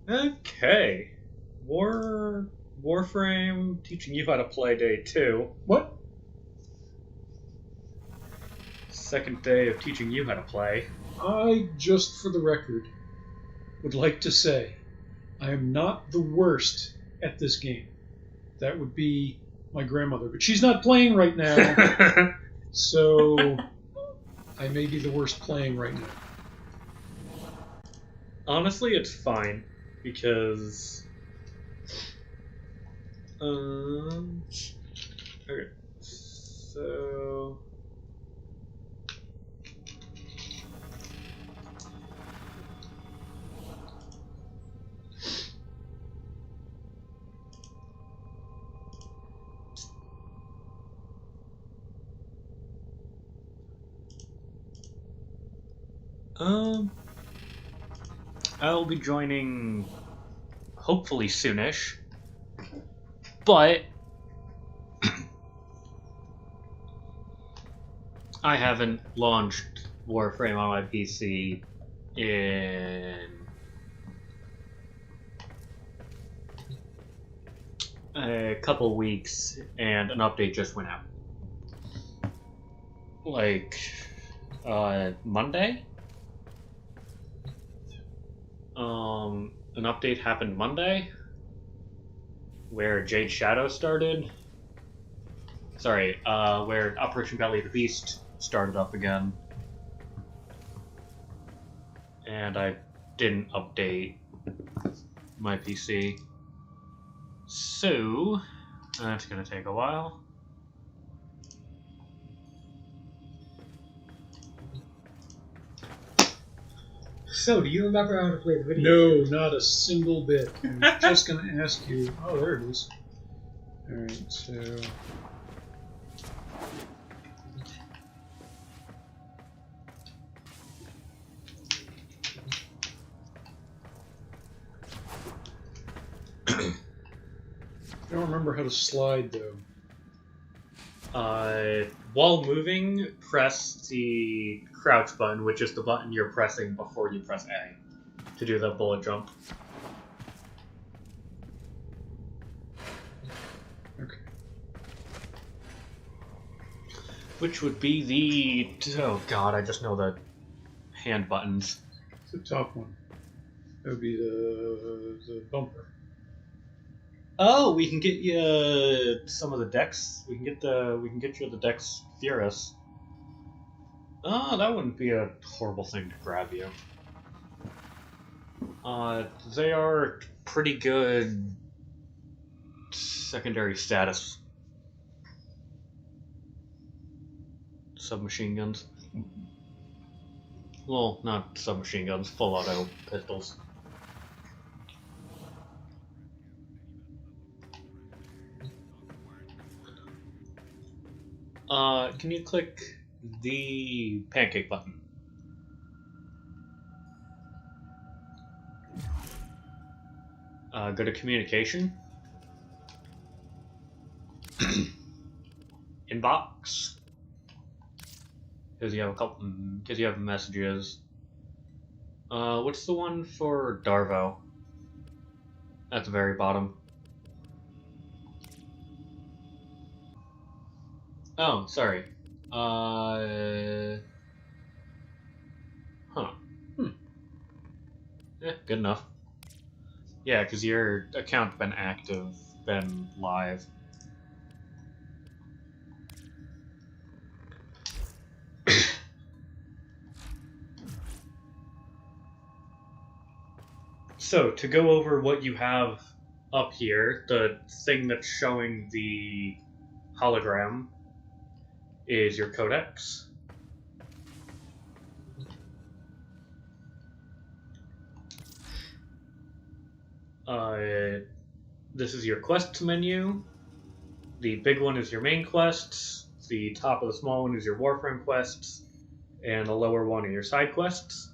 Okay. Warframe teaching you how to play day 2. What? Second day of teaching you how to play. I, just for the record, would like to say I am not the worst at this game. That would be my grandmother, but she's not playing right now, so I may be the worst playing right now. Honestly, it's fine because okay. So I'll be joining hopefully soonish. But I haven't launched Warframe on my PC in a couple weeks, and an update just went out. Like, Monday? An update happened Monday, where Jade Shadow started. Sorry, where Operation Valley of the Beast started up again. And I didn't update my PC. So, that's gonna take a while. So, do you remember how to play the video? No, not a single bit. I'm just going to ask you. Oh, there it is. Alright, so. I don't remember how to slide, though. While moving, press the crouch button, which is the button you're pressing before you press A to do the bullet jump. Okay. Which would be the... Oh god, I just know the hand buttons. The top one. That would be the bumper. Oh, we can get you some of the decks. We can get you the Dex Theorus. Oh, that wouldn't be a horrible thing to grab you. They are pretty good secondary status submachine guns. Well, not submachine guns, full auto pistols. Can you click the pancake button? Go to communication. Inbox. Because you have a couple. Because you have messages. What's the one for Darvo? At the very bottom. Oh, sorry. Huh. Good enough. Yeah, because your account's been active, been live. So, to go over what you have up here, the thing that's showing the hologram is your codex. This is your quests menu. The big one is your main quests. The top of the small one is your Warframe quests. And the lower one are your side quests.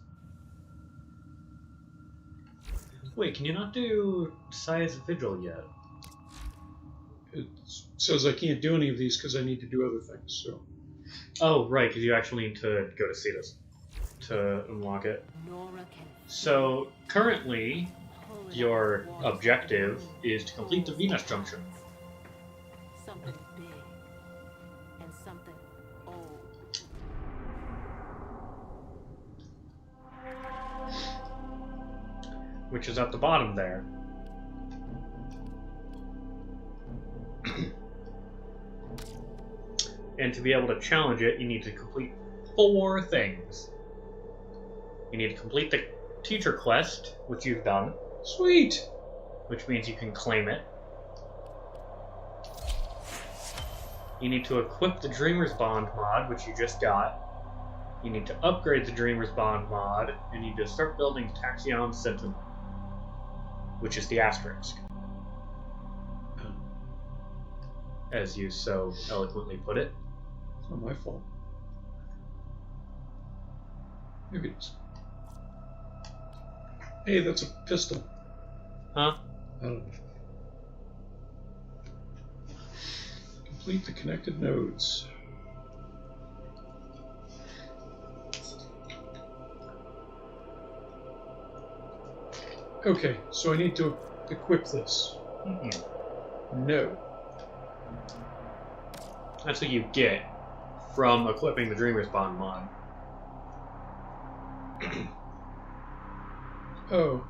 Wait, can you not do Size Vigil yet? It says I can't do any of these because I need to do other things, so. Oh, right, because you actually need to go to Cetus to unlock it. So, currently, your objective is to complete the Venus junction. Something big and something old. Which is at the bottom there. And to be able to challenge it, you need to complete 4 things. You need to complete the teacher quest, which you've done, Sweet. which means you can claim it. You need to equip the Dreamer's Bond mod, which you just got. You need to upgrade the Dreamer's Bond mod, and you need to start building Taxion Sentinel, which is the asterisk, as you so eloquently put it. It's not my fault. Maybe it is. Hey, that's a pistol. Huh? I don't know. Complete the connected nodes. Okay, so I need to equip this. Mm-hmm. No. That's what you get from equipping the Dreamer's Bond mod. Oh,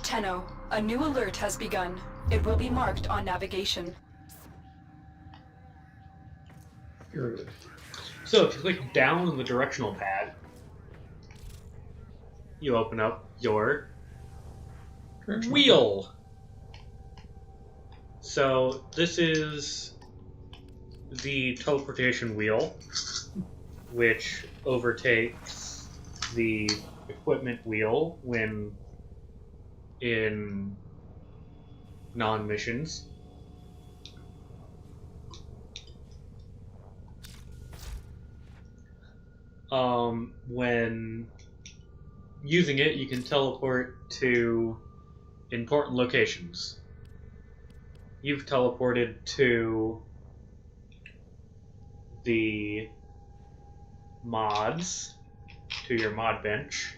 Tenno, a new alert has begun. It will be marked on navigation. very good. So if you click down on the directional pad, you open up your Directional wheel. So this is the teleportation wheel, which overtakes the equipment wheel when in non-missions. When using it, you can teleport to important locations. You've teleported to the mods, to your mod bench.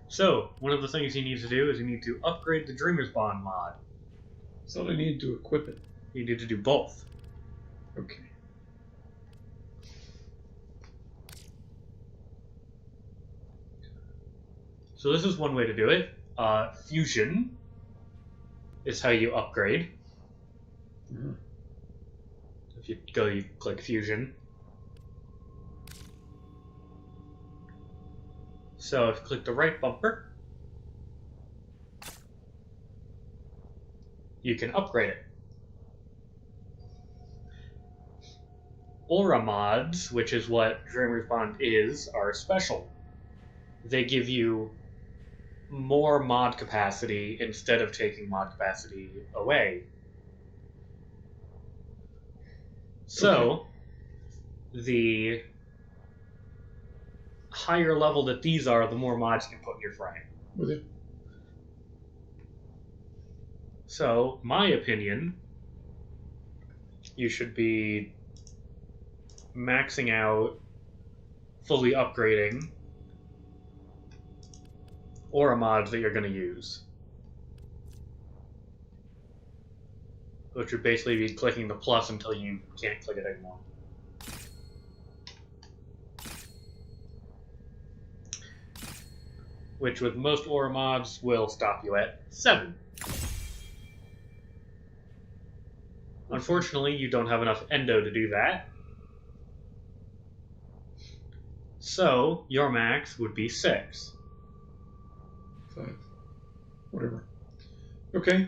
So, one of the things you need to do is you need to upgrade the Dreamer's Bond mod. So I need to equip it. You need to do both. Okay. So this is one way to do it. Fusion is how you upgrade. Mm-hmm. If you go, you click Fusion. So if you click the right bumper, you can upgrade it. Aura mods, which is what Dreamer's Bond is, are special. They give you more mod capacity instead of taking mod capacity away. So, the higher level that these are, the more mods you can put in your frame. With it. So, my opinion, you should be maxing out, fully upgrading aura mods that you're going to use. Which would basically be clicking the plus until you can't click it anymore. Which with most aura mods will stop you at 7. Unfortunately, you don't have enough endo to do that. So, your max would be 6. 5. Whatever. Okay.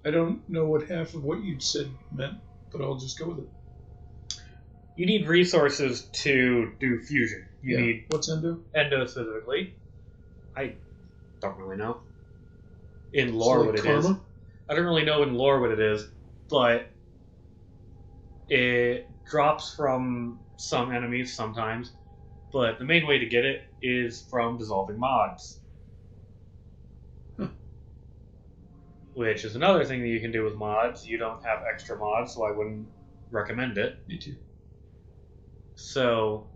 I don't know what half of what you said meant, but I'll just go with it. You need resources to do fusion. You need What's endo? endo specifically. I don't really know. In lore like what it karma? is. I don't really know in lore what it is, but it drops from some enemies sometimes. But the main way to get it is from dissolving mods. Huh. Which is another thing that you can do with mods. You don't have extra mods, so I wouldn't recommend it. Me too. So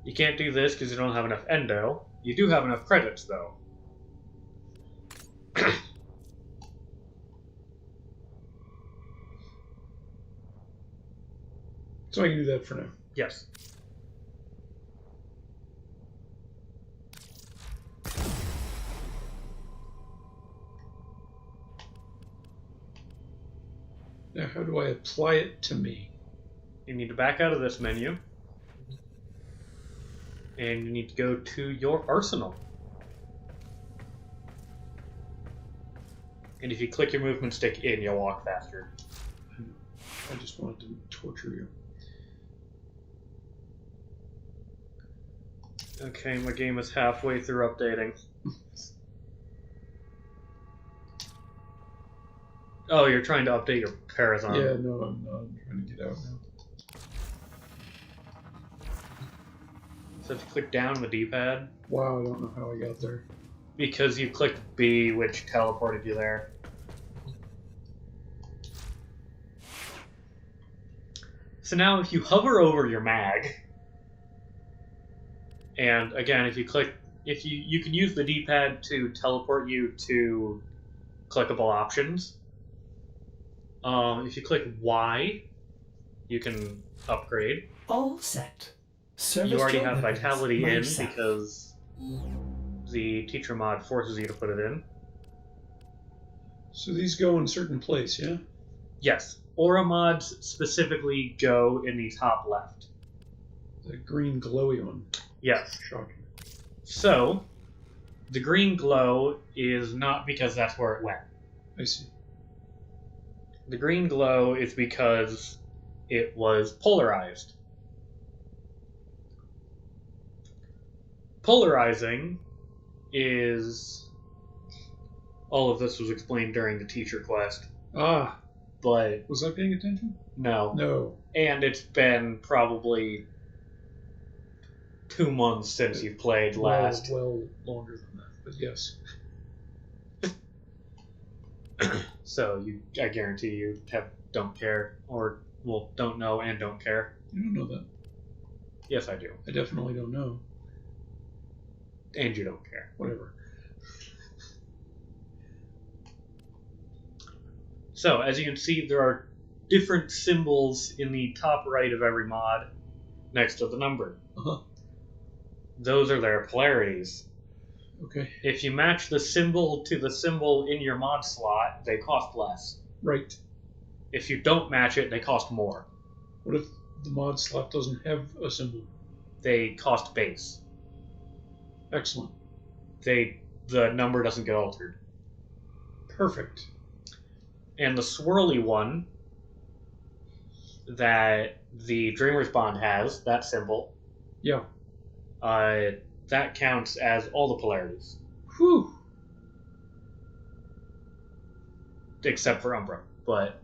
you can't do this because you don't have enough endo. You do have enough credits, though. So I can do that for now. Yes. Now, how do I apply it to me? You need to back out of this menu. And you need to go to your arsenal. And if you click your movement stick in, you'll walk faster. I just wanted to torture you. Okay, my game is halfway through updating. Oh, you're trying to update your Parazon. Yeah, no, I'm not. I'm trying to get out now. So if you click down on the D-pad, Wow, I don't know how I got there. because you clicked B, which teleported you there. So now if you hover over your mag, and again, if you click, you can use the D-pad to teleport you to clickable options. If you click Y, you can upgrade. All set. Service You already job have evidence. Vitality in Myself. because the teacher mod forces you to put it in. So these go in a certain place, yeah? Yes. Aura mods specifically go in the top left. The green glowy one. Yes. Shocking. So, the green glow is not because that's where it went. I see. The green glow is because it was polarized. Polarizing is... All of this was explained during the teacher quest, Ah, but was I paying attention? no. No. And it's been probably 2 months since you've played last. Well, longer than that, but yes. So I guarantee you don't care, or well, don't know and don't care. You don't know that. Yes, I do, I definitely don't know. and you don't care. Whatever. So as you can see, there are different symbols in the top right of every mod, next to the number. Uh-huh. Those are their polarities. Okay. If you match the symbol to the symbol in your mod slot, they cost less. Right. If you don't match it, they cost more. What if the mod slot doesn't have a symbol? They cost base. Excellent. The number doesn't get altered. Perfect. And the swirly one that the Dreamer's Bond has, that symbol, Yeah. that counts as all the polarities, Whew. except for Umbra. But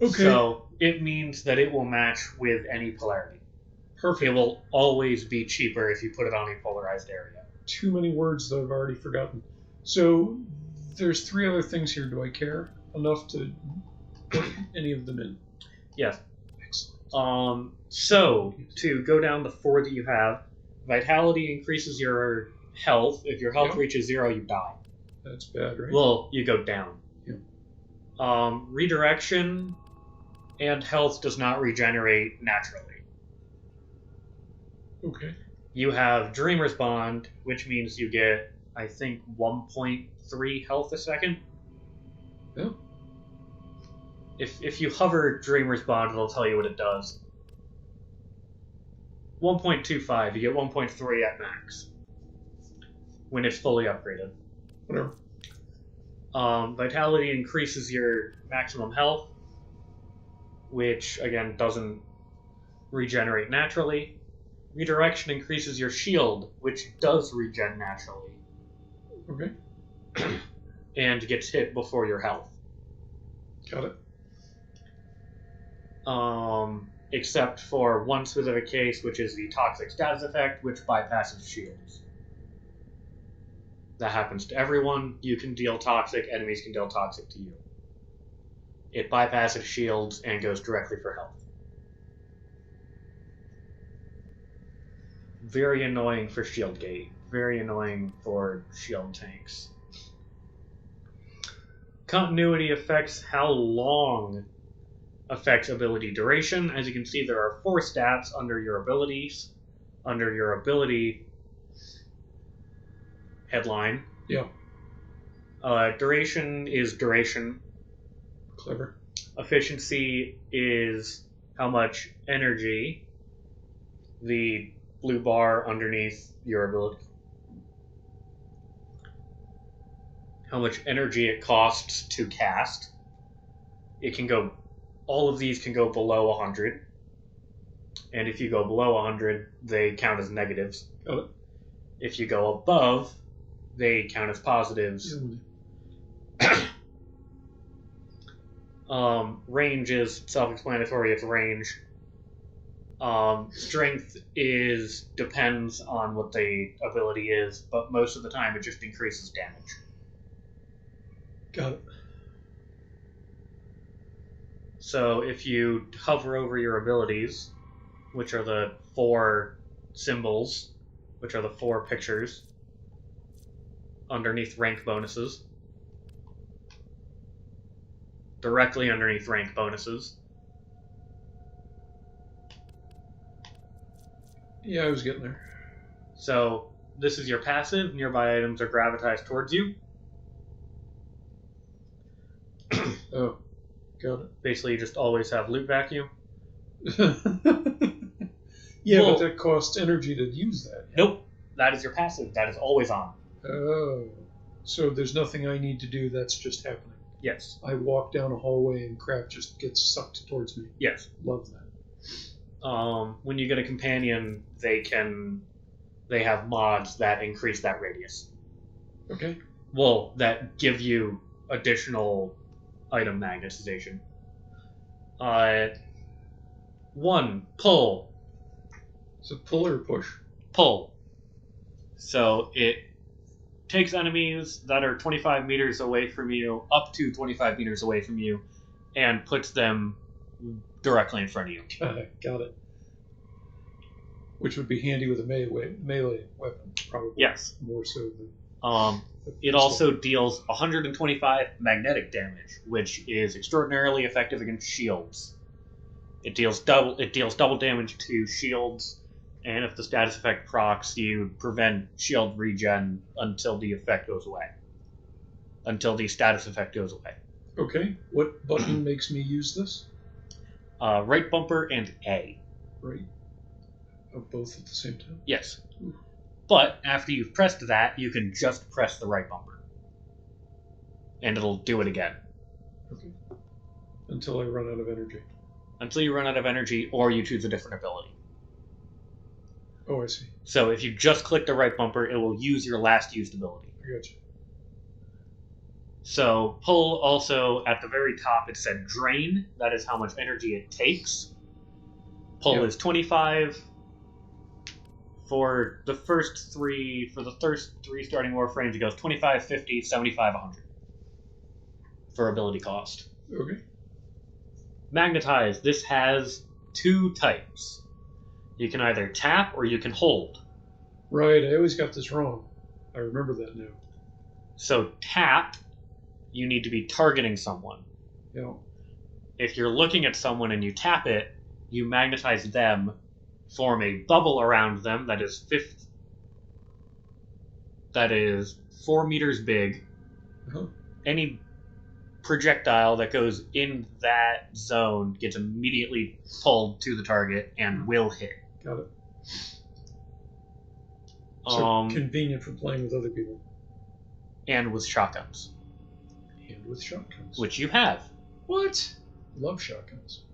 Okay. so it means that it will match with any polarity. Perfect. It will always be cheaper if you put it on a polarized area. Too many words that I've already forgotten. So there's 3 other things here. Do I care enough to put any of them in? Yes. Excellent. So to go down the 4 that you have, Vitality increases your health. If your health Yep. reaches 0, you die. That's bad, right? Well, you go down. Yeah. Redirection and health does not regenerate naturally. Okay. You have Dreamer's Bond, which means you get, I think, 1.3 health a second. Yeah. If you hover Dreamer's Bond, it'll tell you what it does. 1.25, you get 1.3 at max when it's fully upgraded. Whatever. Vitality increases your maximum health, which again doesn't regenerate naturally. Redirection increases your shield, which does regen naturally, Okay. and gets hit before your health. Got it. Except for one specific case, which is the toxic status effect, which bypasses shields. That happens to everyone. You can deal toxic, enemies can deal toxic to you. It bypasses shields and goes directly for health. Very annoying for shield gate. Very annoying for shield tanks. Continuity affects how long affects ability duration. As you can see, there are 4 stats under your abilities. Under your ability headline. Yeah. Duration is duration. Clever. Efficiency is how much energy, the blue bar underneath your ability, how much energy it costs to cast. It can go, all of these can go below 100. And if you go below 100, they count as negatives. Oh. If you go above, they count as positives. Range is self-explanatory. It's range. Strength depends on what the ability is, but most of the time it just increases damage. Got it. So if you hover over your abilities, which are the 4 symbols, which are the 4 pictures underneath rank bonuses, directly underneath rank bonuses. Yeah, I was getting there. So this is your passive. Nearby items are gravitized towards you. Oh, got Basically, you just always have loot vacuum. it. Yeah, Well, but that costs energy to use that. Nope. That is your passive. That is always on. Oh. So there's nothing I need to do, that's just happening. Yes. I walk down a hallway and crap just gets sucked towards me. Yes. Love that. When you get a companion, they have mods that increase that radius. Okay. Well, that give you additional item magnetization. 1, pull. So pull or push? Pull. So it takes enemies that are 25 meters away from you, up to 25 meters away from you, and puts them directly in front of you. Got it. Which would be handy with a melee weapon, probably. Yes. More so than... It also deals 125 magnetic damage, which is extraordinarily effective against shields. It deals double damage to shields, and if the status effect procs, you prevent shield regen until the effect goes away. Until the status effect goes away. Okay. What button makes me use this? Right bumper and A. Right. Oh, both at the same time? Yes. But after you've pressed that, you can just press the right bumper. And it'll do it again. Okay. Until I run out of energy. Until you run out of energy, or you choose a different ability. Oh, I see. So if you just click the right bumper, it will use your last used ability. I got you. So pull also, at the very top, it said drain. That is how much energy it takes. Pull is 25. For the first 3 starting Warframes, it goes 25, 50, 75, 100. For ability cost. Okay. Magnetize. This has 2 types. You can either tap or you can hold. Right, I always got this wrong. I remember that now. So tap, you need to be targeting someone. Yeah. If you're looking at someone and you tap it, you magnetize them, form a bubble around them that is 4 meters big. Uh-huh. Any projectile that goes in that zone gets immediately pulled to the target and will hit. Got it. So convenient for playing with other people. And with shotguns. And with shotguns. Which you have. What? Love shotguns.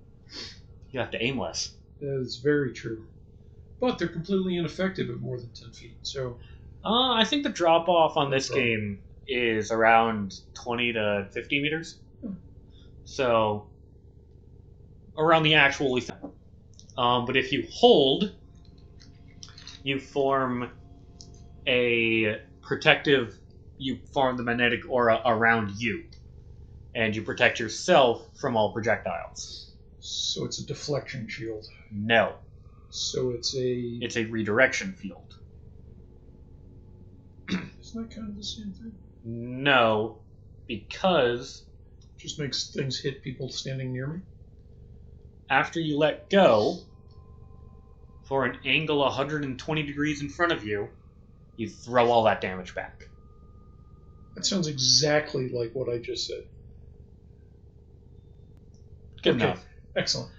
You have to aim less. That is very true. But they're completely ineffective at more than 10 feet, so... I think the drop-off on this game is around 20 to 50 meters. So, around the actual... but if you hold, you form a protective... You form the magnetic aura around you. and you protect yourself from all projectiles. So it's a deflection shield. No. So it's a... It's a redirection field. Isn't that kind of the same thing? No, because Just makes things hit people standing near me? after you let go, for an angle 120 degrees in front of you, you throw all that damage back. That sounds exactly like what I just said. Good Okay. enough. Excellent.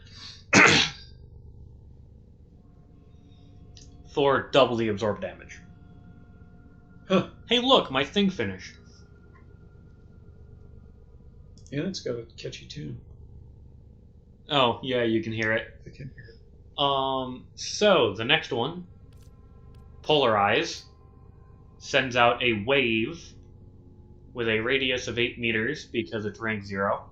For double the absorbed damage. Huh. Hey, look, my thing finished. And it's got a catchy tune. Oh, yeah, you can hear it. I can hear it. So, the next one, Polarize, sends out a wave with a radius of 8 meters because it's rank 0.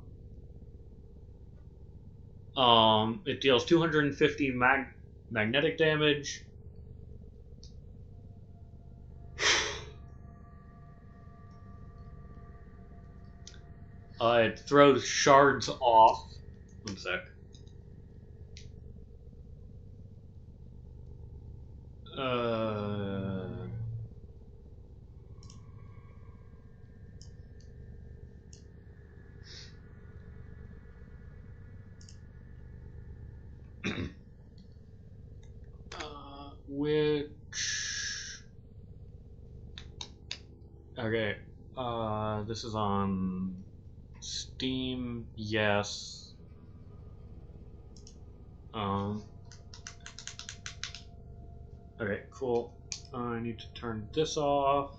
It deals 250 magnetic damage. It throws shards off. One sec. Which... Okay, this is on Steam, yes. Okay, cool. I need to turn this off.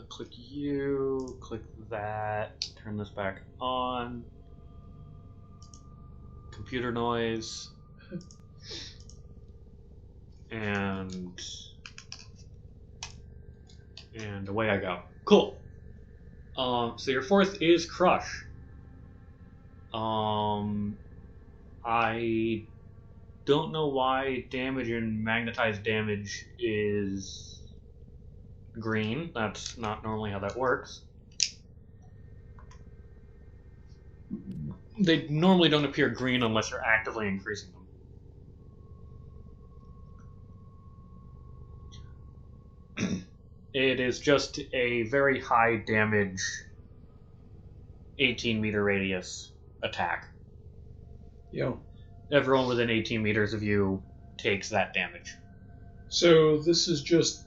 Click you, click that, turn this back on. Computer noise. And away I go. Cool. So your fourth is Crush. I don't know why damage and magnetized damage is green. That's not normally how that works. They normally don't appear green unless you're actively increasing them. It is just a very high damage 18 meter radius attack. Yeah. Everyone within 18 meters of you takes that damage. So this is just...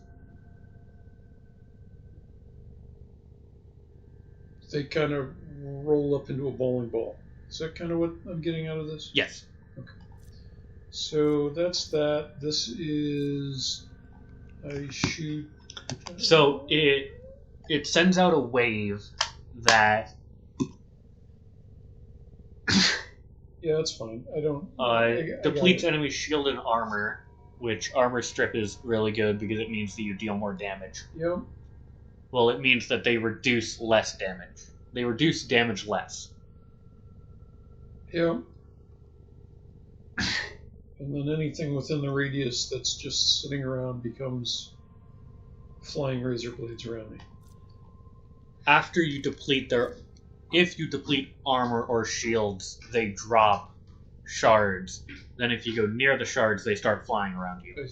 They kind of roll up into a bowling ball. Is that kind of what I'm getting out of this? Yes. Okay. So that's that. This is... I shoot... So it sends out a wave that Yeah, that's fine. I don't... depletes enemy shield and armor, which armor strip is really good because it means that you deal more damage. Yeah. Well, it means that they reduce less damage. They reduce damage less. Yeah. And then anything within the radius that's just sitting around becomes flying razor blades around me. After you deplete their... If you deplete armor or shields, they drop shards. Then if you go near the shards, they start flying around you. I got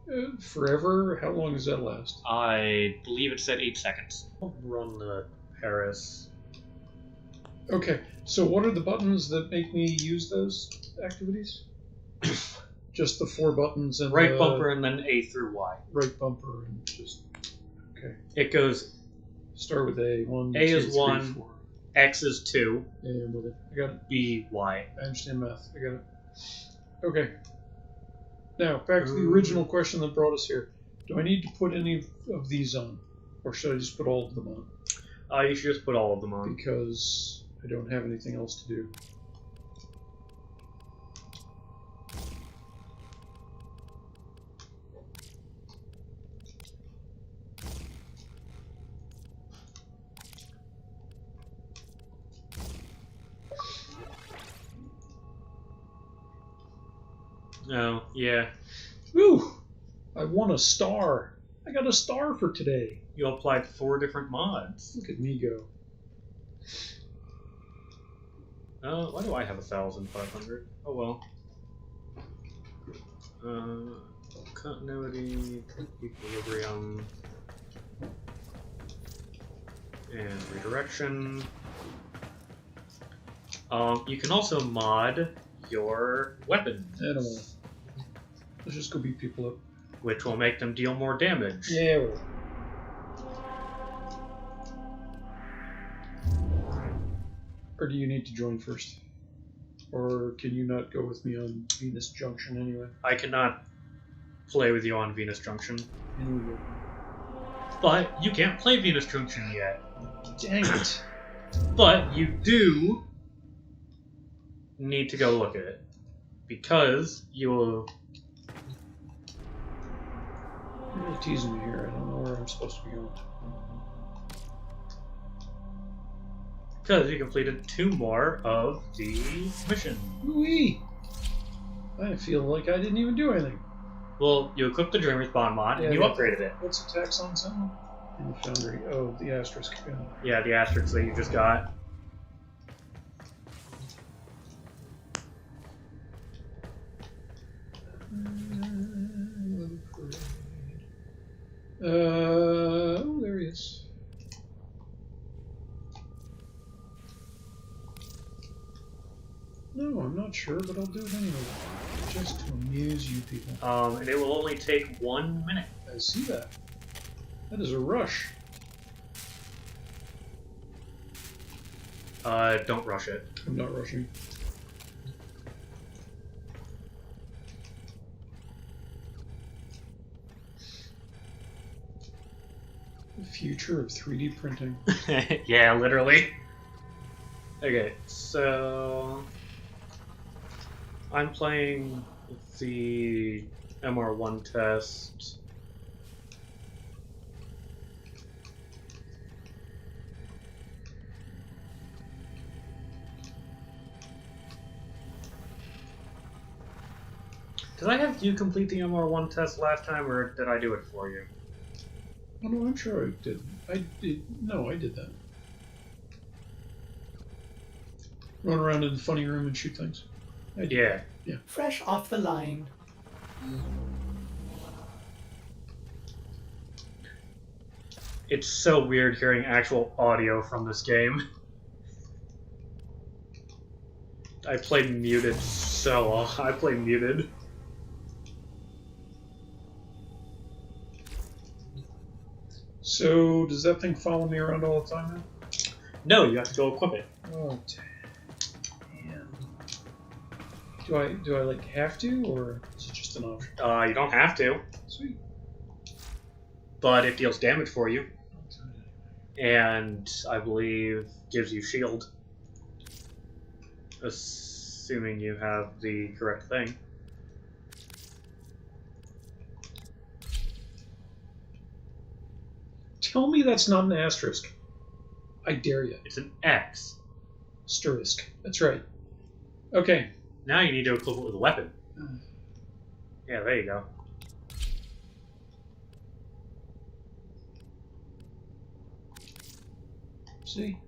you. Okay. Forever? How long does that last? I believe it said 8 seconds. I'll run the Paris. Okay, so what are the buttons that make me use those activities? Just the 4 buttons and Right the bumper and then A through Y. right bumper and just... Okay. It goes Start with A. 1, A 2, is 3, 1. 4. X is 2, Yeah, I'm with it. I got it. B, Y. I understand math. I got it. Okay. Now, back to the original question that brought us here. Do I need to put any of these on? Or should I just put all of them on? You should just put all of them on. Because I don't have anything else to do. Oh, yeah. Woo! I won a star. I got a star for today. You applied 4 different mods. Look at me go. Why do I have 1,500? Oh well. Continuity, equilibrium, and redirection. You can also mod your weapon, I don't know. Let's just go beat people up. which will make them deal more damage. Yeah, well. Or do you need to join first? Or can you not go with me on Venus Junction anyway? I cannot play with you on Venus Junction, Anyway. but you can't play Venus Junction yet. Dang it. But you do need to go look at it, because you will. You're really teasing me here. I don't know where I'm supposed to be going. Because you completed 2 more of the mission. Wee! I feel like I didn't even do anything. Well, you equipped the Dreamer's Bond mod, Yeah, and you yeah. upgraded it. What's the tax on something? In the foundry. Oh, the asterisk. Yeah. Yeah, the asterisks that you just got. Oh, there he is. No, I'm not sure, but I'll do it anyway. Just to amuse you people. And it will only take 1 minute. I see that. That is a rush. Don't rush it. I'm not rushing. The future of 3D printing. Yeah, literally. Okay, so I'm playing the MR1 test. Did I have you complete the MR1 test last time, or did I do it for you? Oh no, I'm sure I did. I did. No, I did that. Run around in the funny room and shoot things. I did. Yeah. Yeah. Fresh off the line. It's so weird hearing actual audio from this game. I play muted I play muted. So does that thing follow me around all the time now? No, you have to go equip it. Oh, damn. Do I like have to, or is it just an option? You don't have to, Sweet. but it deals damage for you. And I believe gives you shield. Assuming you have the correct thing. Tell me that's not an asterisk. I dare you. It's an X. Asterisk. That's right. Okay. Now you need to equip it with a weapon. Yeah, there you go. See?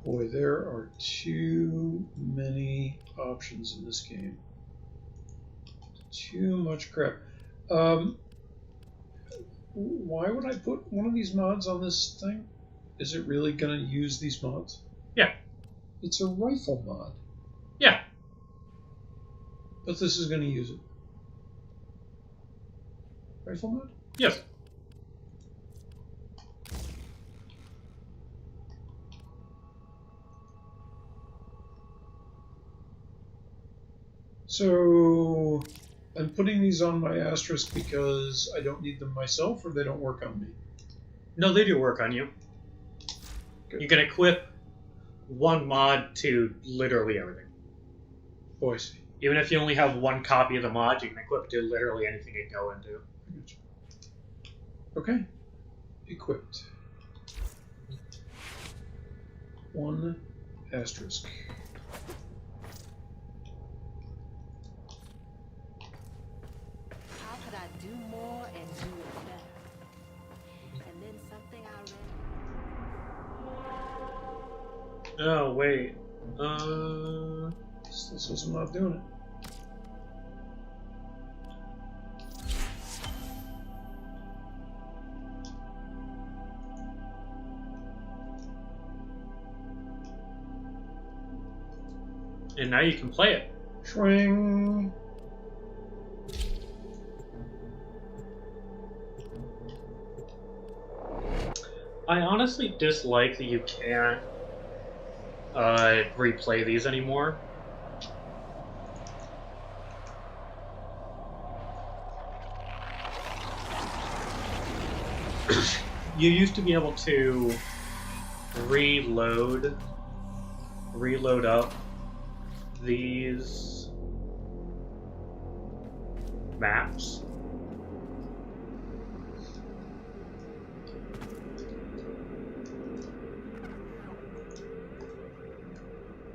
Boy, there are too many options in this game. Too much crap. Why would I put one of these mods on this thing? Is it really going to use these mods? Yeah. It's a rifle mod. Yeah. But this is going to use it. Rifle mod? Yes. So I'm putting these on my asterisk because I don't need them myself, or they don't work on me. No, they do work on you. Good. You can equip one mod to literally everything. Oh, I see. Even if you only have one copy of the mod, you can equip to literally anything it go into. Okay. Equipped. 1 asterisk. How could I do more and do it better? And then something I read. Oh, wait. This is not doing it. And now you can play it. Shwing. I honestly dislike that you can't replay these anymore. You used to be able to reload up these maps.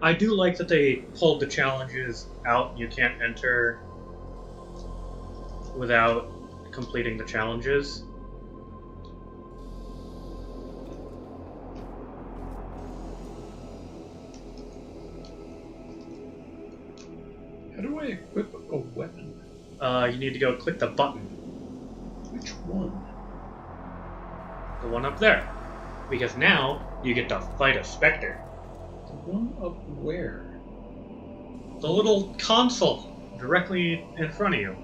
I do like that they pulled the challenges out. You can't enter without completing the challenges. How do I equip a weapon? You need to go click the button. Which one? The one up there. Because now you get to fight a Spectre. The one up where? The little console directly in front of you.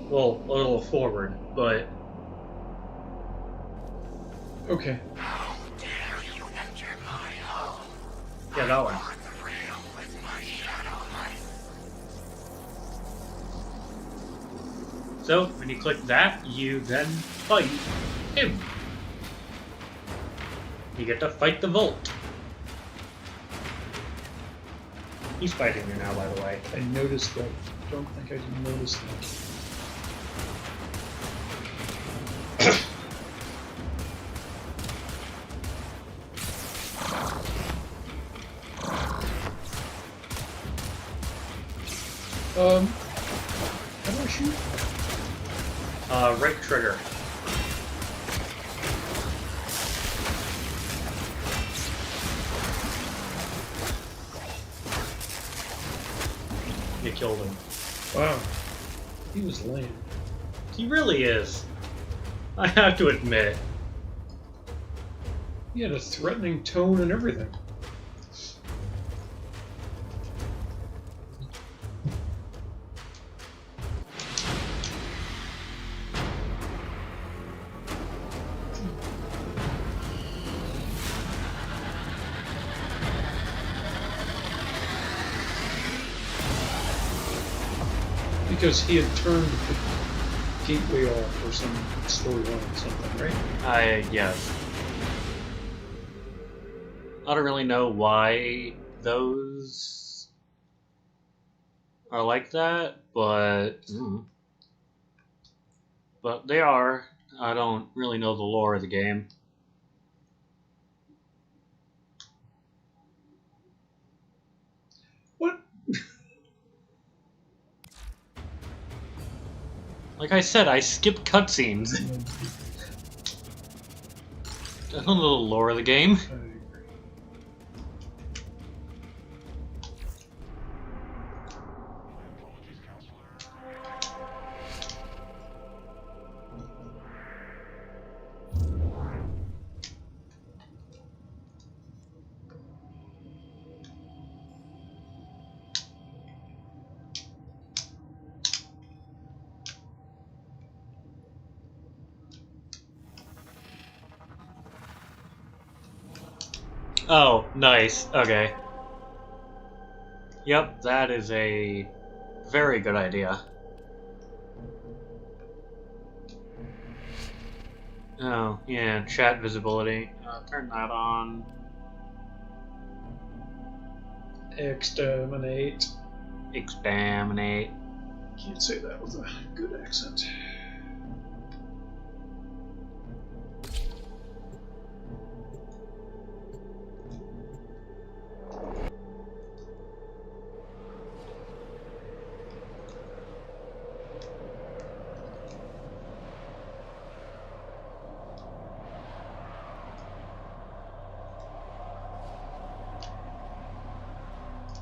Well, a little forward, but... Okay. How dare you enter my home? Yeah, that one. On the rail with my shadow light. So, when you click that, you then fight him. You get to fight the Volt. He's fighting you now, by the way. I noticed that. Don't think I didn't notice that. How do I shoot? Right trigger. You killed him. Wow. He was lame. He really is. I have to admit. He had a threatening tone and everything. Because he had turned the gateway off or some storyline or something, right? Yes. I don't really know why those are like that, but they are. I don't really know the lore of the game. What? Like I said, I skip cutscenes. I don't know the lore of the game. Oh, nice. Okay. Yep, that is a very good idea. Oh, yeah, chat visibility. Turn that on. Exterminate. Exterminate. Can't say that with a good accent.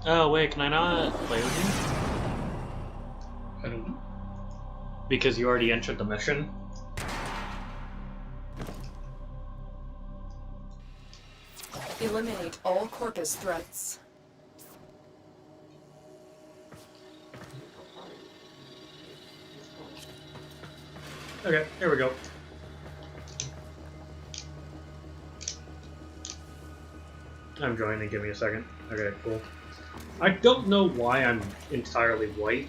Oh, wait, can I not play with you? I don't know. Because you already entered the mission? Eliminate all Corpus threats. Okay, here we go. I'm joining, give me a second. Okay, cool. I don't know why I'm entirely white.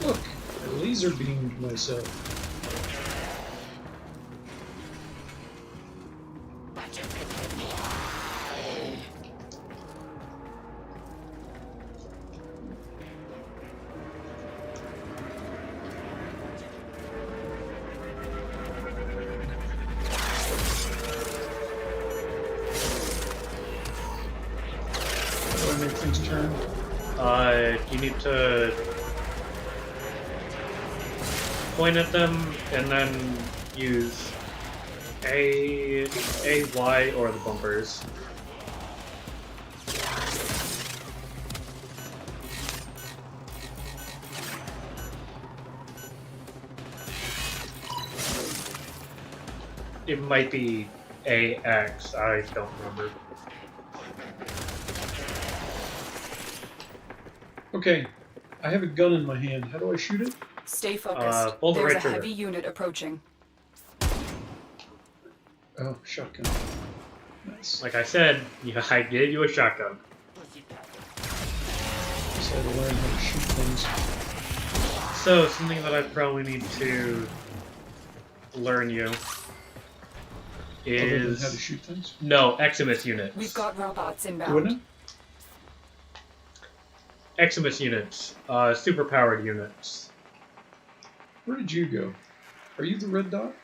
Look, I laser beamed myself. How do I make things turn? You need to point at them and then use A, Y, or the bumpers. It might be AX, I don't remember. Okay, I have a gun in my hand. How do I shoot it? Stay focused. Pull the There's right a trigger. heavy unit approaching. Oh, shotgun. Nice. Like I said, I gave you a shotgun. So I had to learn how to shoot things. So, something that I probably need to learn you Other than how to is... shoot things. No, Eximus units. We've got robots Do I inbound. know? Eximus units. Superpowered units. Where did you go? Are you the red dot?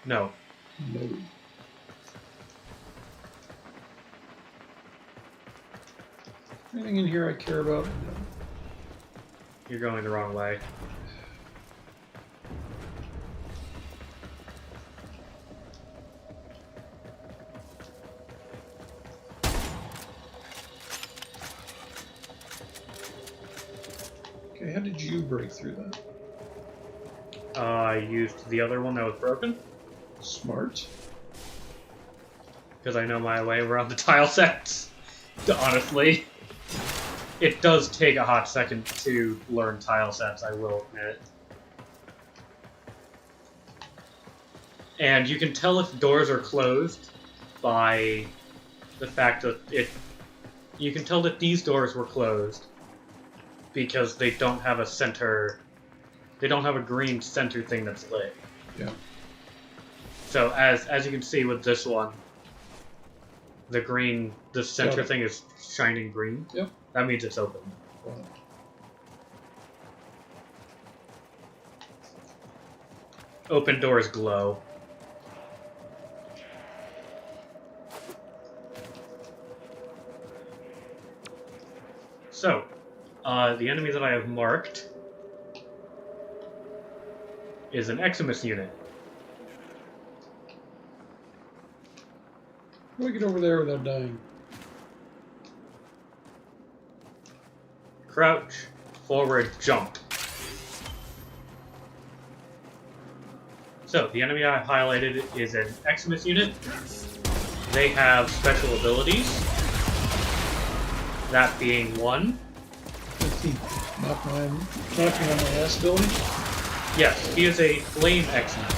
No. No. Anything in here I care about? No. You're going the wrong way. Okay, how did you break through that? I used the other one that was broken, Smart. because I know my way around the tile sets. Honestly. It does take a hot second to learn tile sets, I will admit. And you can tell if doors are closed by the fact that you can tell that these doors were closed because they don't have a center. They don't have a green center thing that's lit. Yeah. So as you can see with this one, the center thing is shining green. Yep. That means it's open. Wow. Open doors glow. So, the enemy that I have marked is an Eximus unit. How do I get over there without dying? Crouch, forward, jump. So, the enemy I highlighted is an Eximus unit. They have special abilities. That being one. Did he knock me on my last ability? Yes, he is a Flame Eximus.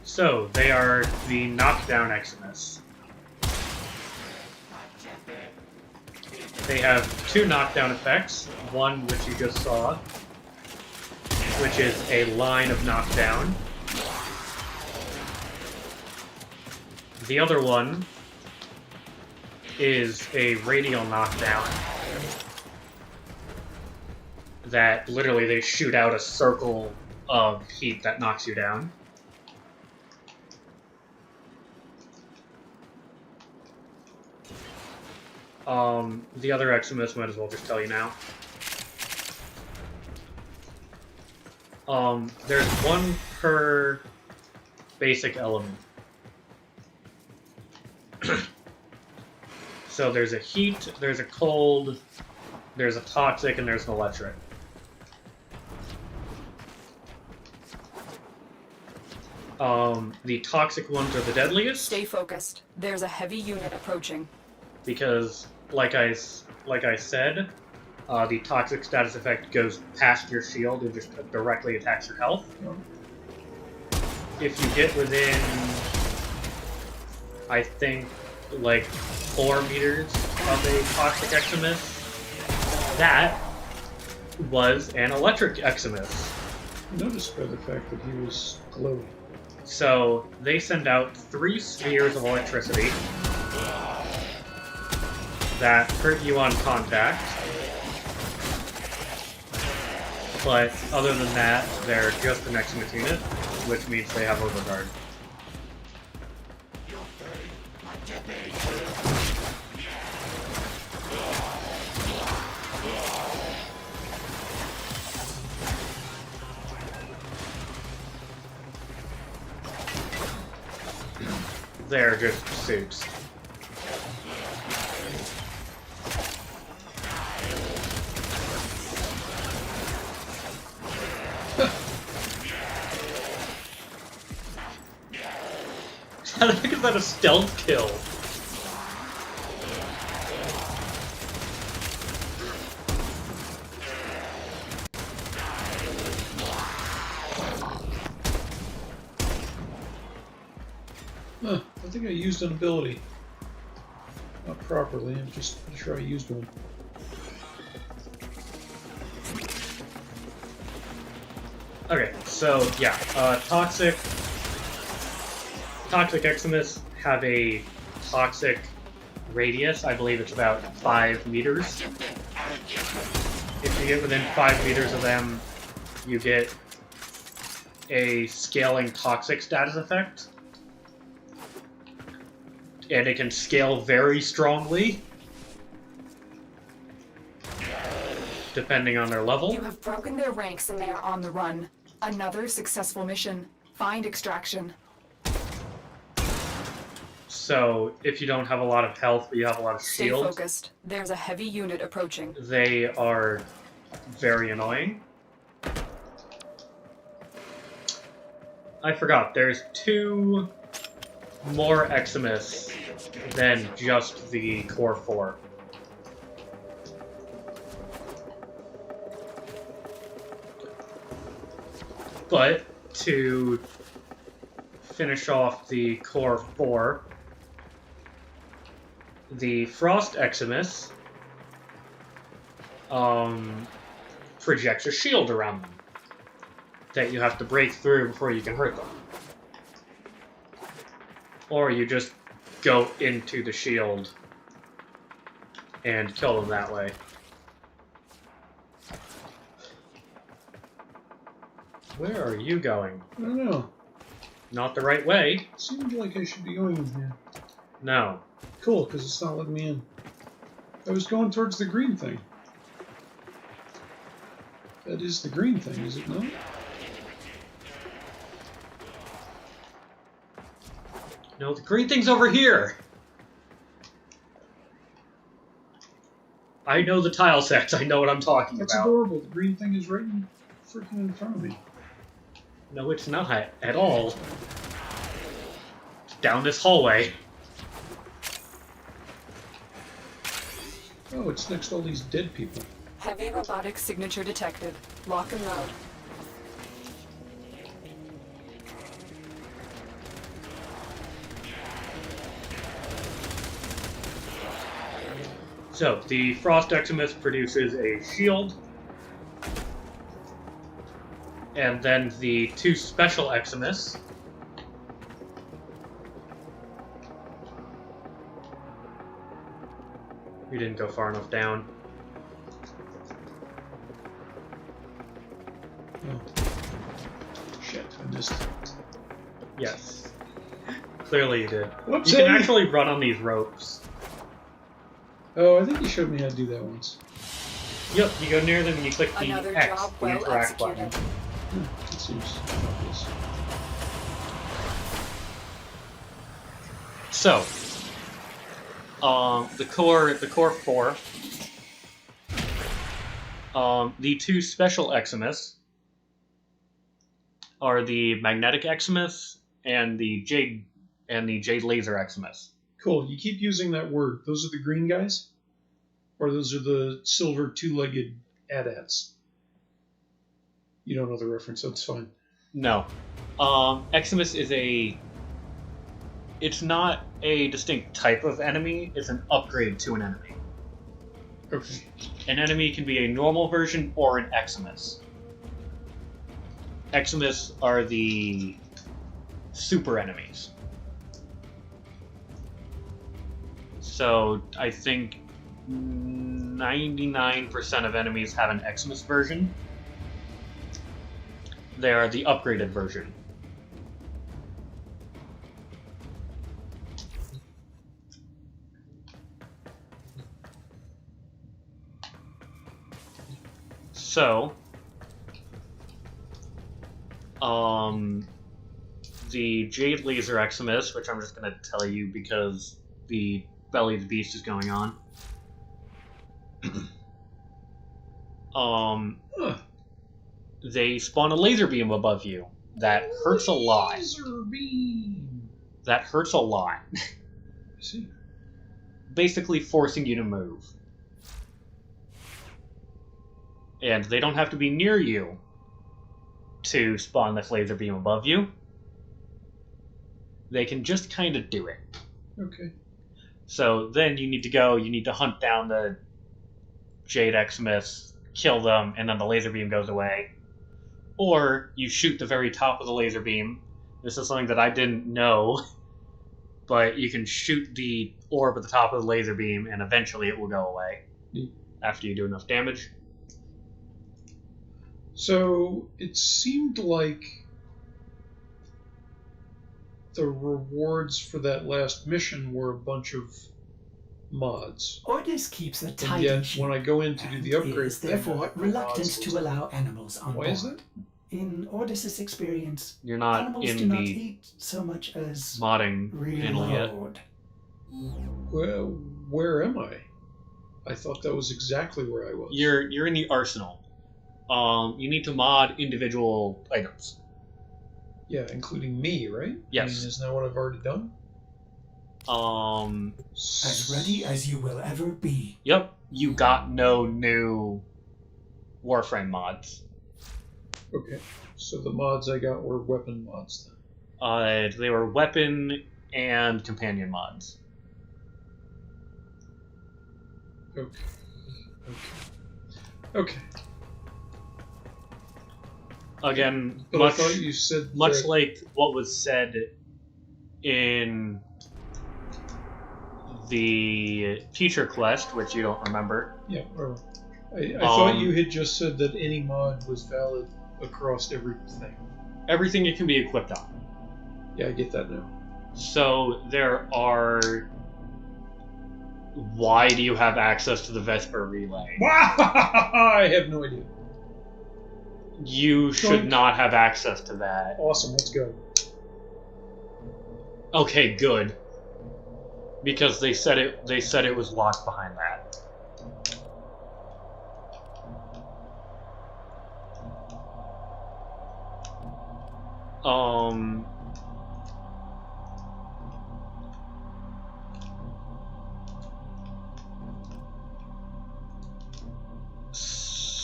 So, they are the Knockdown Eximus. They have two knockdown effects, one which you just saw, which is a line of knockdown. The other one is a radial knockdown that literally they shoot out a circle of heat that knocks you down. The other Eximus might as well just tell you now. There's one per basic element. So there's a heat, there's a cold, there's a toxic, and there's an electric. The toxic ones are the deadliest. Stay focused. There's a heavy unit approaching. Because, like I said, the toxic status effect goes past your shield and just directly attacks your health. If you get within, I think, like 4 meters of a toxic Eximus, that was an electric Eximus. Noticed by the fact that he was glowing. So they send out 3 spheres of electricity that hurt you on contact. But other than that, they're just an Eximus unit, which means they have overguard. They're just suits. How the heck is that a stealth kill? Huh, I think I used an ability. Not properly, I'm just sure I used one. Okay, so yeah, Toxic Eximus have a toxic radius. I believe it's about 5 meters. If you get within 5 meters of them, you get a scaling toxic status effect. And it can scale very strongly, depending on their level. You have broken their ranks and they are on the run. Another successful mission. Find extraction. So, if you don't have a lot of health, but you have a lot of Stay shield, focused. There's a heavy unit approaching. they are very annoying. I forgot, there's 2 more Eximus than just the core 4. But to finish off the core 4, the Frost Eximus projects a shield around them that you have to break through before you can hurt them. Or you just go into the shield and kill them that way. Where are you going? I don't know. Not the right way. Seems like I should be going in here. No. Cool, because it's not letting me in. I was going towards the green thing. That is the green thing, is it not? No, the green thing's over here! I know the tile sets, I know what I'm talking That's about. adorable. The green thing is right in freaking in front of me. No, it's not at all. It's down this hallway. Oh, it's next to all these dead people. Heavy robotic signature detected. Lock and load. So, the Frost Eximus produces a shield. And then the 2 special Eximus. You didn't go far enough down. Oh. Shit, I missed. Yes. Clearly you did. Whoopsie! You can actually run on these ropes. Oh, I think you showed me how to do that once. Yep, you go near them and you click the Another X, job the well interact executed. button. That seems obvious. So, the core four, the two special Eximus are the magnetic Eximus and the jade laser Eximus. Cool. You keep using that word. Those are the green guys? Or those are the silver two-legged AT-ATs? You don't know the reference, that's fine. No, Eximus is it's not a distinct type of enemy, it's an upgrade to an enemy. Okay. An enemy can be a normal version or an Eximus. Eximus are the super enemies. So I think 99% of enemies have an Eximus version. They are the upgraded version. So, the Jade Laser Eximus, which I'm just going to tell you because the Belly of the Beast is going on. They spawn a laser beam above you that hurts a lot. Laser beam! That hurts a lot. I see. Basically forcing you to move. And they don't have to be near you to spawn this laser beam above you. They can just kind of do it. Okay. So then you need to hunt down the Jade Eximus, kill them, and then the laser beam goes away. Or you shoot the very top of the laser beam. This is something that I didn't know, but you can shoot the orb at the top of the laser beam, and eventually it will go away after you do enough damage. So it seemed like the rewards for that last mission were a bunch of mods. Ordis keeps a And tidy yet, ship, when I go in to do the and upgrade is thing, therefore I have no reluctant mods to listed. allow animals on Why board. is that? In Ordis's experience, You're not animals do in not the eat so much as modding panel yet. reload. Well, where am I? I thought that was exactly where I was. You're in the arsenal. You need to mod individual items. Yeah, including me, right? Yes. I mean, isn't that what I've already done? As ready as you will ever be. Yep. You got no new Warframe mods. Okay. So the mods I got were weapon mods then. They were weapon and companion mods. Okay. Okay. Again, But I thought you said much that... like what was said in the teacher quest, which you don't remember. Yeah, or I thought you had just said that any mod was valid across everything. Everything it can be equipped on. Yeah, I get that now. So there are... Why do you have access to the Vesper relay? I have no idea. You should not have access to that. Awesome, let's go. Okay, good. Because they said it was locked behind that.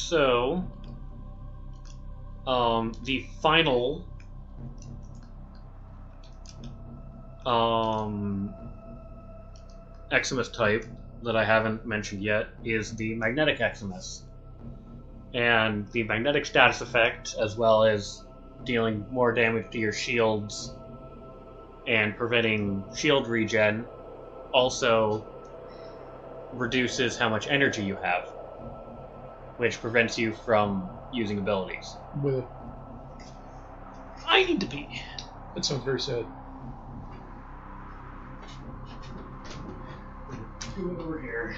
So, the final, Eximus type that I haven't mentioned yet is the magnetic Eximus. And the magnetic status effect, as well as dealing more damage to your shields and preventing shield regen, also reduces how much energy you have, which prevents you from using abilities. With it. I need to pee. That sounds very sad. do it over here.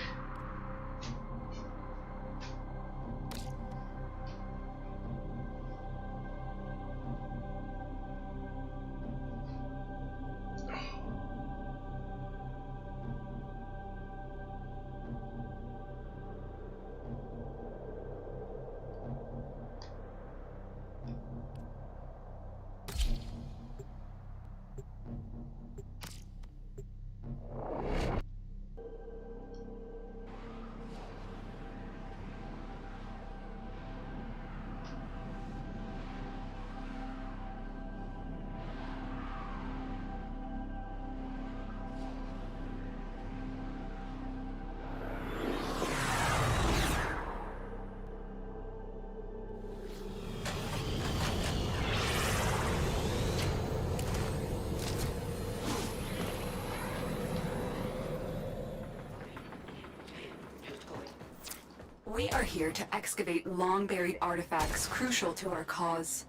We are here to excavate long-buried artifacts crucial to our cause.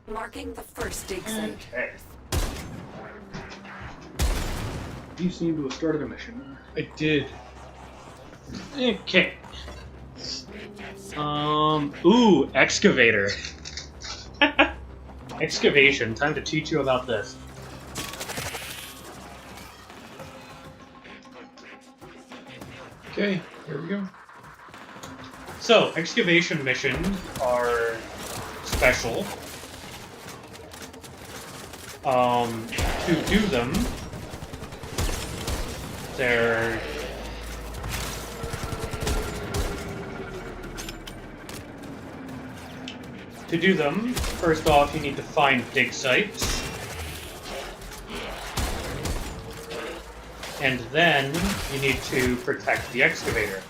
Marking the first dig site. Okay. You seem to have started a mission. I did. Okay. Ooh, excavator. Excavation. Time to teach you about this. Okay, here we go. So, excavation missions are special. To do them, they're first off, you need to find dig sites. And then you need to protect the excavator.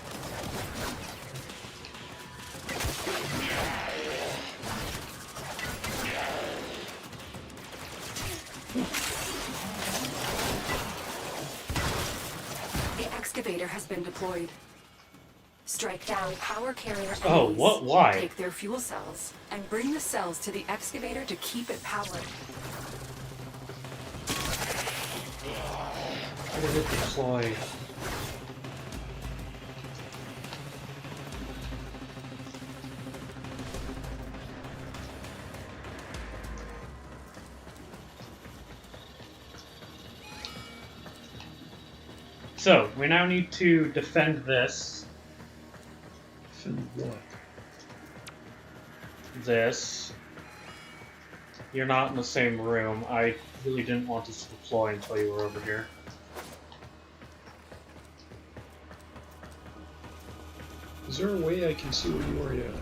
The excavator has been deployed. Strike down power carrier Oh, enemies, what? Why? take their fuel cells, and bring the cells to the excavator to keep it powered. How did it deploy? So, we now need to defend this. Defend what? This. You're not in the same room. I really didn't want this to deploy until you were over here. Is there a way I can see where you are yet?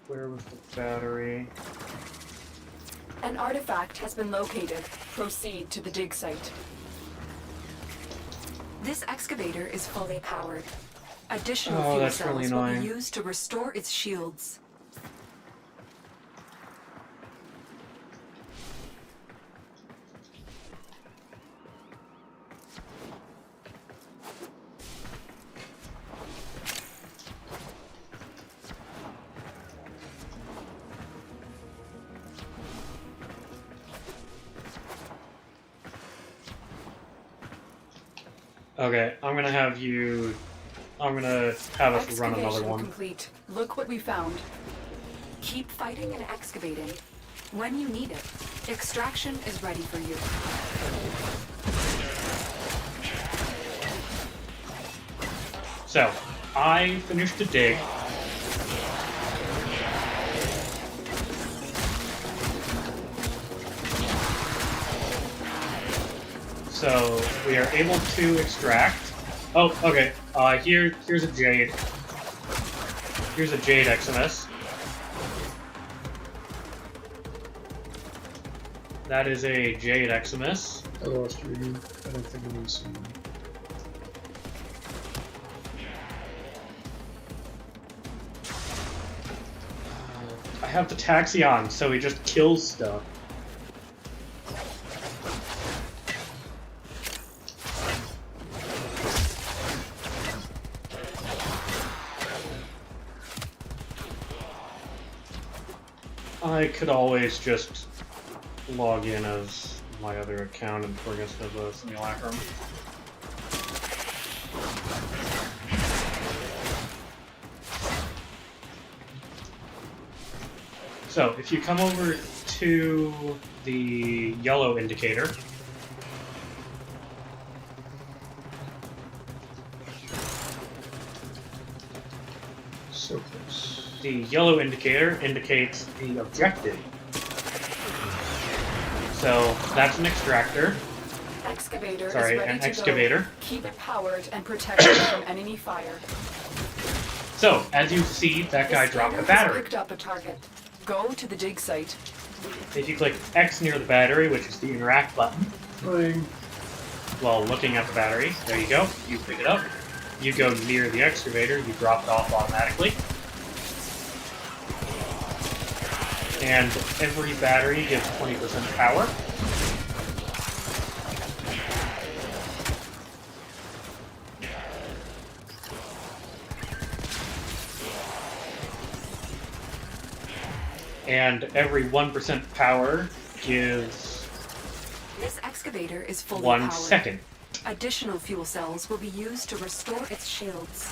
Where was the battery? An artifact has been located. Proceed to the dig site. This excavator is fully powered. Additional fuel that's cells really will annoying. be used to restore its shields. Okay, I'm gonna have us run another Excavation one. complete. Look what we found. Keep fighting and excavating. When you need it, extraction is ready for you. So, I finished the dig. So, we are able to extract. Oh, okay. Here's a jade. Here's a jade XMS. That is a jade XMS. I lost you again. I don't think I'm going to see you. I have the Taxion, so he just kills stuff. I could always just log in as my other account and bring us to the simulacrum. So, if you come over to the yellow indicator, So close. the yellow indicator indicates the objective. So, that's an extractor. Excavator Sorry, is ready an to excavator. Go. Keep it powered and protected from enemy fire. So, as you see, that guy dropped a The scanner has battery. picked up a target. Go to the dig site. If you click X near the battery, which is the interact button, Playing. while looking at the battery, there you go, you pick it up. You go near the excavator, you drop it off automatically. And every battery gives 20% power. And every 1% power gives This excavator is fully 1 powered. second. Additional fuel cells will be used to restore its shields.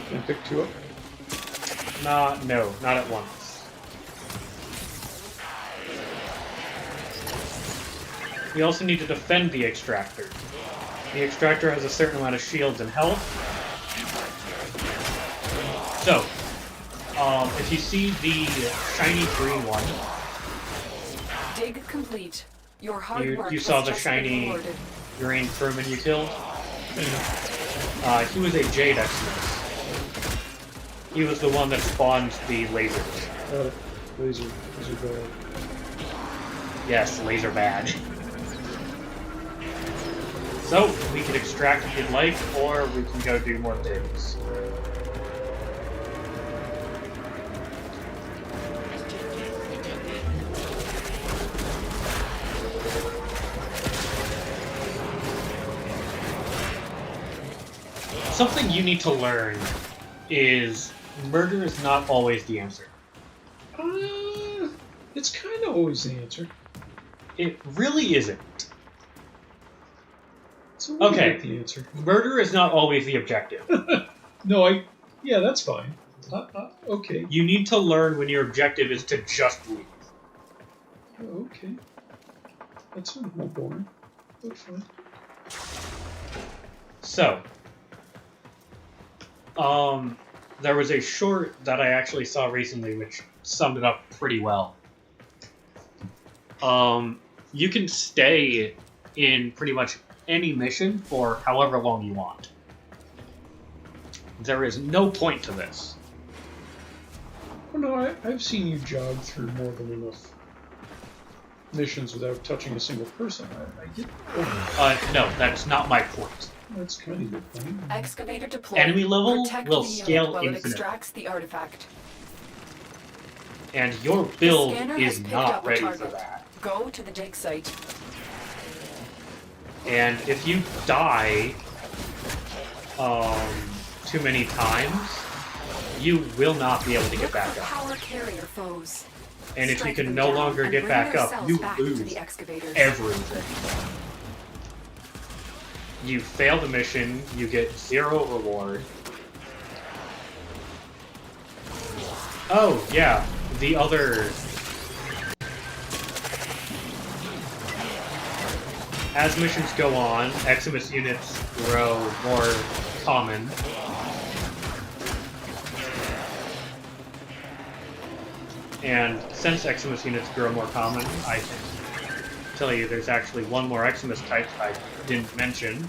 Can I pick 2 up? No, not at once. You also need to defend the extractor. The extractor has a certain amount of shields and health. So, if you see the shiny green one, Dig complete. Your hard work you saw has the just been shiny rewarded. green crewman you killed? He was a Jade Exodus. He was the one that spawned the lasers. Laser bad. Yes, laser bad. So, we can extract if you'd like, or we can go do more digs. Something you need to learn is murder is not always the answer. It's kind of always the answer. It really isn't. It's a little Okay. bit the answer. Murder is not always the objective. No, yeah, that's fine. Okay. You need to learn when your objective is to just leave. Okay. That's sort of more boring. But fine. So, there was a short that I actually saw recently which summed it up pretty well. You can stay in pretty much any mission for however long you want. There is no point to this. Oh no, I've seen you jog through more than enough missions without touching a single person. I get. Oh, No, that's not my point. that's kind of your point. Excavator deployed. Enemy level Protect will the unit scale while it infinite. extracts the artifact. And your build scanner is has picked not up a ready for target. that. Go to the dig site. And if you die too many times, you will not be able to get Look back for up. power carrier foes. And if you Strike can them no down longer and get bring back their up, cells you back to lose the excavators. everything. You fail the mission, you get 0 reward. Oh, yeah, the other... As missions go on, Eximus units grow more common. And since Eximus units grow more common, I can tell you there's actually one more Eximus type I didn't mention.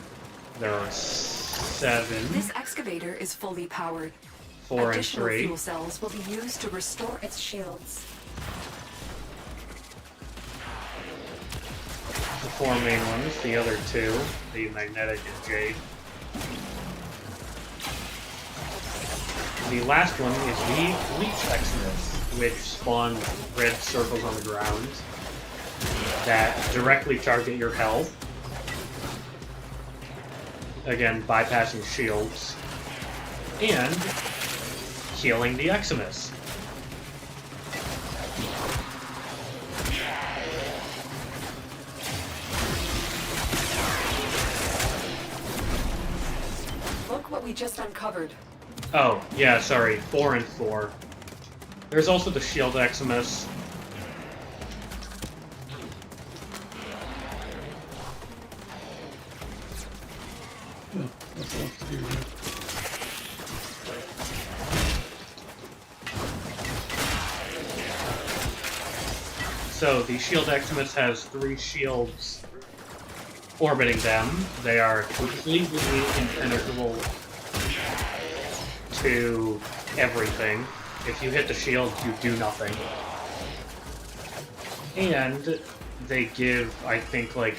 There are 7, This excavator is fully powered. 4, and Additional 3. fuel cells will be used to restore its shields. The 4 main ones, the other 2, the magnetic and jade. the last one is the Leech Exodus, which spawns red circles on the ground that directly target your health. Again, bypassing shields. And healing the Eximus. Look what we just uncovered. Oh, yeah, sorry. 4 and 4. There's also the Shield Eximus. Yeah, that's enough to do here. So the Shield Eximus has 3 shields orbiting them. They are completely impenetrable to everything. If you hit the shield, you do nothing. And they give, I think, like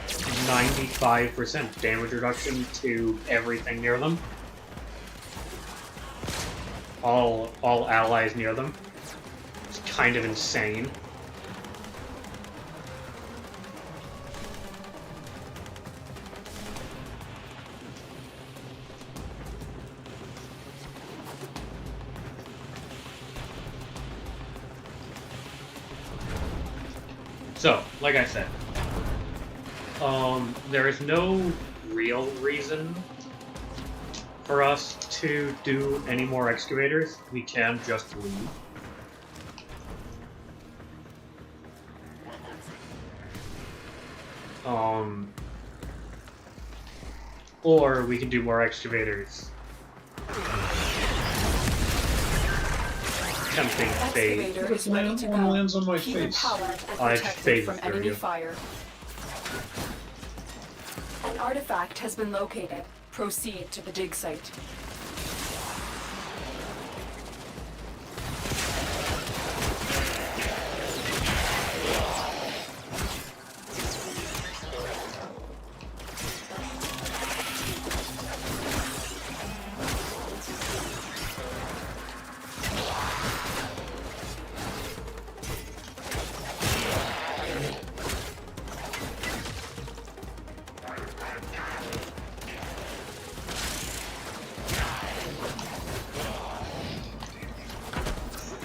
95% damage reduction to everything near them. All allies near them. It's kind of insane. So, like I said, there is no real reason for us to do any more excavators. We can just leave. Or we can do more excavators. Tempting fate. Excavator is ready to One go. lands on my Keep it face. powered and I protected phased from through enemy you. fire. An artifact has been located. Proceed to the dig site.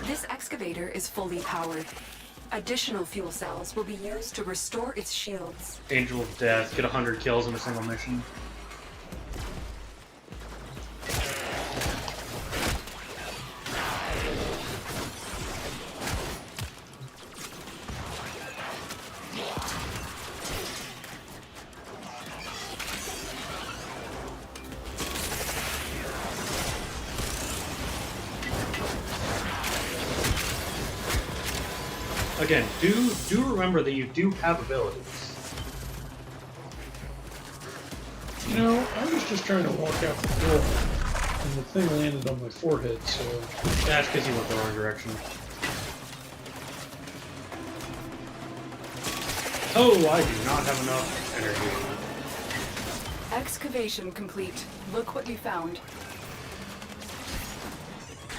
This excavator is fully powered. Additional fuel cells will be used to restore its shields. Angel of Death, get 100 kills in a single mission. Again, do remember that you do have abilities. You know, I was just trying to walk out the door, and the thing landed on my forehead, so... That's because you went the wrong direction. Oh, I do not have enough energy. Excavation complete. Look what we found.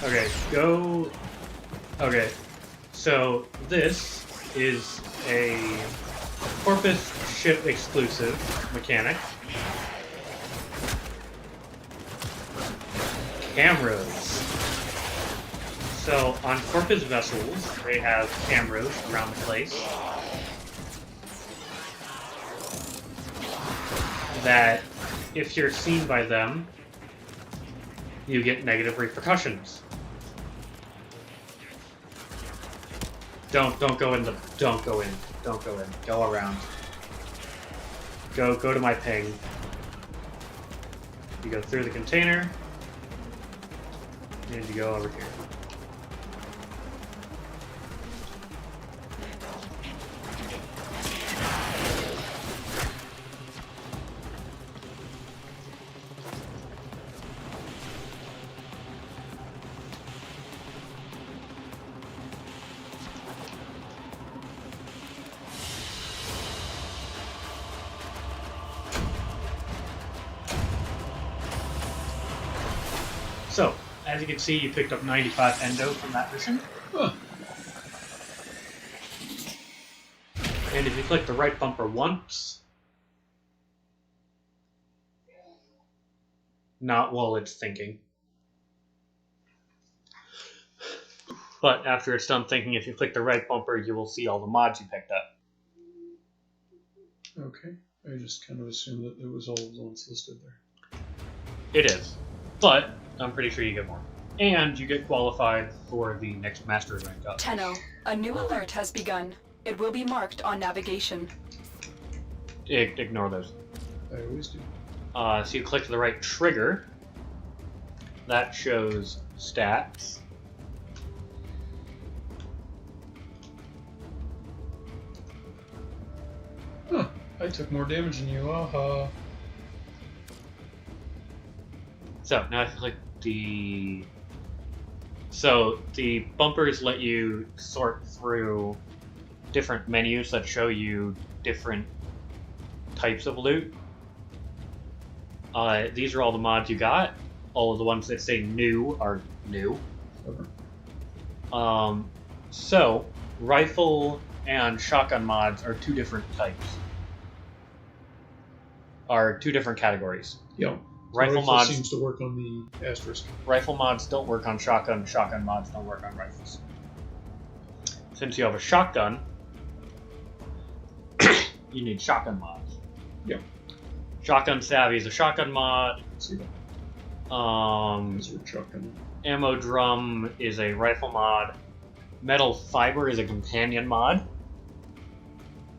Okay, go... Okay, so this is a Corpus ship exclusive mechanic. Cameras. So on Corpus vessels, they have cameras around the place that if you're seen by them, you get negative repercussions. Don't go in. Don't go in. Go around. Go to my ping. You go through the container. And you go over here. So, as you can see, you picked up 95 endo from that mission. Huh. And if you click the right bumper once, not while it's thinking. But after it's done thinking, if you click the right bumper, you will see all the mods you picked up. Okay. I just kind of assumed that it was all the ones listed there. It is. But I'm pretty sure you get more. And you get qualified for the next Master rank up. Tenno, a new alert has begun. It will be marked on navigation. Ignore those. I always do. So you click the right trigger. That shows stats. Huh. I took more damage than you. Aha. So now if you click the... So the bumpers let you sort through different menus that show you different types of loot. These are all the mods you got. All of the ones that say new are new. Okay. So rifle and shotgun mods are two different types. Are two different categories. Yeah. Rifle mods seems to work on the asterisk. Rifle mods don't work on shotgun. Shotgun mods don't work on rifles. Since you have a shotgun, you need shotgun mods. Yep. Shotgun Savvy is a shotgun mod. See that? Is your shotgun? Ammo Drum is a rifle mod. Metal Fiber is a companion mod,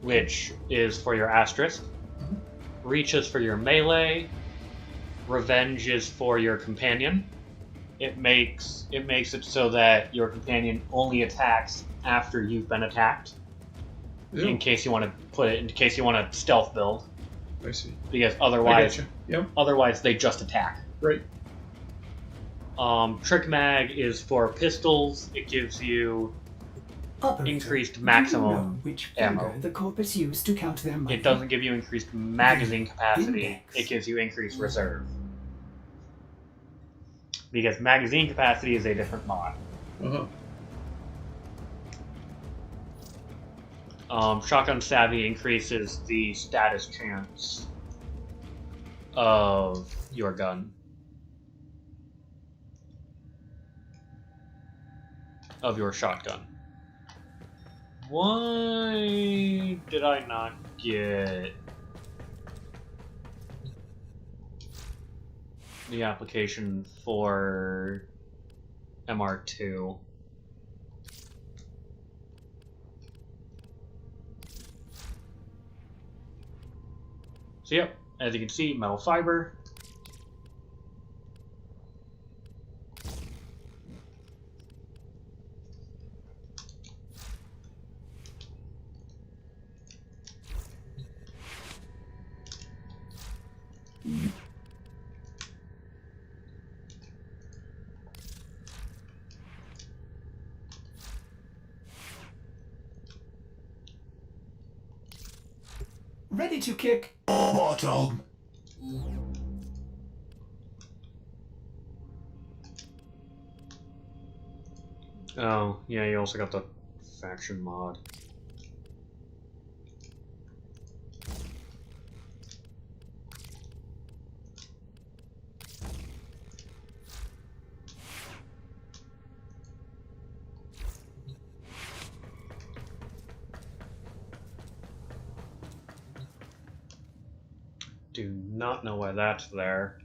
which is for your asterisk. Reach is for your melee. Revenge is for your companion. It makes it so that your companion only attacks after you've been attacked. Ew. In case you want to stealth build. I see. Because I otherwise, gotcha. Yep. otherwise they just attack. Right. Trick Mag is for pistols. It gives you Operator, increased do you maximum know which ammo. finger the corpus used to count their money? It doesn't give you increased magazine capacity. Index. It gives you increased reserve. Because magazine capacity is a different mod. Shotgun Savvy increases the status chance of your gun. Of your shotgun. Why did I not get the application for MR2? So yep, as you can see, metal fiber. Ready to kick. Bottom. Oh, yeah, you also got the faction mod. Do not know why that's there.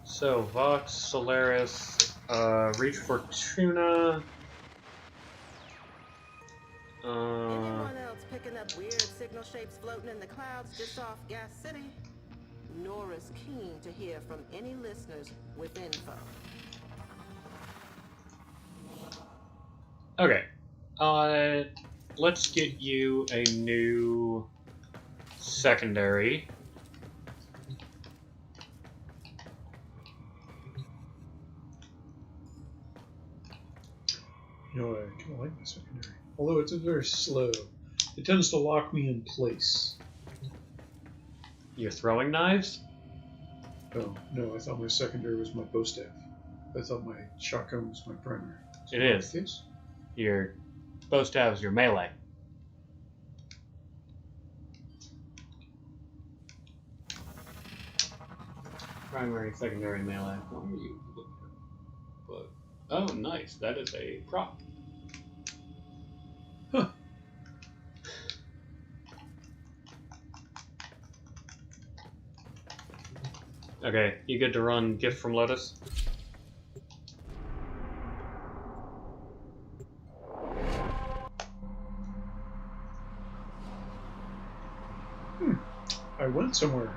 So, Vox, Solaris, Reach Fortuna. Anyone else picking up weird signal shapes floating in the clouds just off Gas City? Nora's keen to hear from any listeners with info. Okay. Let's get you a new secondary. You know, I kind of like the secondary. Although it's very slow. It tends to lock me in place. You're throwing knives? Oh, no, I thought my secondary was my bow staff. I thought my shotgun was my primary. It is. Yes? Your bow staff is your melee. Primary, secondary, melee. What are you looking at? But, oh, nice. That is a prop. Huh. Okay, you good to run Gift from Lotus? I went somewhere.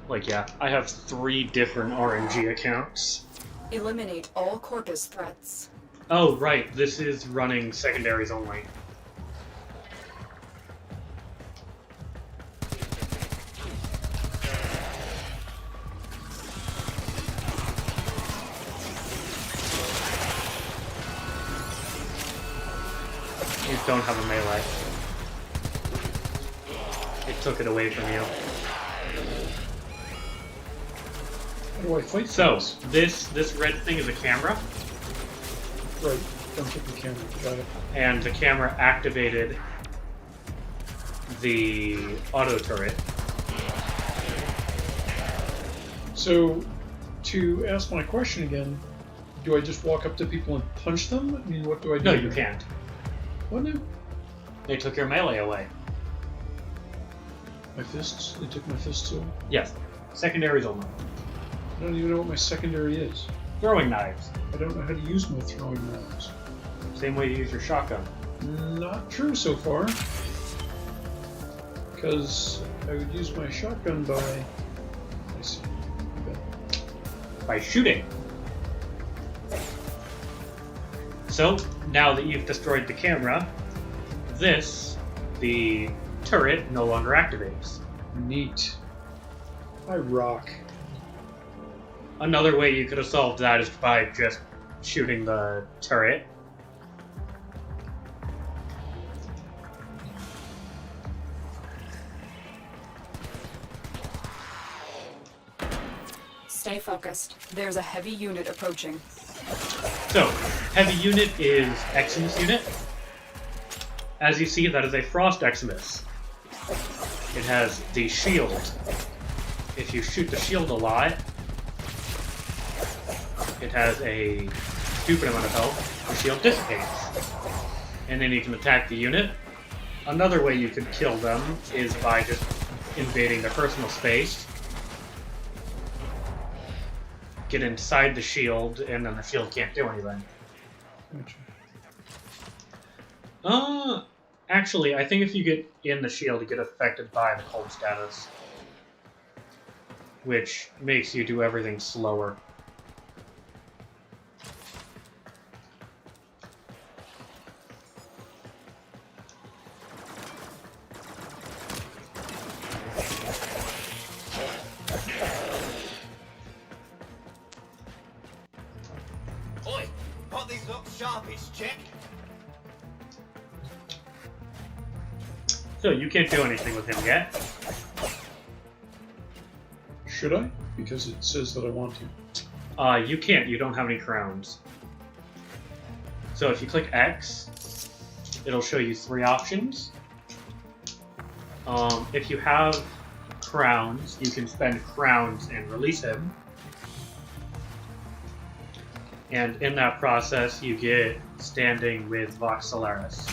Like, yeah, I have 3 different RNG accounts. Eliminate all Corpus threats. Oh, right, this is running secondaries only. You don't have a melee. It took it away from you. How do I fight So, this? this red thing is a camera, Right, don't hit the camera. Got it. and the camera activated the auto turret. So, to ask my question again, do I just walk up to people and punch them? I mean, what do I do? No, you can't. What now? They took your melee away. My fists? They took my fists away? Yes, secondaries only. I don't even know what my secondary is. Throwing knives. I don't know how to use my throwing knives. Same way you use your shotgun. Not true so far. Because I would use my shotgun by... I see. Okay. By shooting. So, now that you've destroyed the camera, the turret, no longer activates. Neat. I rock. Another way you could have solved that is by just shooting the turret. Stay focused. There's a heavy unit approaching. So, heavy unit is Eximus unit. As you see, that is a Frost Eximus. It has the shield. If you shoot the shield a lot, it has a stupid amount of health. The shield dissipates. And then you can attack the unit. Another way you could kill them is by just invading their personal space. Get inside the shield, and then the shield can't do anything. Gotcha. Actually, I think if you get in the shield, you get affected by the cold status. Which makes you do everything slower. Oi! Pot these looks sharpish, check? So you can't do anything with him yet. Should I? Because it says that I want to. You can't. You don't have any crowns. So if you click X, it'll show you 3 options. If you have crowns, you can spend crowns and release him. And in that process, you get standing with Vox Solaris.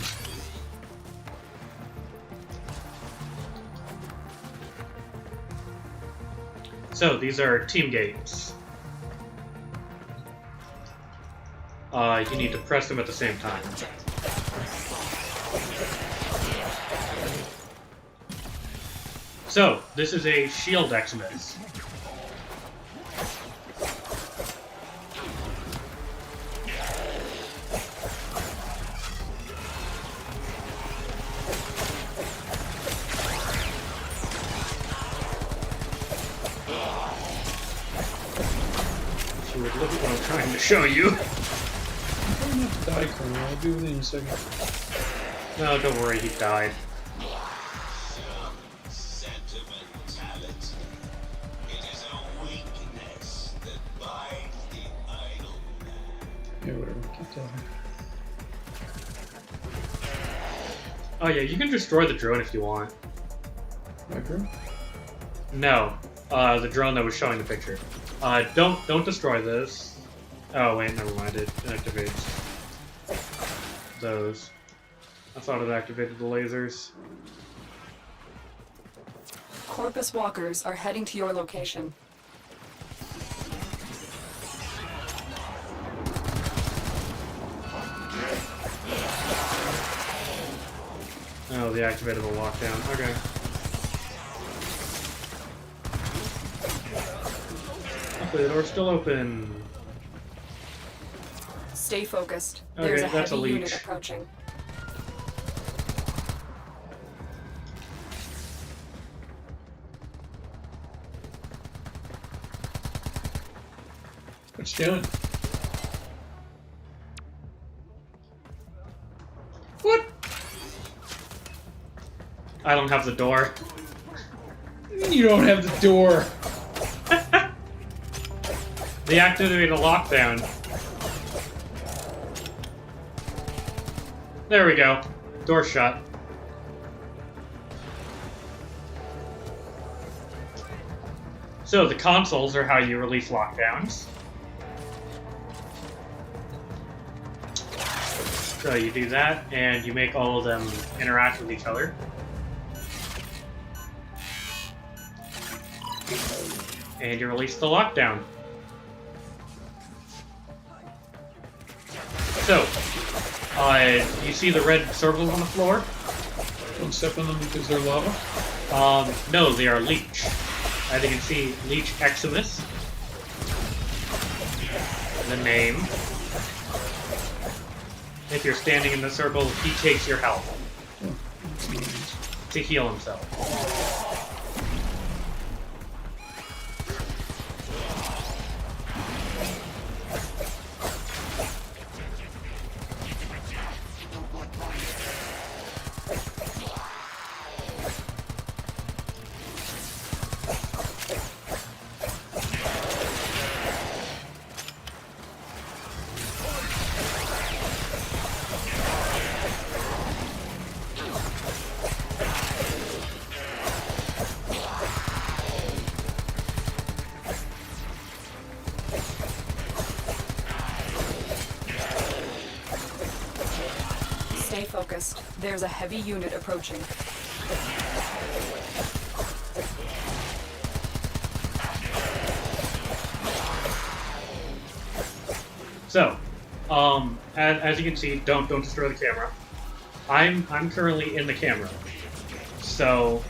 So these are team gates. You need to press them at the same time. So, this is a shield Eximus. wish you would look at what I'm trying to show you. I'm trying not to die, Colonel. I'll be with you in a second. No, don't worry, he died. Yeah, whatever. Keep talking. Oh yeah, you can destroy the drone if you want. My drone? No, the drone that was showing the picture. Don't destroy this. Oh wait, never mind. It activates those. I thought it activated the lasers. Corpus walkers are heading to your location. Oh, they activated the lockdown. Okay. Hopefully the door's still open. Stay focused. Okay, There's a that's a heavy unit leech. approaching. What's doing? What? I don't have the door. You don't have the door. They activated a lockdown. There we go. Door shut. So the consoles are how you release lockdowns. So you do that, and you make all of them interact with each other. And you release the lockdown. So, you see the red circles on the floor? Don't step on them because they're lava. No, they are leech. As you can see, Leech Eximus. The name. If you're standing in the circle, he takes your health Oh, that's nice. to heal himself. Stay focused. There's a heavy unit approaching. So, as you can see, don't destroy the camera. I'm currently in the camera, so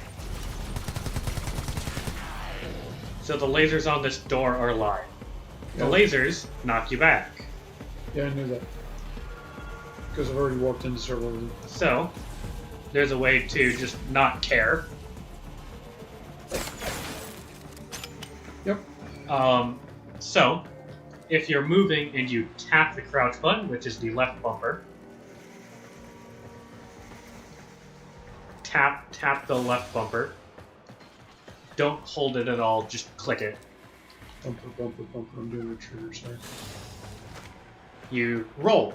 the lasers on this door are live. The Yeah. lasers knock you back. Yeah, I knew that. Because I've already walked into several of them. So, there's a way to just not care. Yep. So, if you're moving and you tap the crouch button, which is the left bumper, tap the left bumper. Don't hold it at all, just click it. Bumper, bumper, bumper. I'm doing a trigger, sorry. You roll.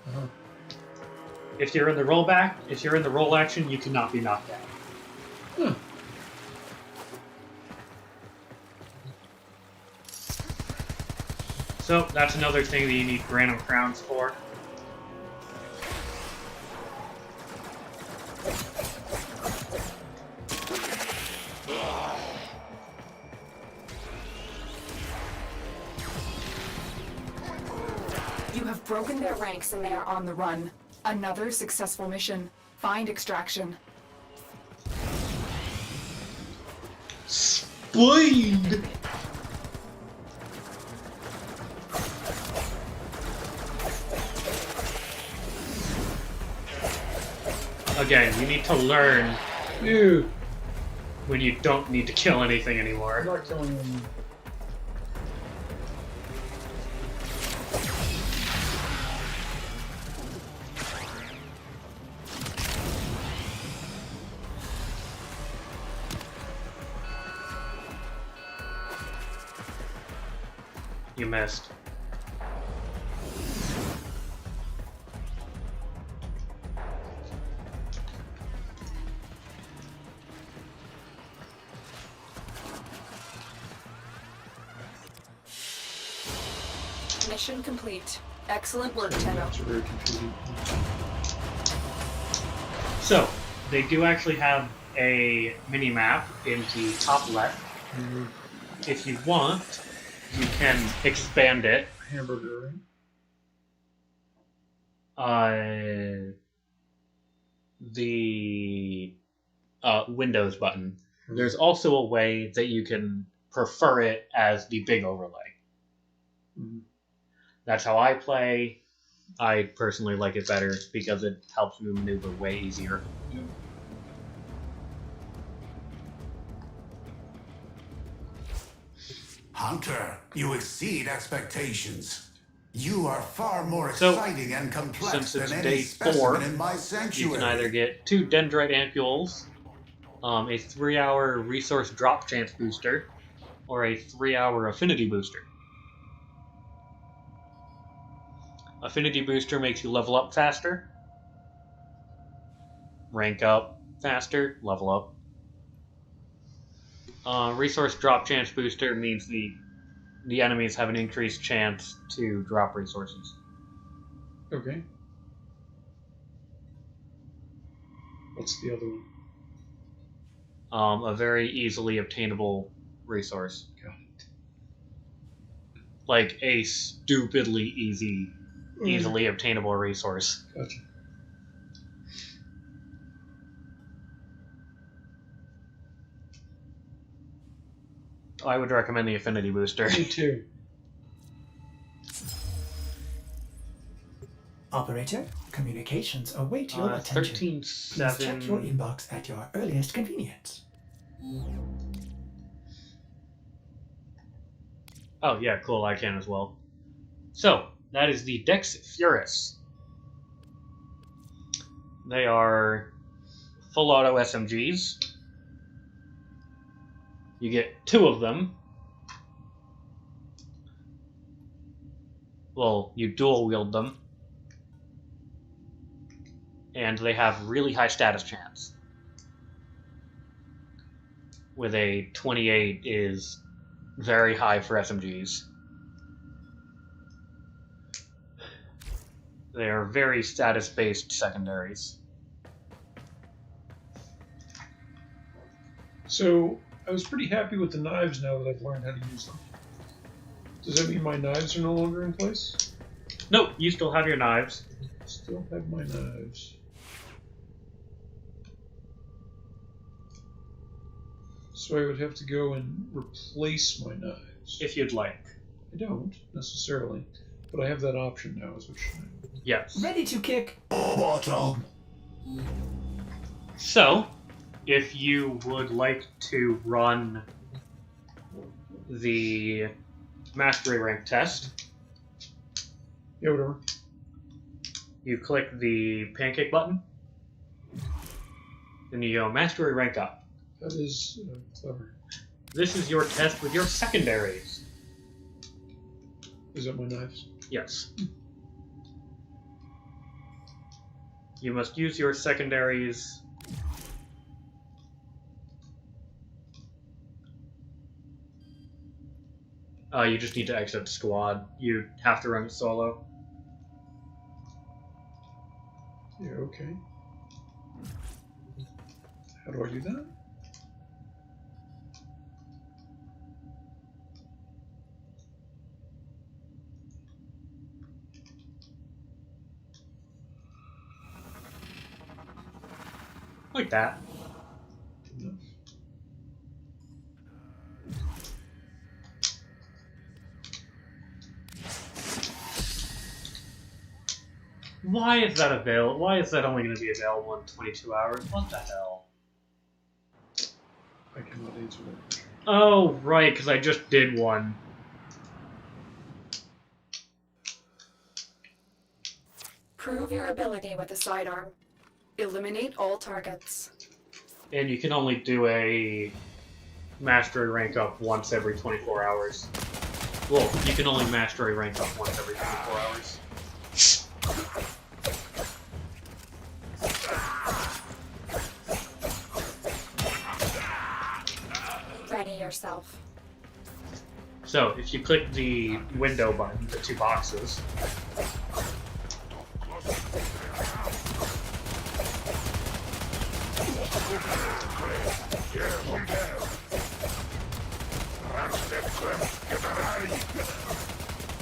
Uh-huh. If you're in the rollback, if you're in the roll action, you cannot be knocked out. Huh. So that's another thing that you need random crowns for. You have broken their ranks and they are on the run. Another successful mission. Find extraction. Speed! Again, you need to learn Ew. when you don't need to kill anything I'm anymore. not killing them. You missed. Mission complete. Excellent work, Tenno. That's very confusing. So, they do actually have a mini-map in the top left. If you want, you can expand it. Hamburger, The Windows button. There's also a way that you can prefer it as the big overlay. Mm-hmm. That's how I play. I personally like it better because it helps me maneuver way easier. Yeah. Hunter, you exceed expectations. You are far more So, exciting and complex since it's than day any specimen 4, in my You sanctuary. can either get 2 Dendrite Ampules, a 3-hour resource drop chance booster, or a 3-hour affinity booster. Affinity booster makes you level up faster, rank up faster, level up. Resource drop chance booster means the enemies have an increased chance to drop resources. Okay. What's the other one? A very easily obtainable resource. Got Like a stupidly easily obtainable resource. Gotcha. I would recommend the affinity booster. Me too. Operator, communications await your attention. 13.7. Please check your inbox at your earliest convenience. Oh yeah, cool, I can as well. So, that is the Dex Furus. They are full auto SMGs. You get 2 of them. Well, you dual wield them. And they have really high status chance. With a 28 is very high for SMGs. They are very status-based secondaries. So, I was pretty happy with the knives now that I've learned how to use them. Does that mean my knives are no longer in place? Nope, you still have your knives. Still have my knives. So I would have to go and replace my knives. If you'd like. I don't, necessarily. But I have that option now, is what you're saying. Yes. Ready to kick. Bottom. So, if you would like to run the mastery rank test, Yeah, whatever. you click the pancake button, then you go mastery rank up. That is clever. This is your test with your secondaries. Is that my knives? Yes. You must use your secondaries. You just need to exit squad. You have to run it solo. Yeah, okay. How do I do that? Like that. Enough. Why is that available? Why is that only going to be available in 22 hours? What the hell? I cannot answer that. Oh, right, because I just did one. Prove your ability with a sidearm. Eliminate all targets. And you can only do a mastery rank up once every 24 hours. Well, you can only mastery rank up once every 24 hours. Ready yourself. So, if you click the window button, the two boxes,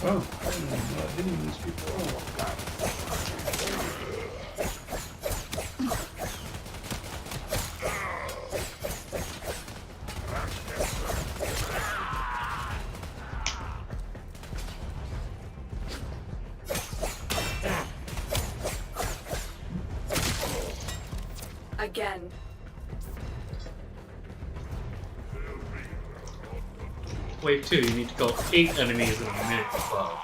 Oh, I'm not hitting these people. Again. wave 2, you need to kill 8 enemies in a minute 12.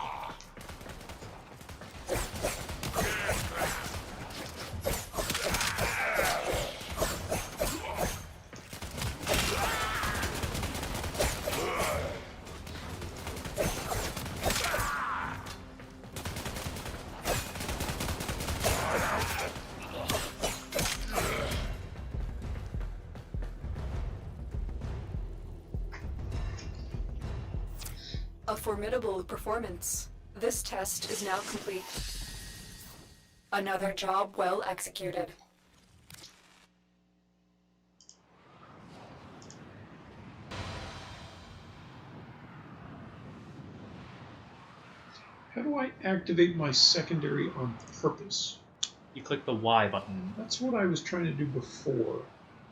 A formidable performance. This test is now complete. Another job well executed. How do I activate my secondary on purpose? You click the Y button. That's what I was trying to do before.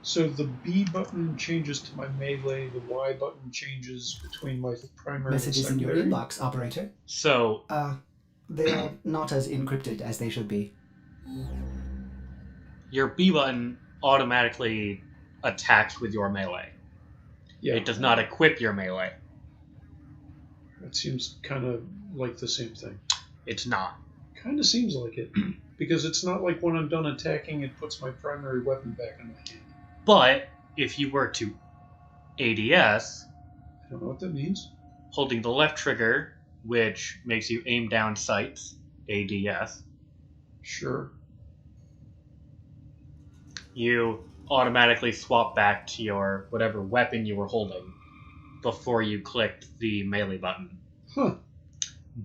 So the B button changes to my melee, the Y button changes between my primary Messages and in your secondary. inbox, operator. So, They are not as encrypted as they should be. your B button automatically attacks with your melee. Yeah, It does not equip your melee. that seems kind of like the same thing. It's not. Kind of seems like it. Because it's not like when I'm done attacking, it puts my primary weapon back in my hand. But, if you were to ADS, I don't know what that means. holding the left trigger, which makes you aim down sights, ADS, Sure. you automatically swap back to your whatever weapon you were holding before you clicked the melee button. Huh.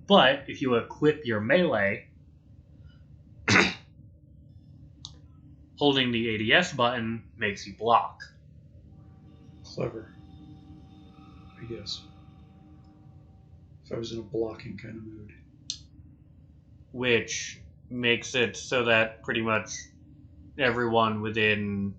But if you equip your melee, holding the ADS button makes you block. Clever. I guess. If I was in a blocking kind of mood. Which makes it so that pretty much everyone within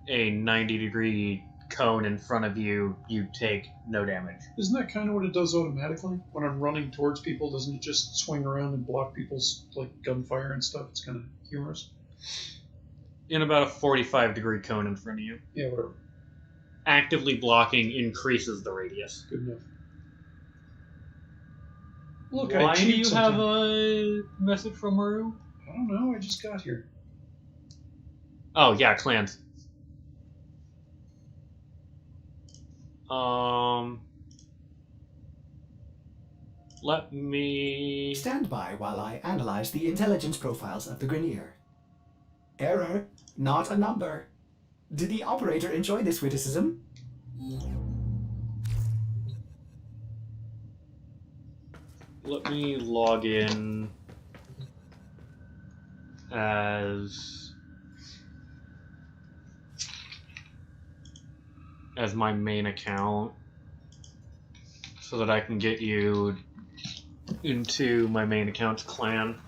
a 90-degree cone in front of you, you take no damage. Isn't that kind of what it does automatically? When I'm running towards people, doesn't it just swing around and block people's like gunfire and stuff? It's kind of humorous. In about a 45-degree cone in front of you. Yeah, whatever. Actively blocking increases the radius. Good enough. Look, Why I do cheat you sometimes. have a message from Maru? I don't know. I just got here. Oh, yeah, clans. Let me... Stand by while I analyze the intelligence profiles of the Grenier. Error, not a number. Did the operator enjoy this witticism? Let me log in as my main account so that I can get you into my main account's clan.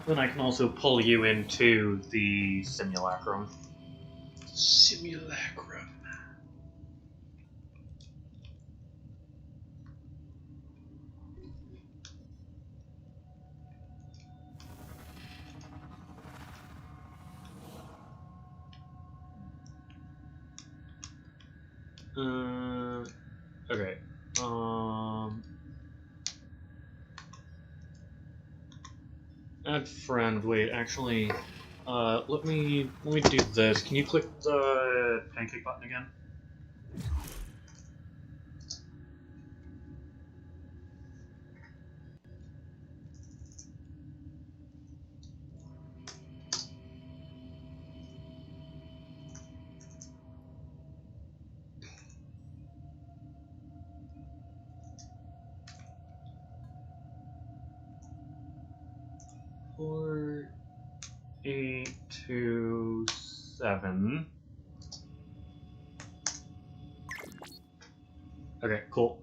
Then I can also pull you into the simulacrum. Simulacrum. Okay. Add friend. Wait, actually, let me do this. Can you click the pancake button again? Four, 8, 2, 7. Okay, cool.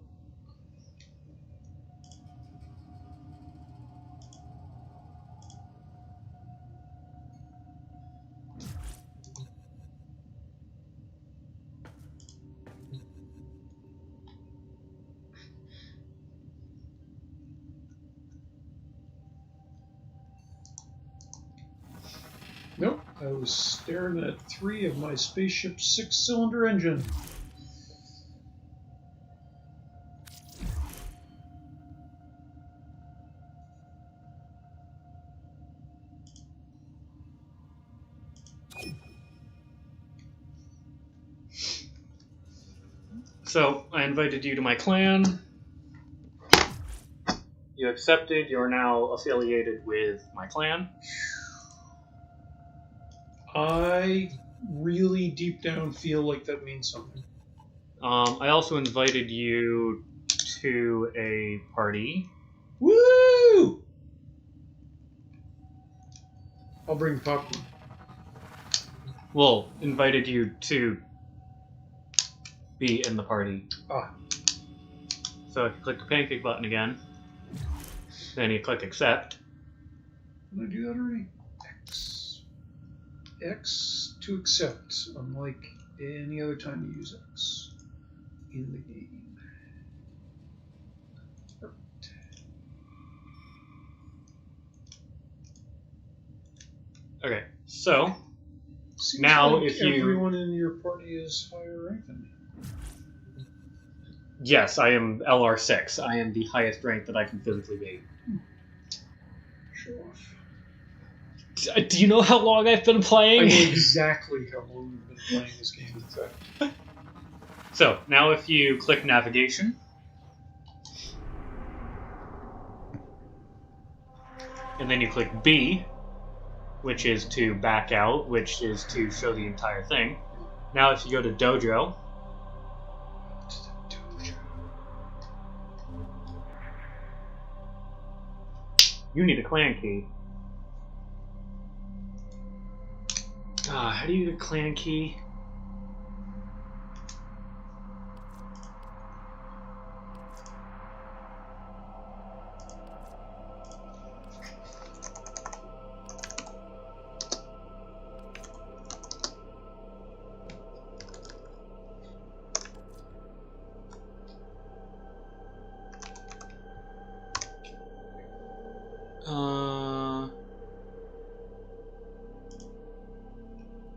Nope, I was staring at 3 of my spaceship's 6-cylinder engine. So, I invited you to my clan. You accepted. You're now affiliated with my clan. I really deep down feel like that means something. I also invited you to a party. Woo! I'll bring popcorn. Well, invited you to be in the party. Ah. So if you click the pancake button again, then you click accept. Did I do that already? X to accept, unlike any other time you use X in the game. Perfect. Okay, so Seems now like if you... everyone in your party is higher rank than me. Yes, I am LR6. I am the highest rank that I can physically be. Show off. Do you know how long I've been playing? I know exactly how long you've been playing this game, in fact. So, now if you click navigation, and then you click B, which is to back out, which is to show the entire thing. Now if you go to Dojo, you need a clan key. How do you get a clan key? Uh,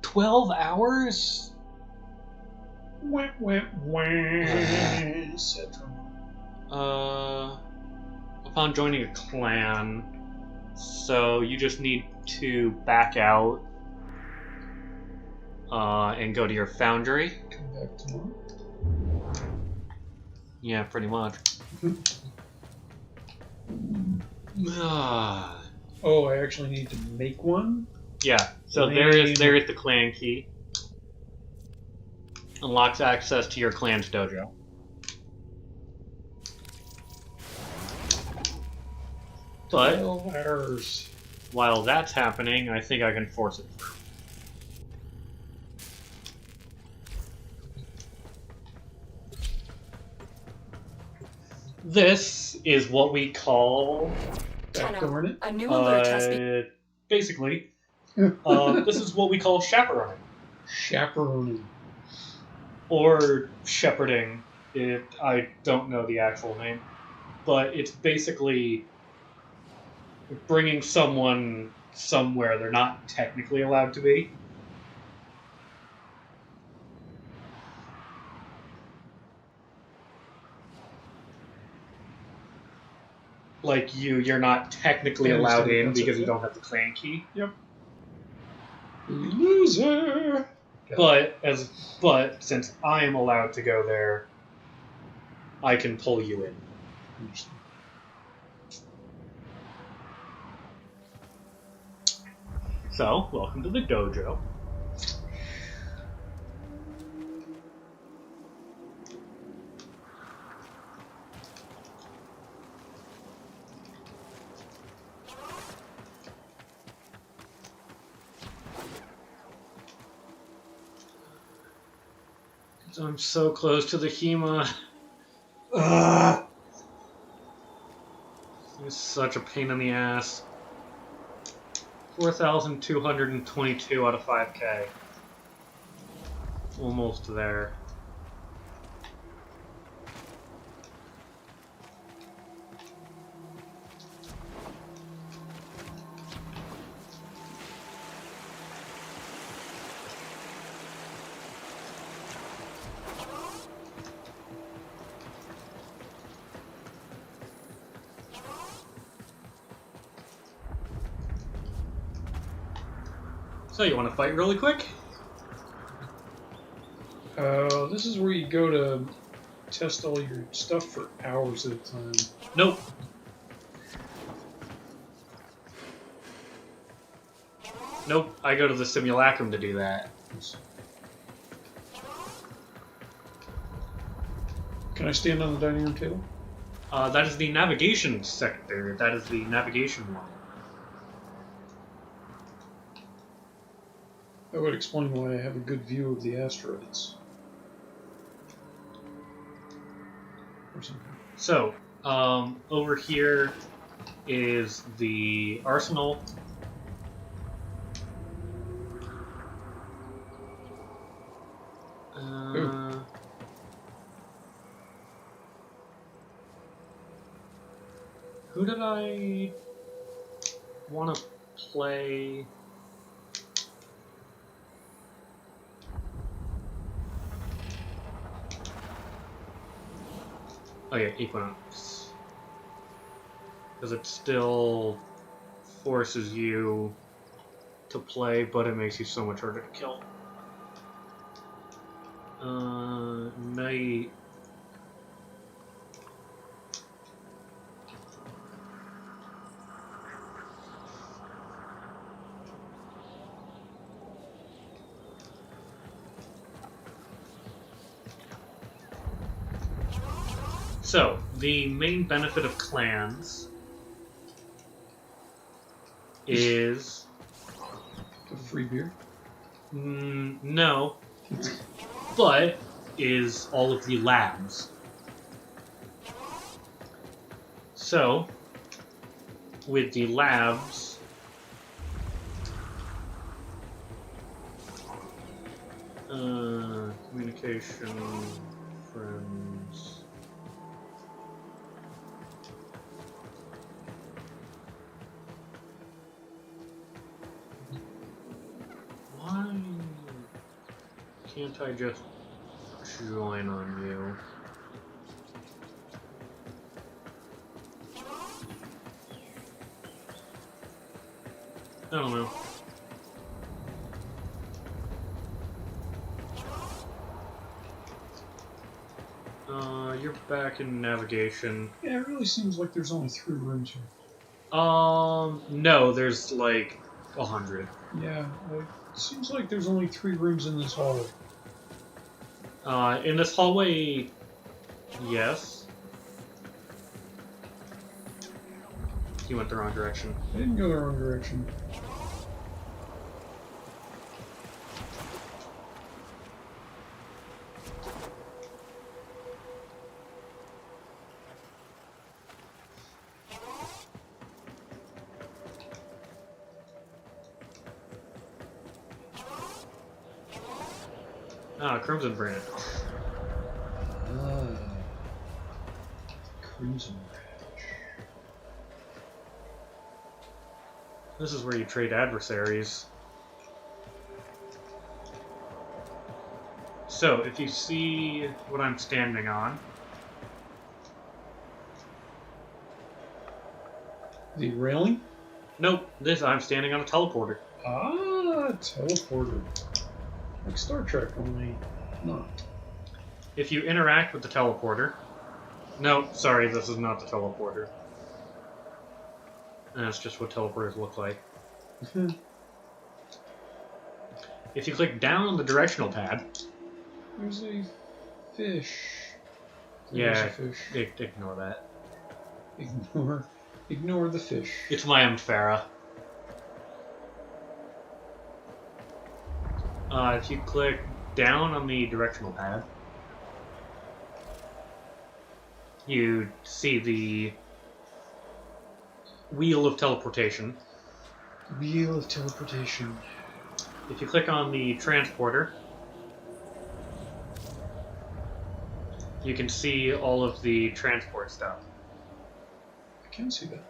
12 hours? Wah, wah, wah. Upon joining a clan, so you just need to back out and go to your foundry. Come back tomorrow. Yeah, pretty much. Oh, I actually need to make one? Yeah, so there is the clan key. Unlocks access to your clan's dojo. But 12 hours. While that's happening, I think I can force it through. This is what we call Backdooring it? A new alert has been. Basically, this is what we call chaperoning. Chaperoning. Or shepherding. I don't know the actual name. But it's basically bringing someone somewhere they're not technically allowed to be. Like you're not technically allowed in because you don't have the clan key. Yep. Loser. But since I am allowed to go there, I can pull you in. Interesting. So, welcome to the dojo. I'm so close to the Hema. It's such a pain in the ass. 4,222 out of 5K. Almost there. So, you want to fight really quick? This is where you go to test all your stuff for hours at a time. Nope. Nope, I go to the simulacrum to do that. Can I stand on the dining room table? That is the navigation sector. That is the navigation one. That would explain why I have a good view of the asteroids. Or something. So, over here is the arsenal. Who did I want to play? Oh yeah, Equinox. Because it still forces you to play, but it makes you so much harder to kill. Night. So, the main benefit of clans is... The free beer? No. But is all of the labs. So, with the labs... communication, friends... Why can't I just join on you? I don't know. You're back in navigation. Yeah, it really seems like there's only 3 rooms here. No, there's like 100. Yeah, it seems like there's only 3 rooms in this hallway. In this hallway, yes. You went the wrong direction. I didn't go the wrong direction. Ah, Crimson Brand. Ah. Crimson Branch. This is where you trade adversaries. So, if you see what I'm standing on, The railing? nope, I'm standing on a teleporter. Ah, teleporter. Like Star Trek, only not. If you interact with the teleporter, no, sorry, this is not the teleporter. That's just what teleporters look like. If you click down on the directional pad, There's a fish. yeah, There's a fish. Ignore that. Ignore the fish. It's my Farah. If you click down on the directional pad, you see the wheel of teleportation. Wheel of teleportation. If you click on the transporter, you can see all of the transport stuff. I can see that.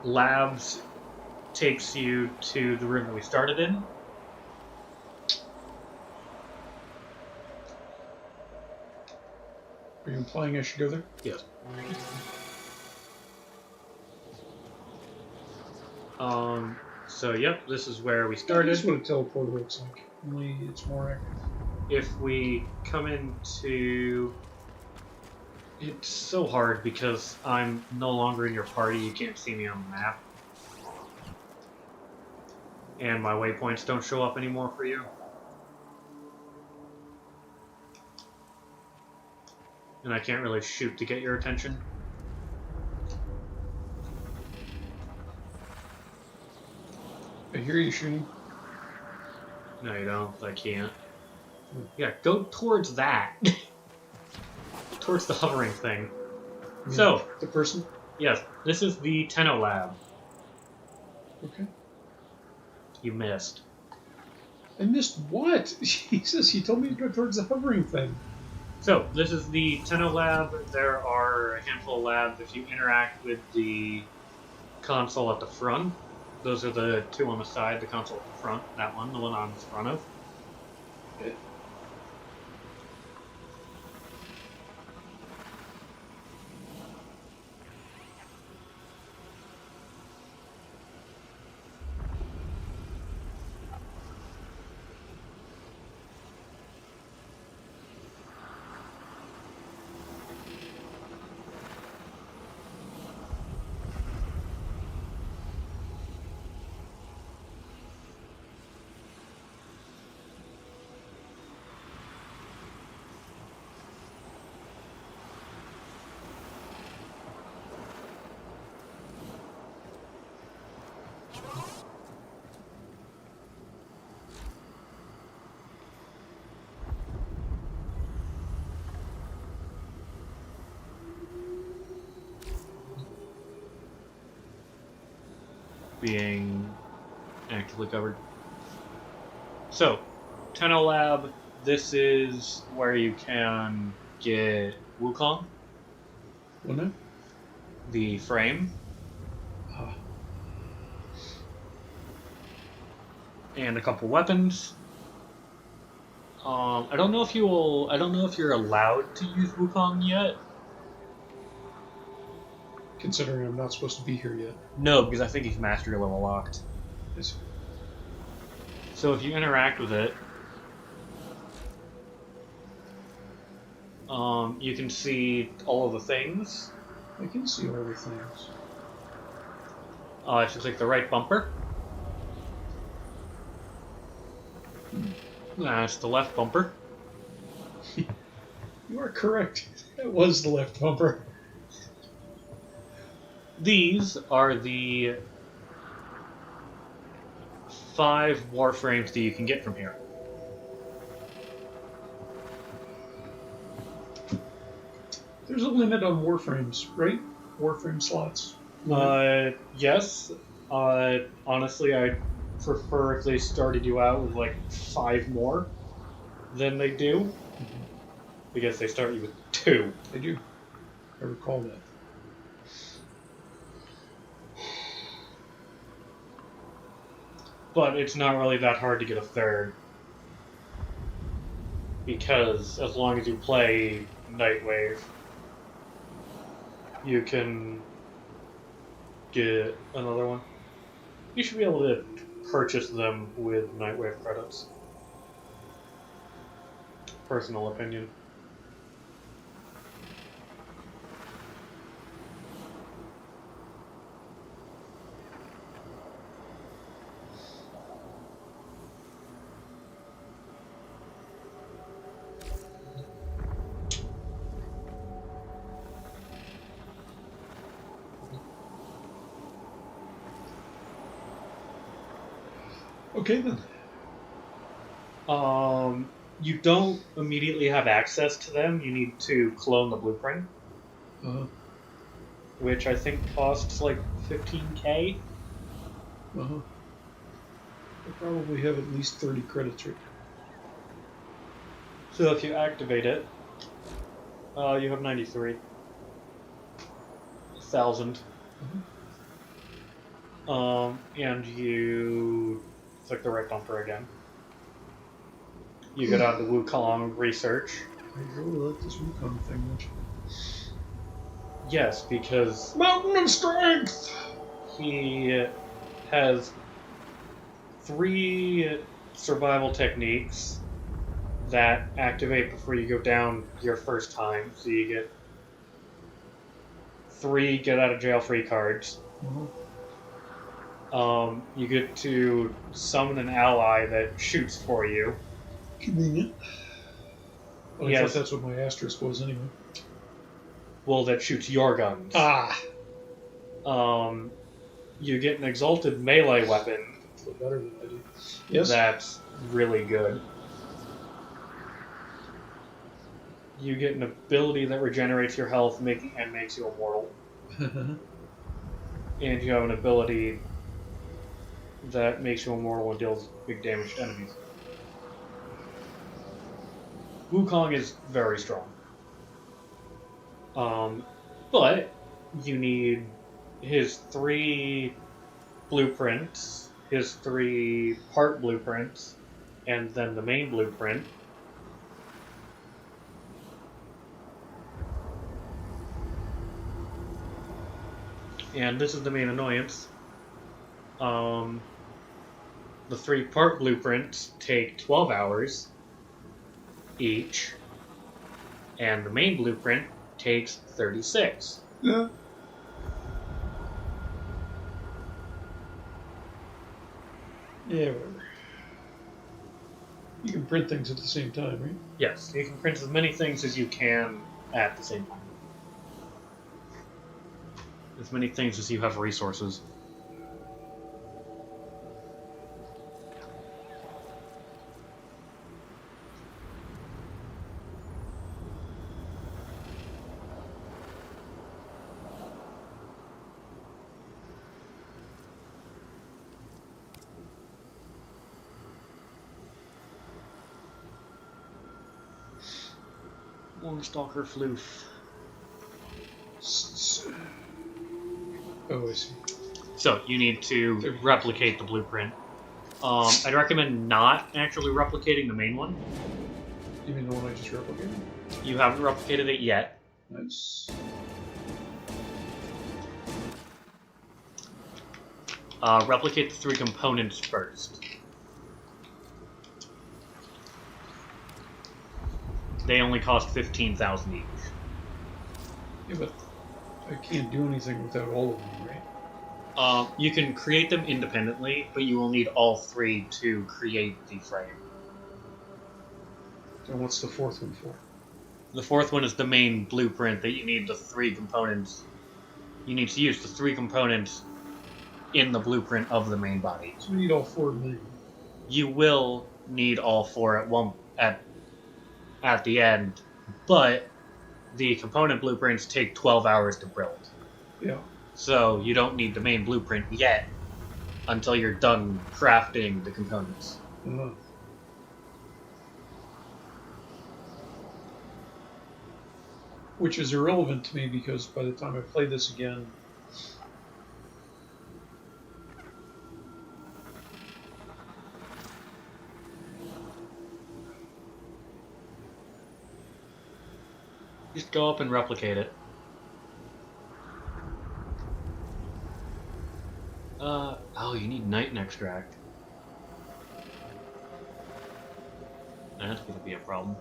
Labs takes you to the room that we started in. Are you implying I should go there? Yes. So yep, this is where we started. This is what a teleporter looks like. Only it's more active. If we come into... It's so hard because I'm no longer in your party, you can't see me on the map. And my waypoints don't show up anymore for you. And I can't really shoot to get your attention. I hear you shooting. No, you don't. I can't. Yeah, go towards that. Towards the hovering thing. Yeah, So, the person? yes, this is the Tenno Lab. Okay. You missed. I missed what? Jesus, you told me to go towards the hovering thing. So, this is the Tenno Lab. There are a handful of labs. If you interact with the console at the front, those are the two on the side, the console at the front, that one, the one I'm in front of. Okay. Being actively covered. So, Tenno Lab, this is where you can get Wukong, What now? the frame, Ah. and a couple weapons. I don't know if you're allowed to use Wukong yet. Considering I'm not supposed to be here yet. No, because I think he's mastery level locked. Yes. So if you interact with it, you can see all of the things. I can see all the things. If you click the right bumper, that's the left bumper. You are correct. That was the left bumper. These are the 5 Warframes that you can get from here. There's a limit on Warframes, right? Warframe slots. Yes. Honestly, I'd prefer if they started you out with like 5 more than they do, because they start you with 2. They do. I recall that. But it's not really that hard to get a 3rd, because as long as you play Nightwave, you can get another one. You should be able to purchase them with Nightwave credits. Personal opinion. Okay then. You don't immediately have access to them. You need to clone the blueprint, which I think costs like 15K. I probably have at least 30 credits right So if you activate it, you have 93,000. And you click the right bumper again. You go down to Wukong Research. I really like this Wukong thing, don't you? Yes, because Mountain of Strength! he has 3 survival techniques that activate before you go down your first time. So you get 3 get out of jail free cards. You get to summon an ally that shoots for you. Convenient. Well, I Yes. thought that's what my asterisk was anyway. Well, that shoots your guns. You get an exalted melee weapon. Better than I do. Yes. That's really good. You get an ability that regenerates your health and makes you immortal. And you have an ability that makes you immortal and deals big damage to enemies. Wukong is very strong. But you need his 3 blueprints, his 3 part blueprints, and then the main blueprint. And this is the main annoyance. The 3 part blueprints take 12 hours each, and the main blueprint takes 36. Yeah. Yeah, whatever. You can print things at the same time, right? Yes, you can print as many things as you can at the same time. As many things as you have resources. Stalker floof. Oh, I see. So, you need to replicate the blueprint. I'd recommend not actually replicating the main one. You mean the one I just replicated? You haven't replicated it yet. Nice. Replicate the 3 components first. They only cost 15,000 each. Yeah, but I can't do anything without all of them, right? You can create them independently, but you will need all 3 to create the frame. And what's the 4th one for? The 4th one is the main blueprint that you need the 3 components. You need to use the 3 components in the blueprint of the main body. So we need all 4 of them. You will need all 4 at the end, but the component blueprints take 12 hours to build. Yeah. So you don't need the main blueprint yet, until you're done crafting the components. Which is irrelevant to me because by the time I play this again, Just go up and replicate it. Oh, you need Nighton extract. That's gonna be a problem.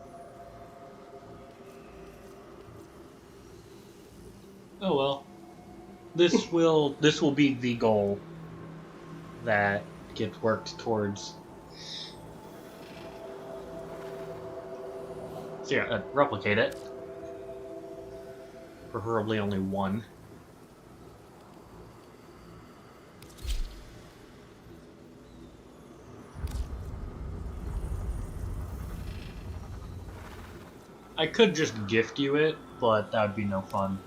Oh well. This will be the goal that gets worked towards. So yeah, replicate it. Preferably only one. I could just gift you it, but that would be no fun.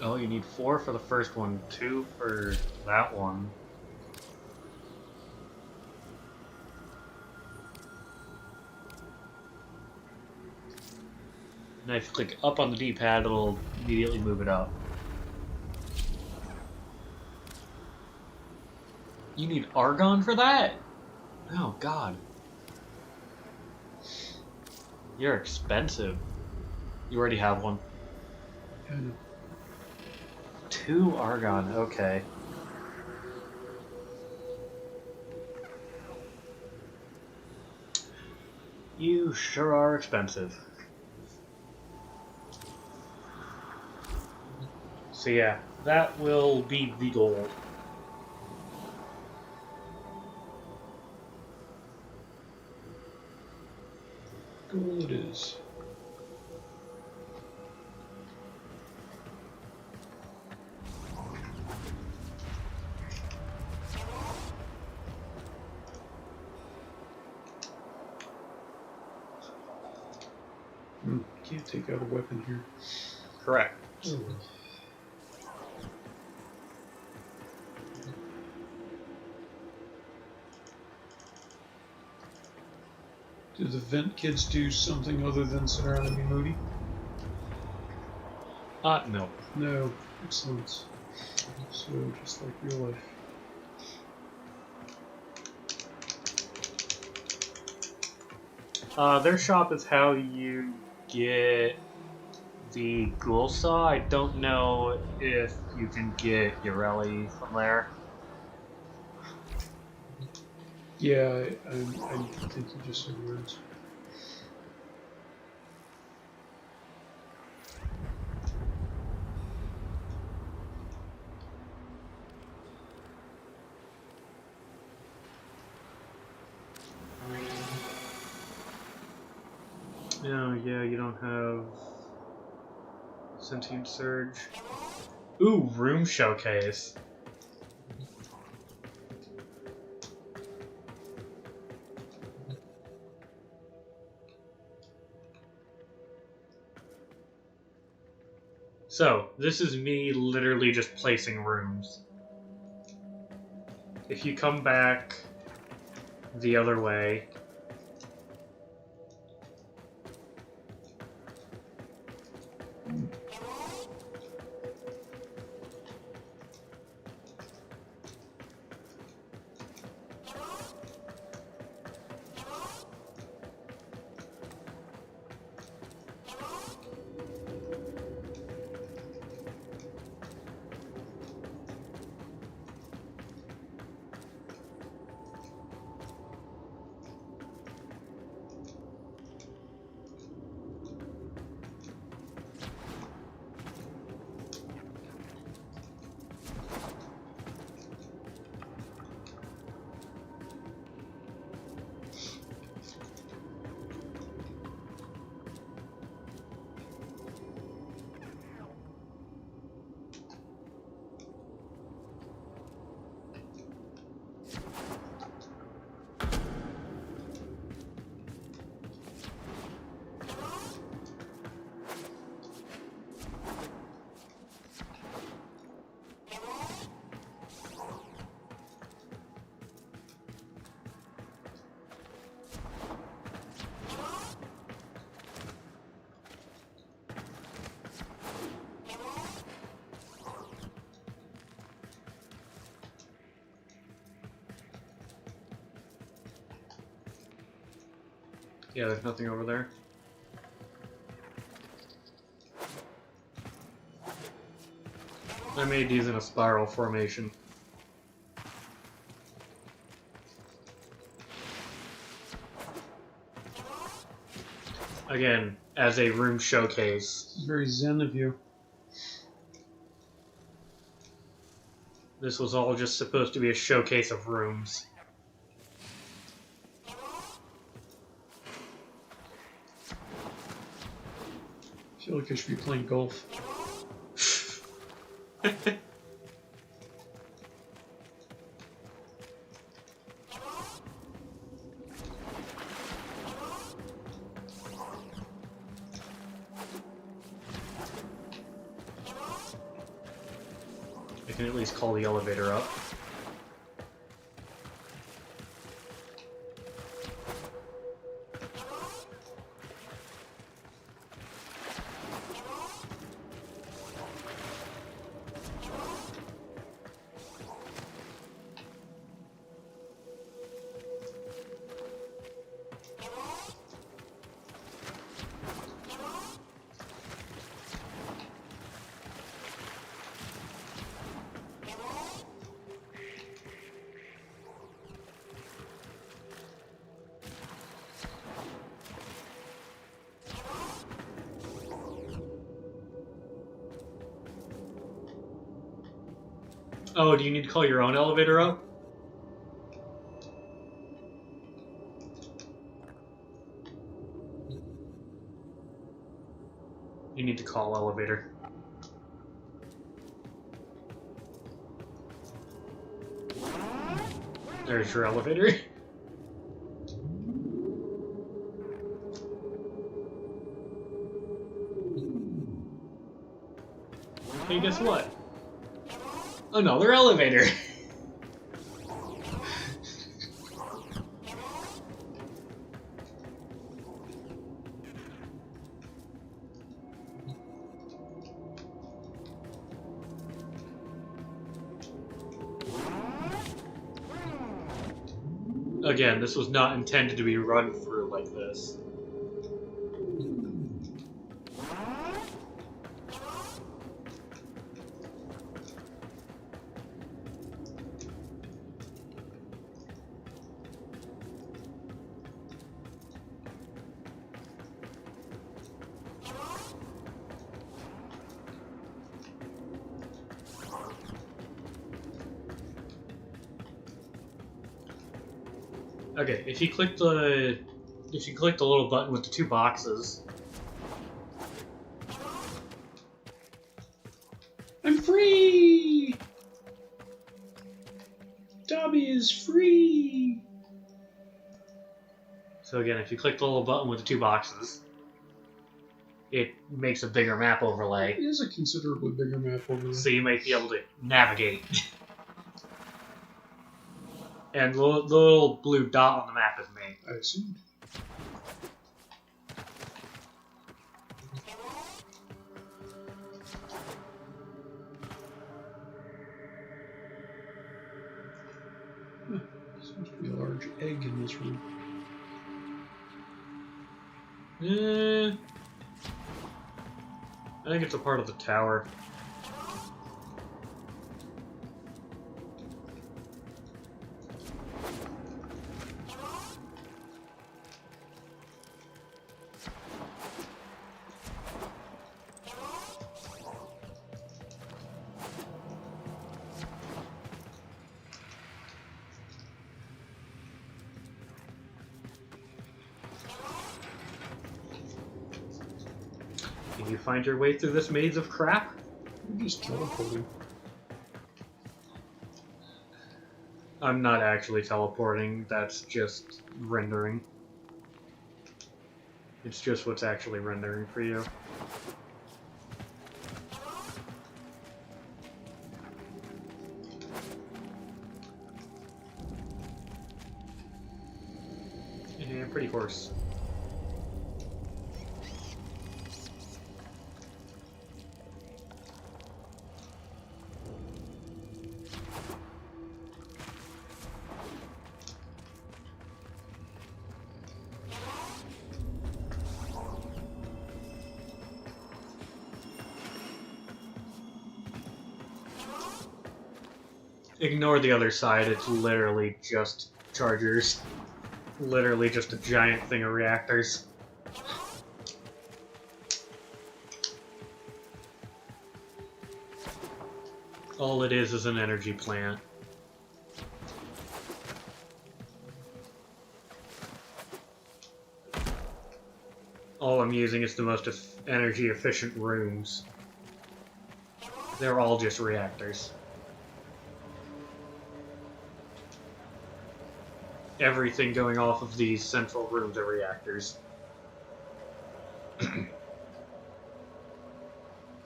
Oh, you need 4 for the first one, 2 for that one. And if you click up on the D-pad, it'll immediately move it up. You need argon for that? Oh, God. You're expensive. You already have one. I know. 2 argon, okay. You sure are expensive. So yeah, that will be the goal. Goal it is. Can't take out a weapon here. Correct. Oh. Do the vent kids do something other than sit around and be moody? No. No. Excellent. So, just like real life. Their shop is how you get the ghoul saw. I don't know if you can get Ureli from there. Yeah, I think you just said words. Oh, yeah, you don't have Sentient Surge. Ooh, Room Showcase. So, this is me literally just placing rooms. If you come back the other way, Yeah, there's nothing over there. I made these in a spiral formation. Again, as a room showcase. This is very zen of you. This was all just supposed to be a showcase of rooms. I feel like I should be playing golf. I can at least call the elevator up. Oh, do you need to call your own elevator up? You need to call elevator. There's your elevator. Hey, guess what? Another elevator. Again, this was not intended to be run through like this. Okay, if you click the little button with the two boxes, I'm free! Dobby is free! so again, if you click the little button with the two boxes, it makes a bigger map overlay, It is a considerably bigger map over there. so you might be able to navigate. And the little blue dot on the map is me. I assumed. Huh. Seems to be a large egg in this room. I think it's a part of the tower. Can you find your way through this maze of crap? I'm just teleporting. I'm not actually teleporting, that's just rendering. It's just what's actually rendering for you. Yeah, pretty horse. Ignore the other side, it's literally just chargers. Literally just a giant thing of reactors. All it is an energy plant. All I'm using is the most energy efficient rooms. They're all just reactors. Everything going off of these central rooms are reactors.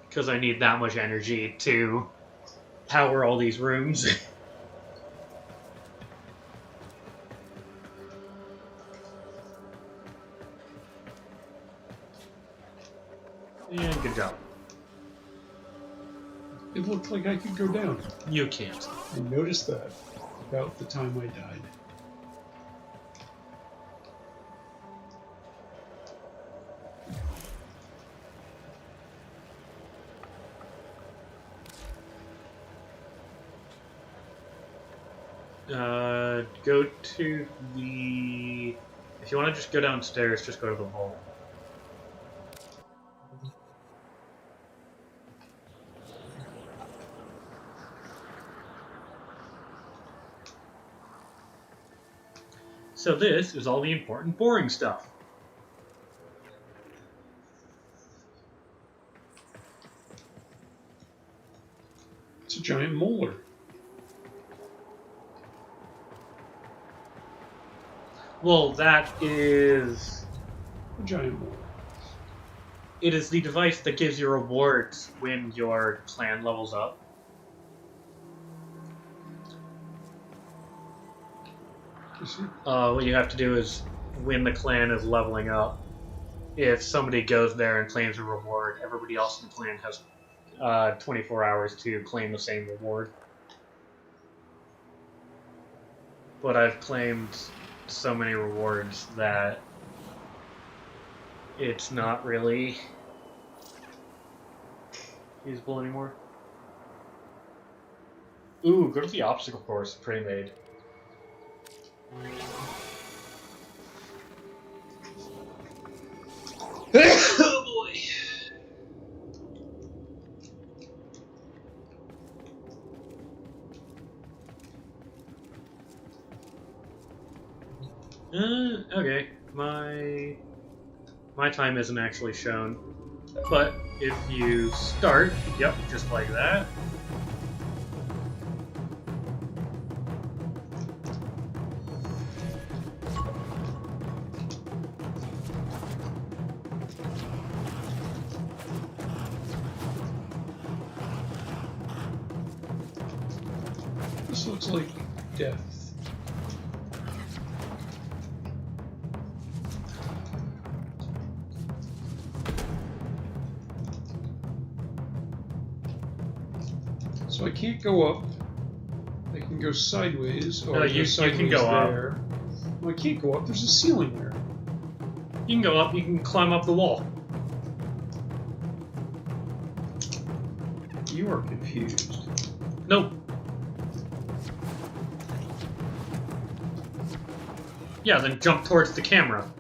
Because I need that much energy to power all these rooms. And good job. It looked like I could go down. You can't. I noticed that about the time I died. Go to the... If you want to just go downstairs, just go to the vault. So this is all the important, boring stuff. It's a giant molar. Well, that is... A giant molar. It is the device that gives you rewards when your clan levels up. What you have to do is, when the clan is leveling up, if somebody goes there and claims a reward, everybody else in the clan has 24 hours to claim the same reward. But I've claimed so many rewards that it's not really usable anymore. Ooh, go to the obstacle course, pre-made. Oh boy. Okay. My time isn't actually shown. But if you start, yep, just like that. This looks like death. So I can't go up. I can go sideways. Or No, you can go there. Well, I can't go up. There's a ceiling there. You can go up, you can climb up the wall. You are confused. Nope. Yeah, then jump towards the camera.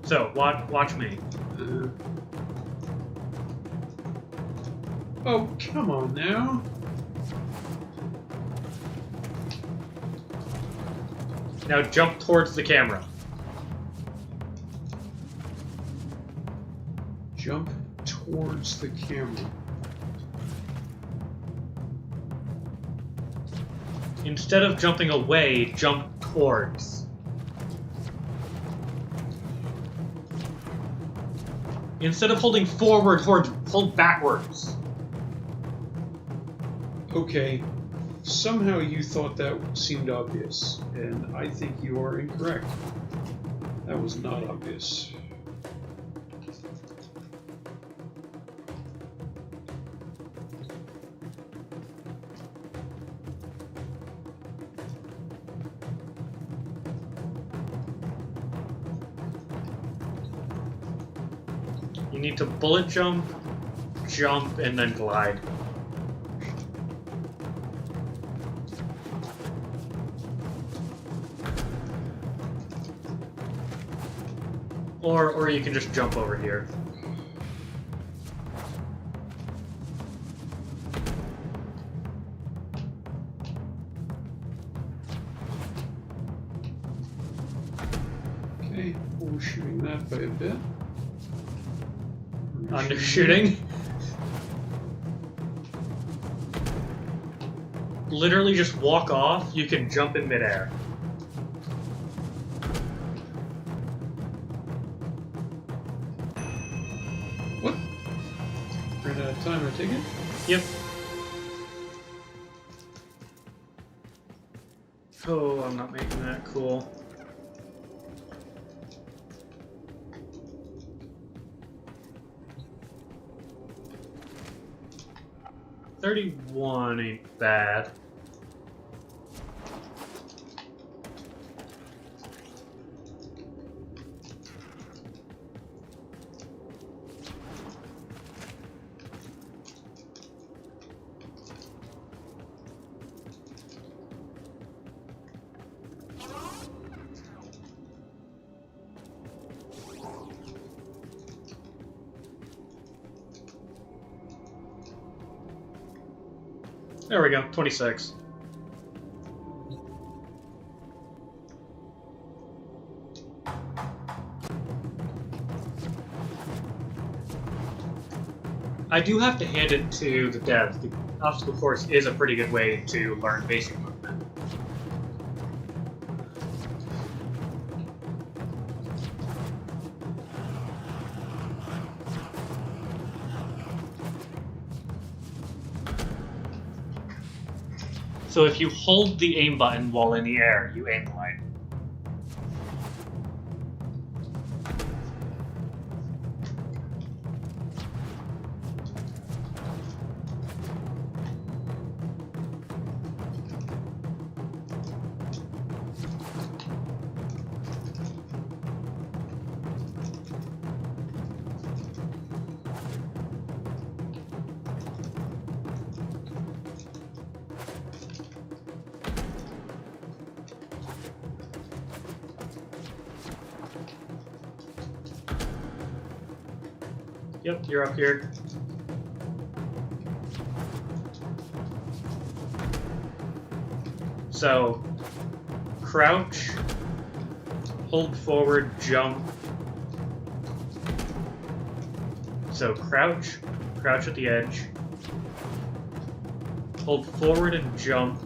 So, watch me. Oh, come on now. Now jump towards the camera. Jump towards the camera. Instead of jumping away, jump towards. Instead of holding forward, hold backwards. Okay. Somehow you thought that seemed obvious, and I think you are incorrect. That was not obvious. You need to bullet jump, and then glide. Or you can just jump over here. Okay, overshooting that by a bit. Undershooting. Literally just walk off, you can jump in midair. What? Ran out of time, I take it? Yep. Oh, I'm not making that cool. $31 ain't bad. There we go, 26. I do have to hand it to the devs. The obstacle course is a pretty good way to learn basic movement. So if you hold the aim button while in the air, you aim glide. Yep, you're up here. So, crouch, hold forward, jump. So crouch at the edge, hold forward and jump.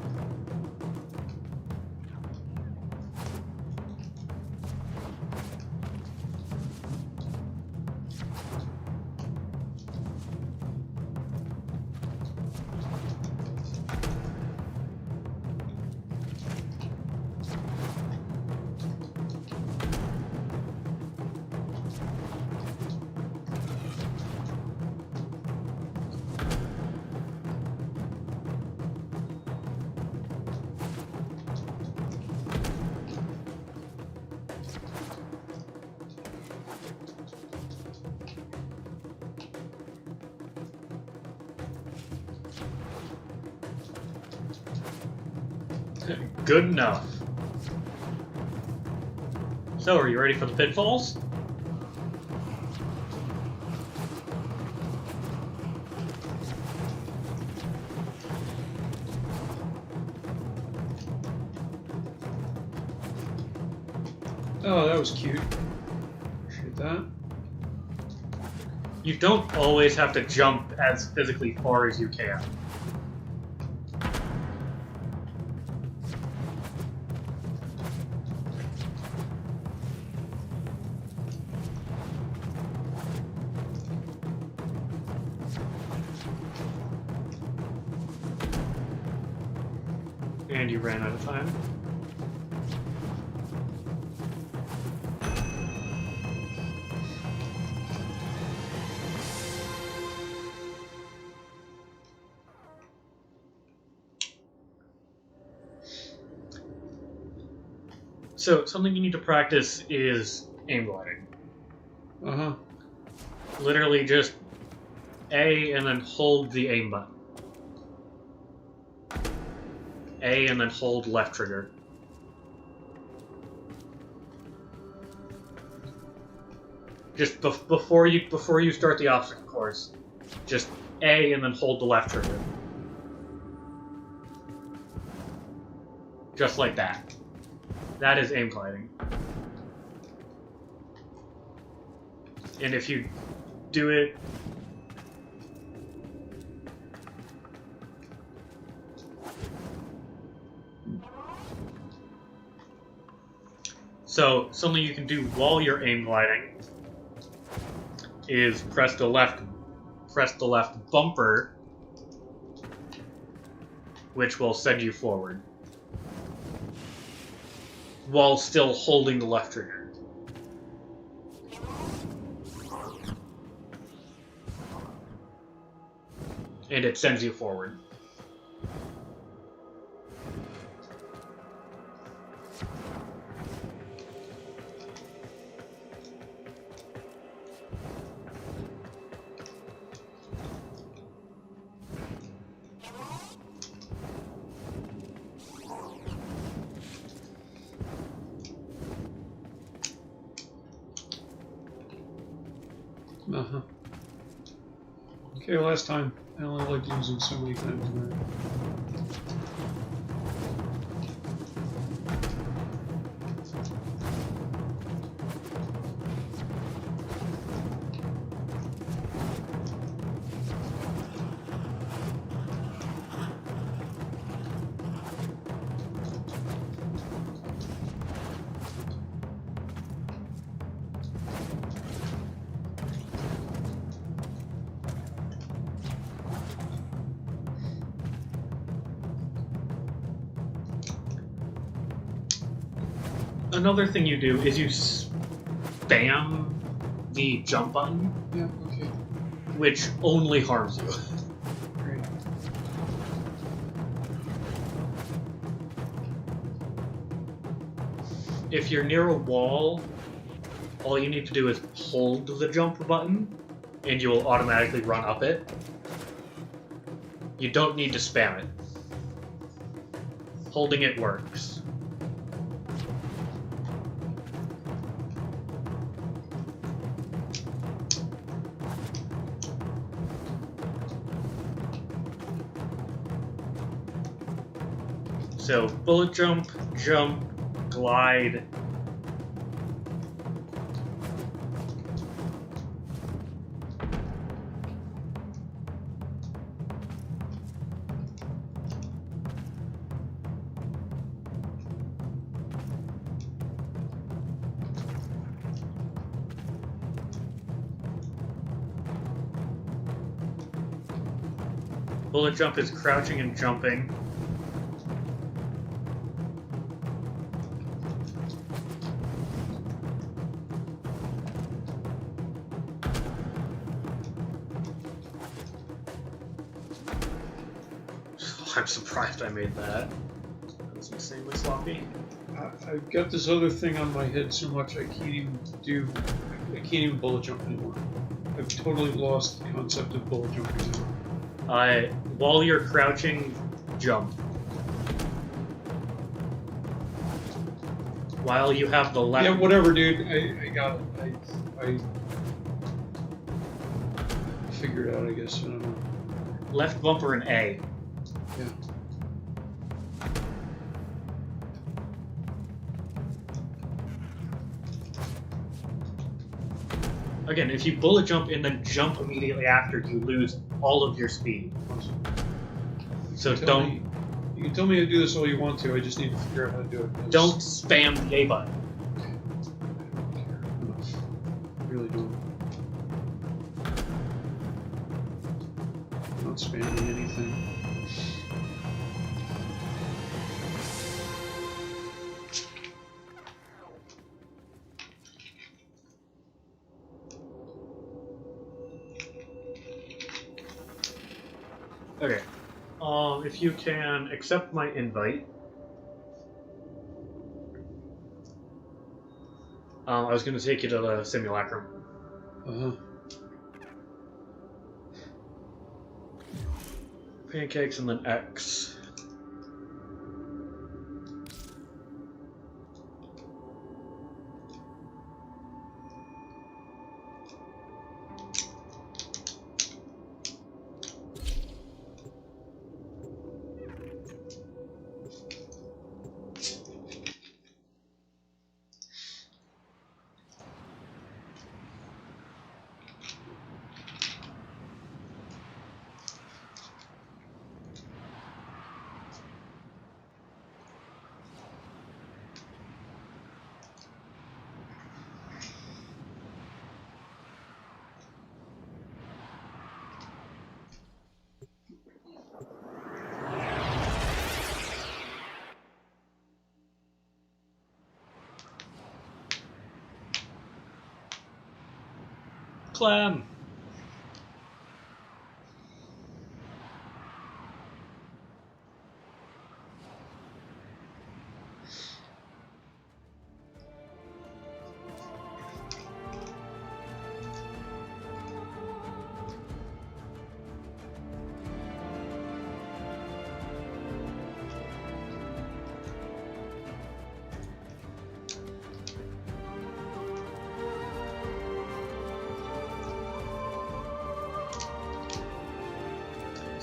Good enough. So, are you ready for the pitfalls? Oh, that was cute. Appreciate that. You don't always have to jump as physically far as you can. And you ran out of time. So, something you need to practice is aim gliding. Uh-huh. Literally just A and then hold the aim button. A and then hold left trigger. Just before you start the obstacle course, just A and then hold the left trigger. Just like that. That is aim gliding. And if you do it so something you can do while you're aim gliding is press the left bumper, which will send you forward while still holding the left trigger. And it sends you forward. Uh-huh. Okay, last time. I only liked using so many times now. Another thing you do is you spam the jump button, Yeah, okay. which only harms you. Great. If you're near a wall, all you need to do is hold the jump button, and you will automatically run up it. You don't need to spam it. Holding it works. So, bullet jump, glide. Bullet jump is crouching and jumping. I'm surprised I made that. That was insanely sloppy. I've got this other thing on my head so much I can't even bullet jump anymore. I've totally lost the concept of bullet jumping now. While you're crouching, jump. While you have the left... Yeah, whatever, dude. I got it. I figured it out, I guess. I don't know. Left bumper and A. Yeah. Again, if you bullet jump and then jump immediately after, you lose all of your speed. So don't... You can tell me to do this all you want to, I just need to figure out how to do it. Don't spam the A button. I don't care enough. I really don't. I'm not spamming anything. Okay. If you can accept my invite. I was going to take you to the simulacrum. Uh-huh. pancakes and then X. Clam!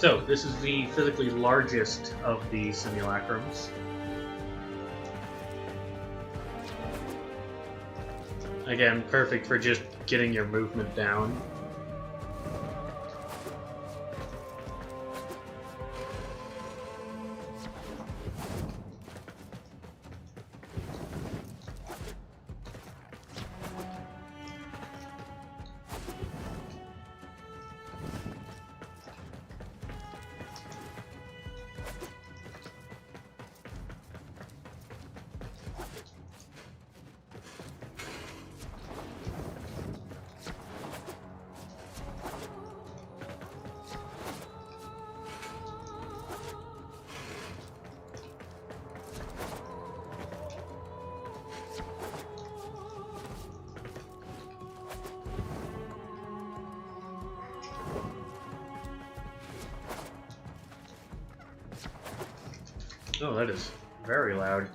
So, this is the physically largest of the simulacrums. Again, perfect for just getting your movement down. Oh, that is very loud.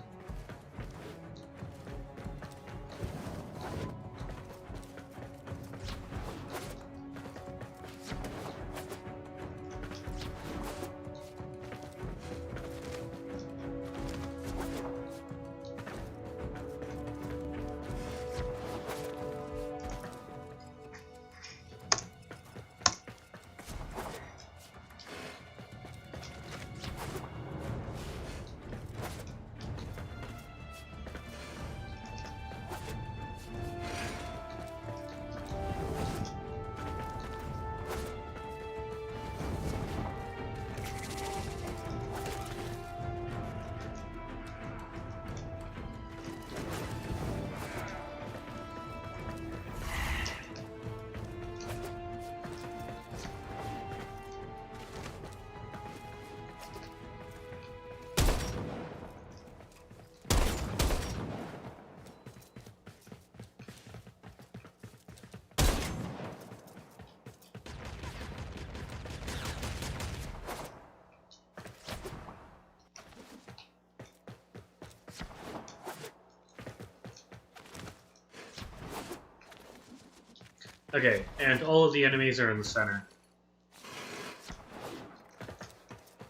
Okay, and all of the enemies are in the center.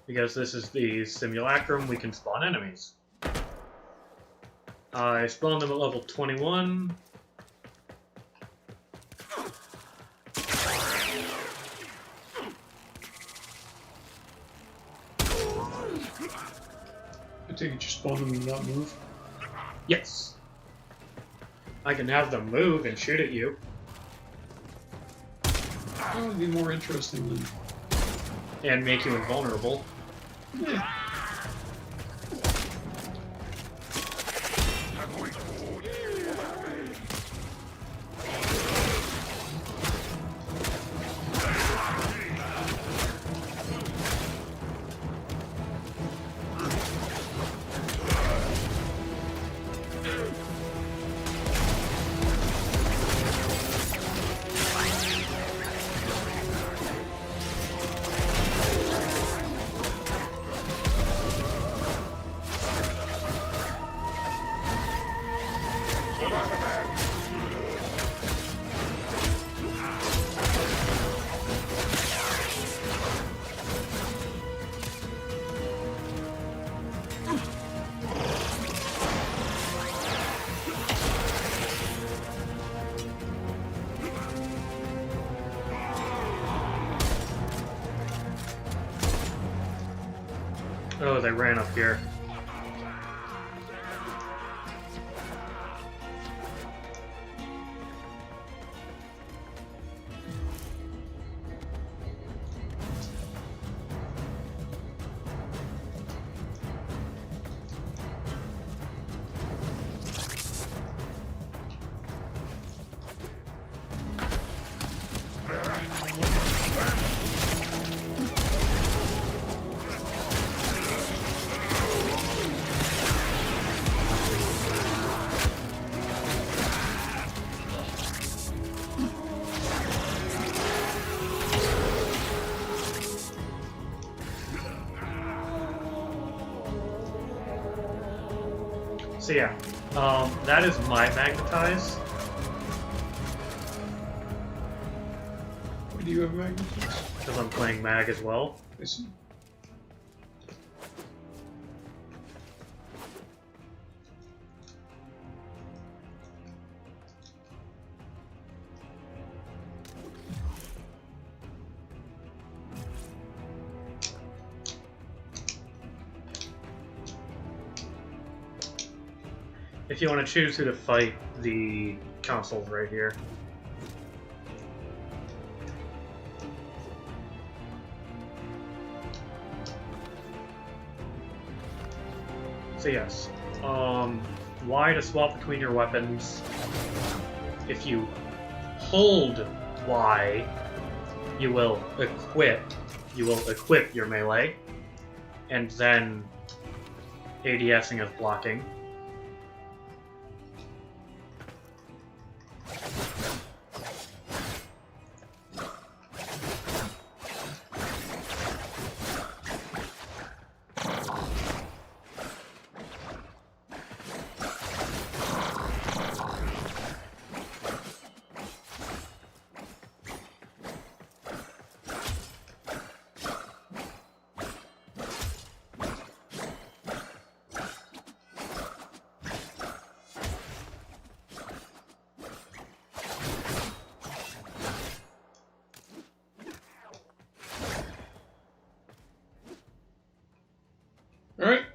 Because this is the simulacrum, we can spawn enemies. I spawned them at level 21. I take it you spawn them and not move? Yes. I can have them move and shoot at you. That would be more interesting than... And make you invulnerable. Yeah. Oh, they ran up here. So yeah, that is my magnetize. Why do you have magnetize? Because I'm playing mag as well. I see. If you want to choose who to fight, the console's right here. So yes, Y to swap between your weapons. If you hold Y, you will equip your melee, and then ADSing as blocking. Alright,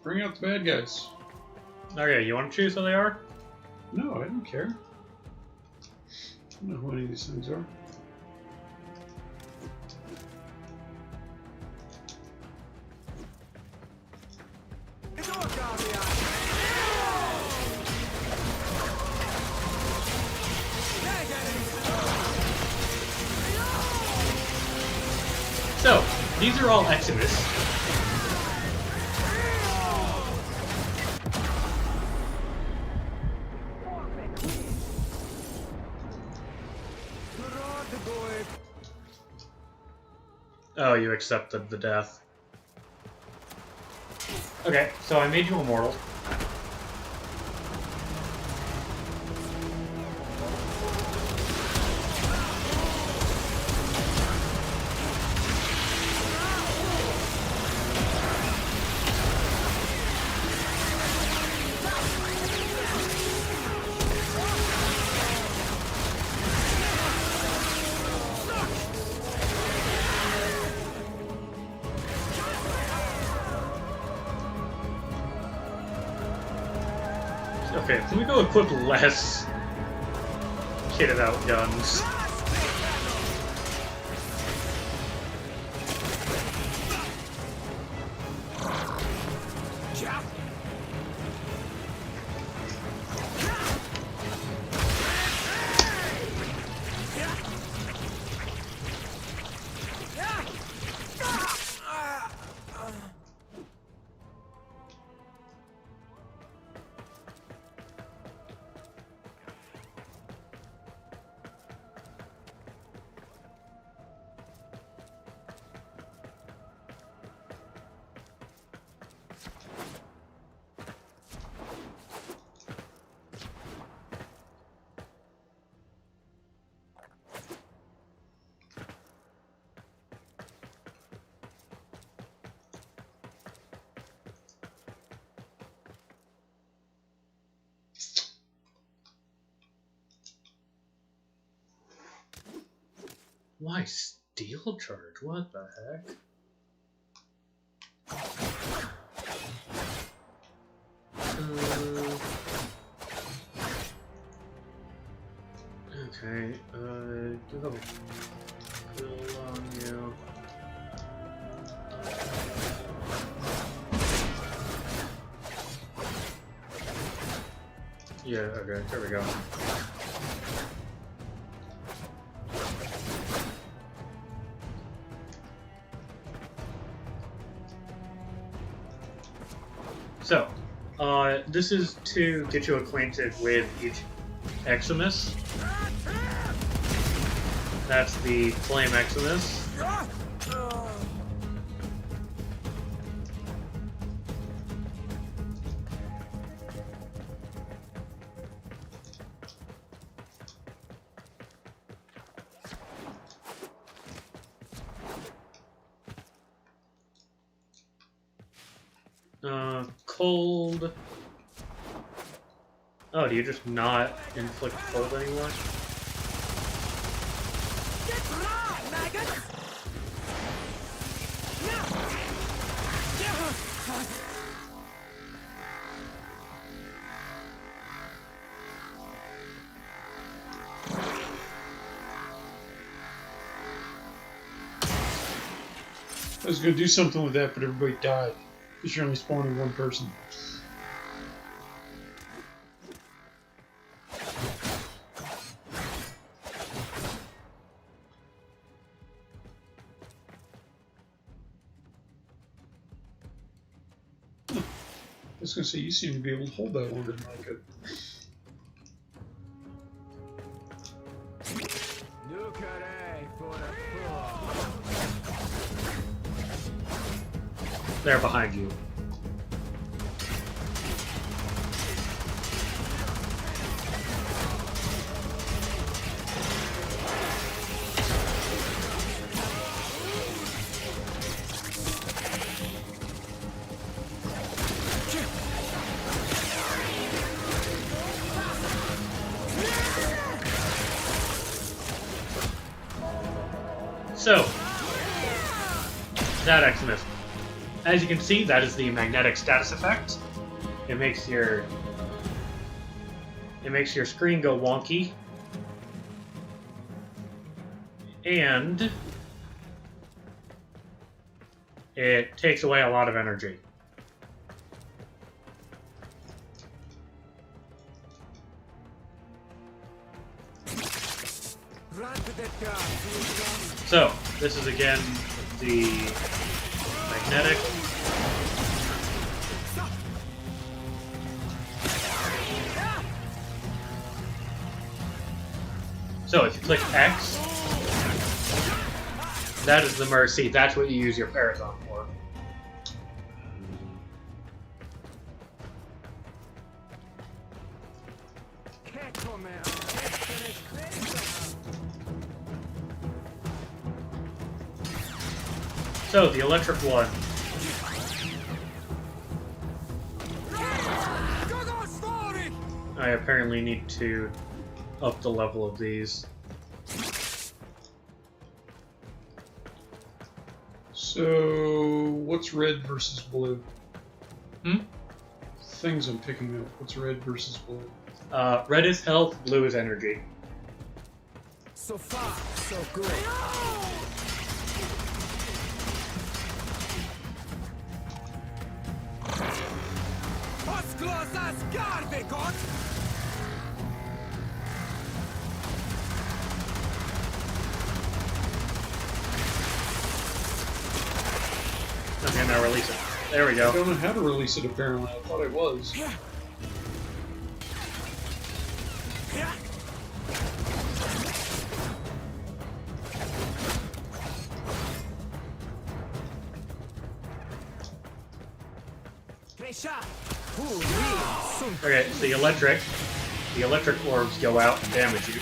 bring out the bad guys. Okay, you want to choose who they are? No, I don't care. I don't know who any of these things are. So, these are all Exodus. Oh, you accepted the death. Okay, so I made you immortal. Okay, can we go equip less kitted out guns? Why steel charge? What the heck? Go. Kill on you. Yeah, okay, there we go. So, this is to get you acquainted with each Eximus. That's the Flame Eximus. Cold. Oh, do you just not inflict cold anymore? I was going to do something with that, but everybody died. Because you're only spawning one person. I was going to say, you seem to be able to hold that longer than I could. They're behind you. So, that Eximus. As you can see, that is the magnetic status effect. It makes your screen go wonky. And it takes away a lot of energy. So, this is again the magnetic. So, if you click X, that is the Mercy. That's what you use your Paragon for. So, the electric one. I apparently need to up the level of these. So, what's red versus blue? Hmm? Things I'm picking up. What's red versus blue? Red is health, blue is energy. So far, so good. Okay, now release it. There we I go. don't know how to release it, apparently. I thought I was. Okay, so the electric orbs go out and damage you.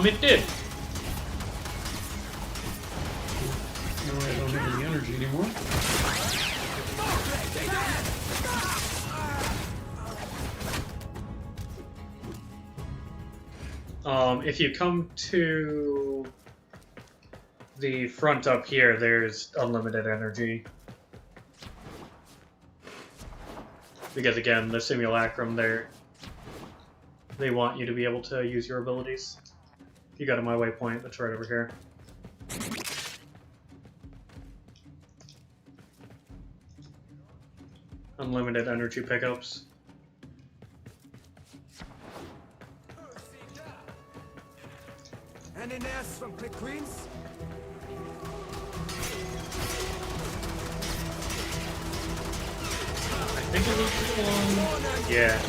It did. No, I don't have any energy anymore. If you come to the front up here, there's unlimited energy. Because again, the simulacrum there, they want you to be able to use your abilities. If you go to my waypoint, that's right over here. Unlimited energy pickups. Any nests from Quick Queens? I think it looks long. Yeah.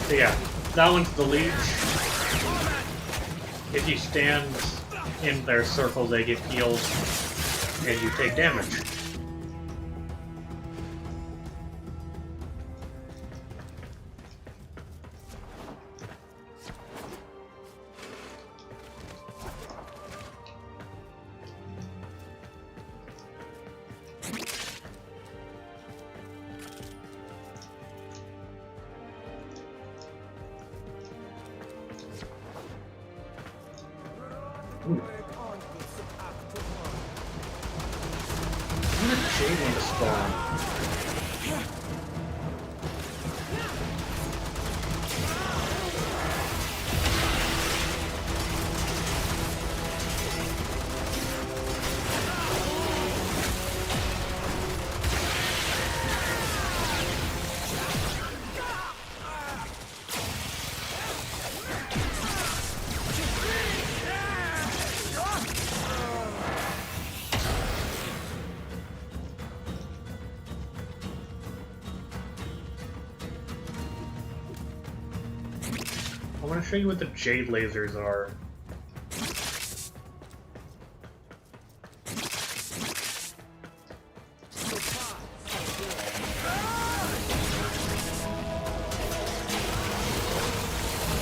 So yeah, that one's the leech. If you stand in their circle, they get healed, and you take damage. I'm gonna shade one to spawn. I want to show you what the jade lasers are.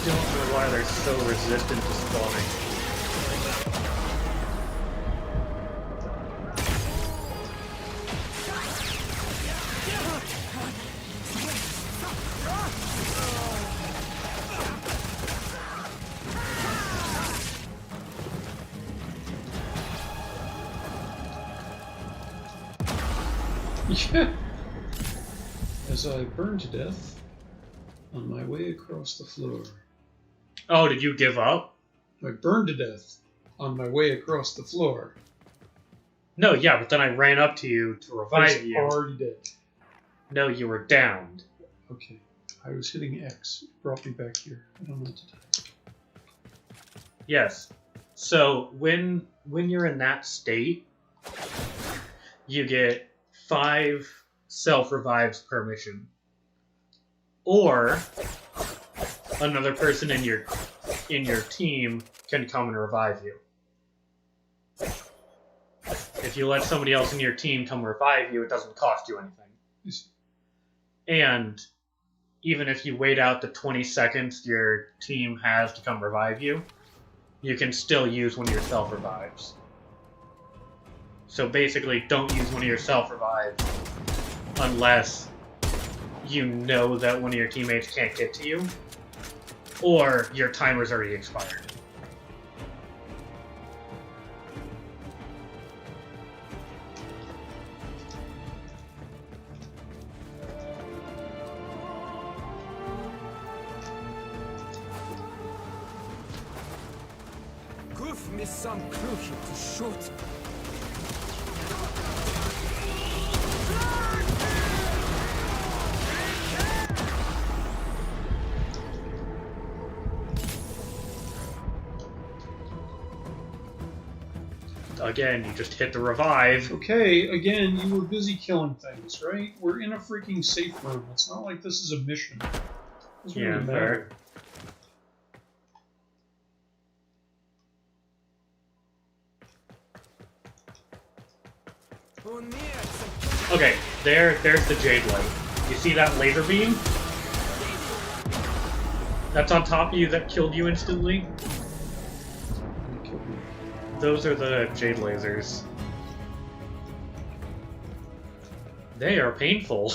Don't know why they're so resistant to spawning. Yeah. As I burn to death on my way across the floor. Oh, did you give up? I burned to death on my way across the floor. No, yeah, but then I ran up to you to I revive was you. already dead. No, you were downed. Okay. I was hitting X. It brought me back here. I don't know what to do. Yes. So when you're in that state, you get 5 self-revives per mission. Or another person in your team can come and revive you. If you let somebody else in your team come revive you, it doesn't cost you anything. And even if you wait out the 20 seconds your team has to come revive you, you can still use one of your self-revives. So basically, don't use one of your self-revives unless you know that one of your teammates can't get to you, or your timer's already expired. Give me some clue to shoot. Again, you just hit the revive. Okay, again, you were busy killing things, right? We're in a freaking safe room. It's not like this is a mission. It doesn't Yeah, really matter. Okay, there's the jade light. You see that laser beam? That's on top of you that killed you instantly? Those are the jade lasers. They are painful.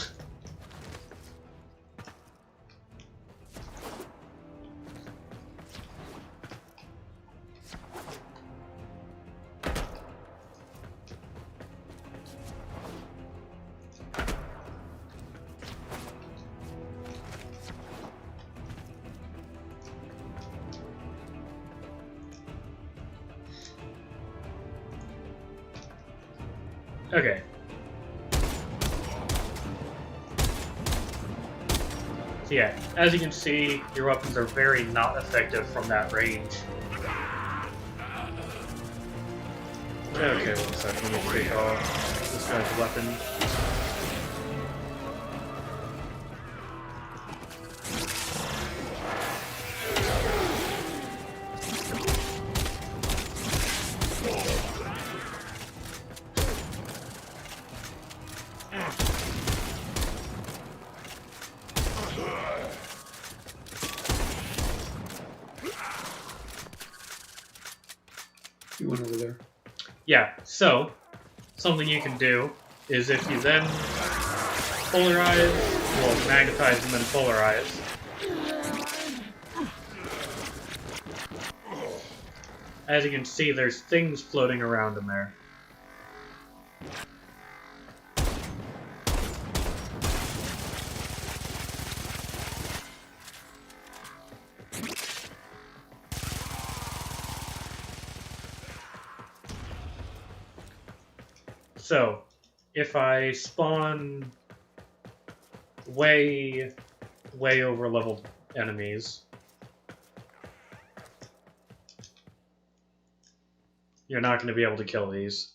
Okay. So yeah, as you can see, your weapons are very not effective from that range. Okay, one second. Let me take off this guy's weapon. You went over there. Yeah, so, something you can do is if you then polarize, well, magnetize and then polarize, as you can see, there's things floating around in there. So, if I spawn way over leveled enemies, you're not going to be able to kill these.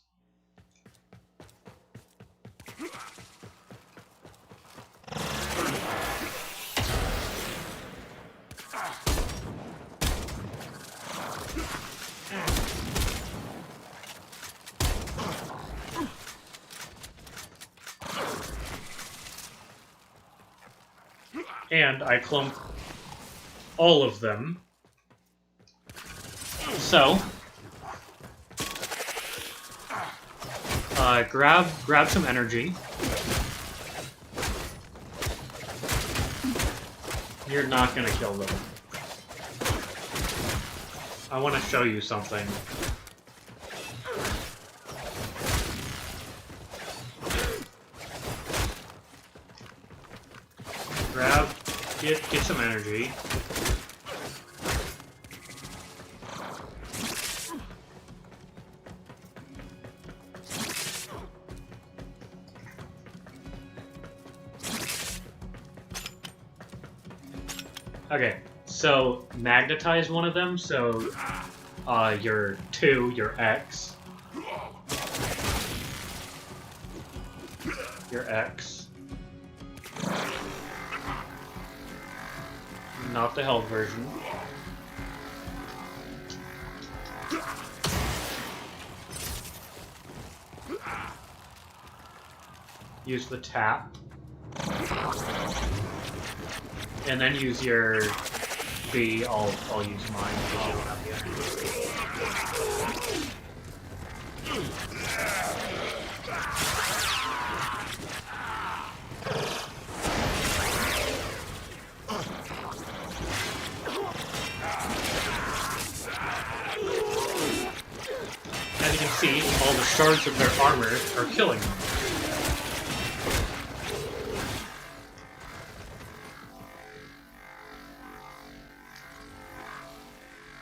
And I clump all of them. So, grab some energy. You're not gonna kill them. I want to show you something. Get some energy. Okay, so magnetize one of them, so your 2, your X. Your X. Not the held version. Use the tap. And then use your B. I'll use mine because you don't have the energy. As you can see, all the shards of their armor are killing them.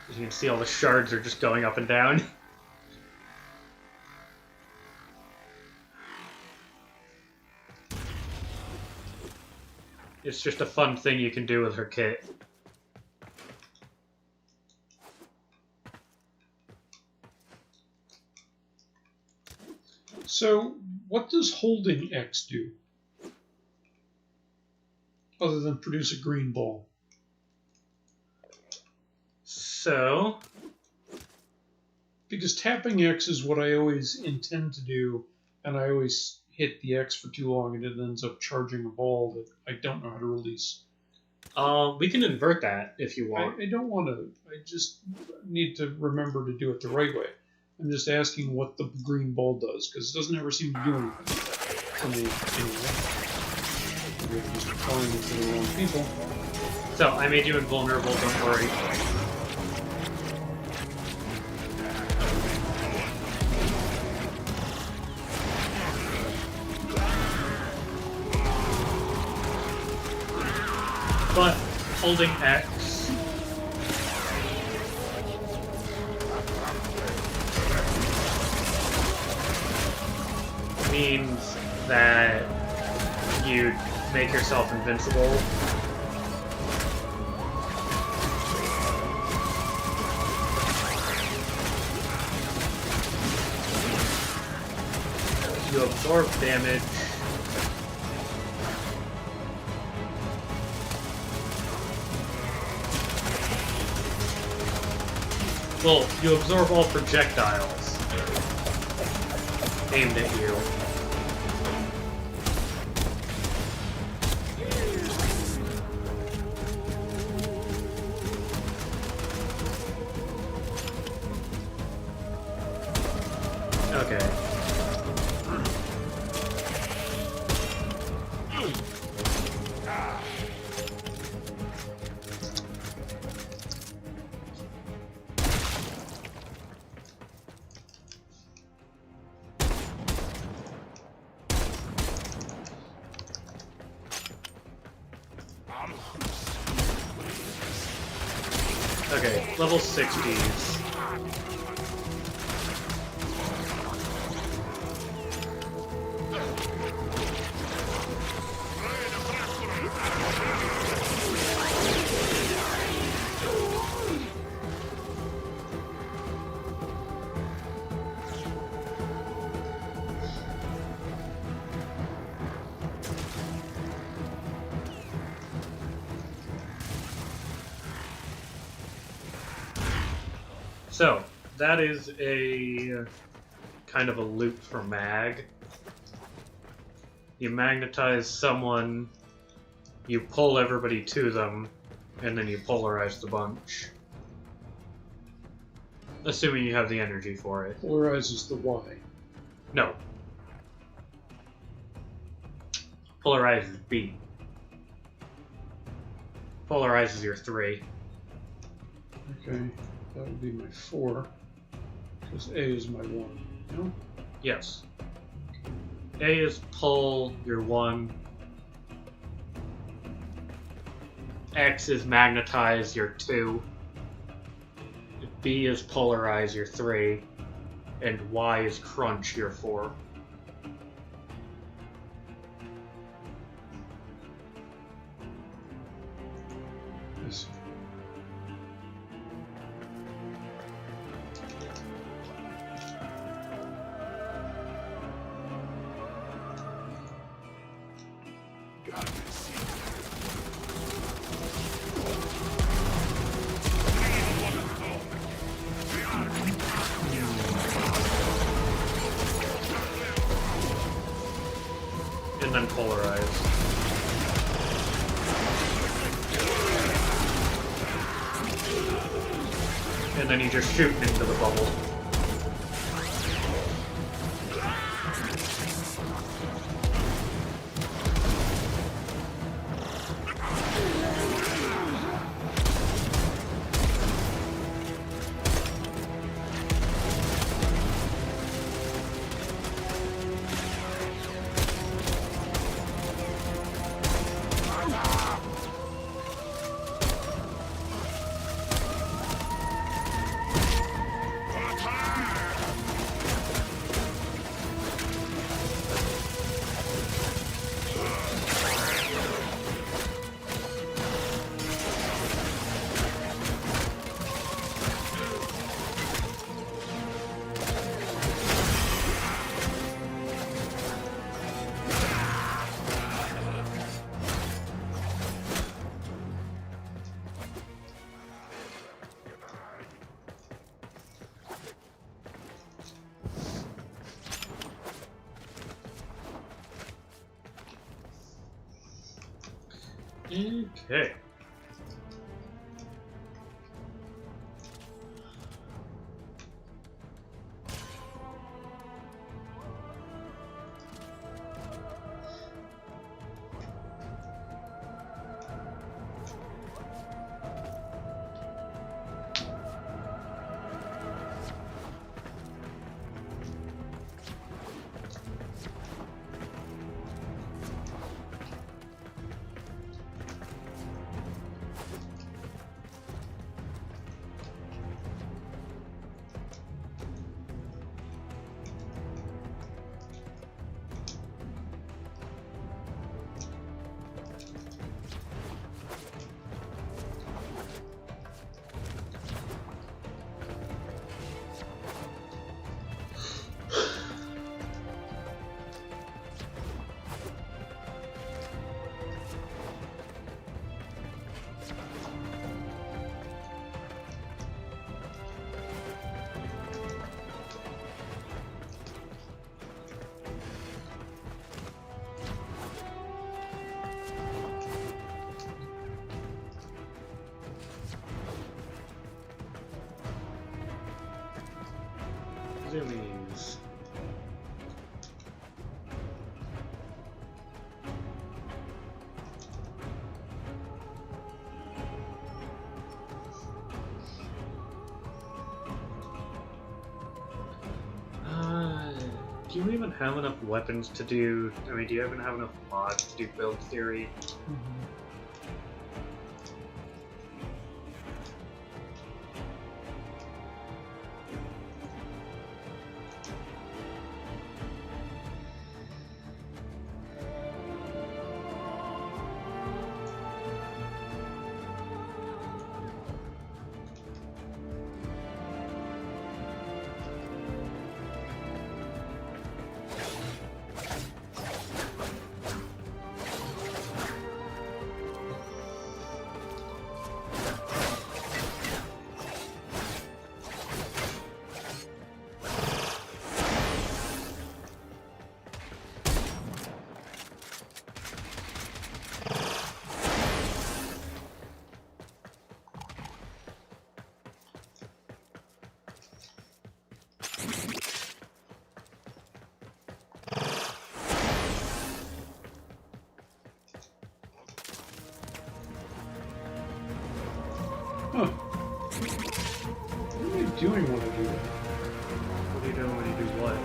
As you can see, all the shards are just going up and down. It's just a fun thing you can do with her kit. So, what does holding X do? Other than produce a green ball. So... Because tapping X is what I always intend to do, and I always hit the X for too long and it ends up charging a ball that I don't know how to release. We can invert that if you want. I don't want to. I just need to remember to do it the right way. I'm just asking what the green ball does, because it doesn't ever seem to do anything for me anyway. Maybe I'm just applying it to the wrong people. So, I made you invulnerable, don't worry. But holding X means that you make yourself invincible. You absorb damage. Well, you absorb all projectiles aimed at you. Okay. Okay, level 60s. So, that is a kind of a loop for mag. You magnetize someone, you pull everybody to them, and then you polarize the bunch. Assuming you have the energy for it. Polarizes the Y. No. Polarizes B. Polarizes your 3. Okay, that would be my 4. Because A is my 1. No? Yes. A is pull your 1. X is magnetize your 2. B is polarize your 3. And Y is crunch your 4. I see. And then polarize. And then you just shoot into the bubble. Okay. zoomies. Do you even have enough weapons to do... I mean, do you even have enough mods to do build theory? Huh. What are you doing when I do that? What are you doing when you do what?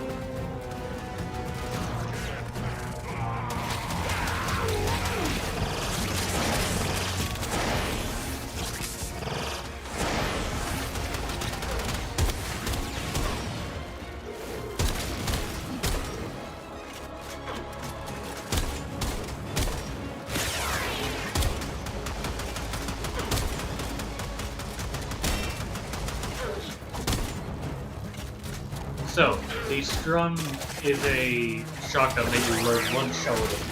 So, the strum is a shotgun that you load one shell with.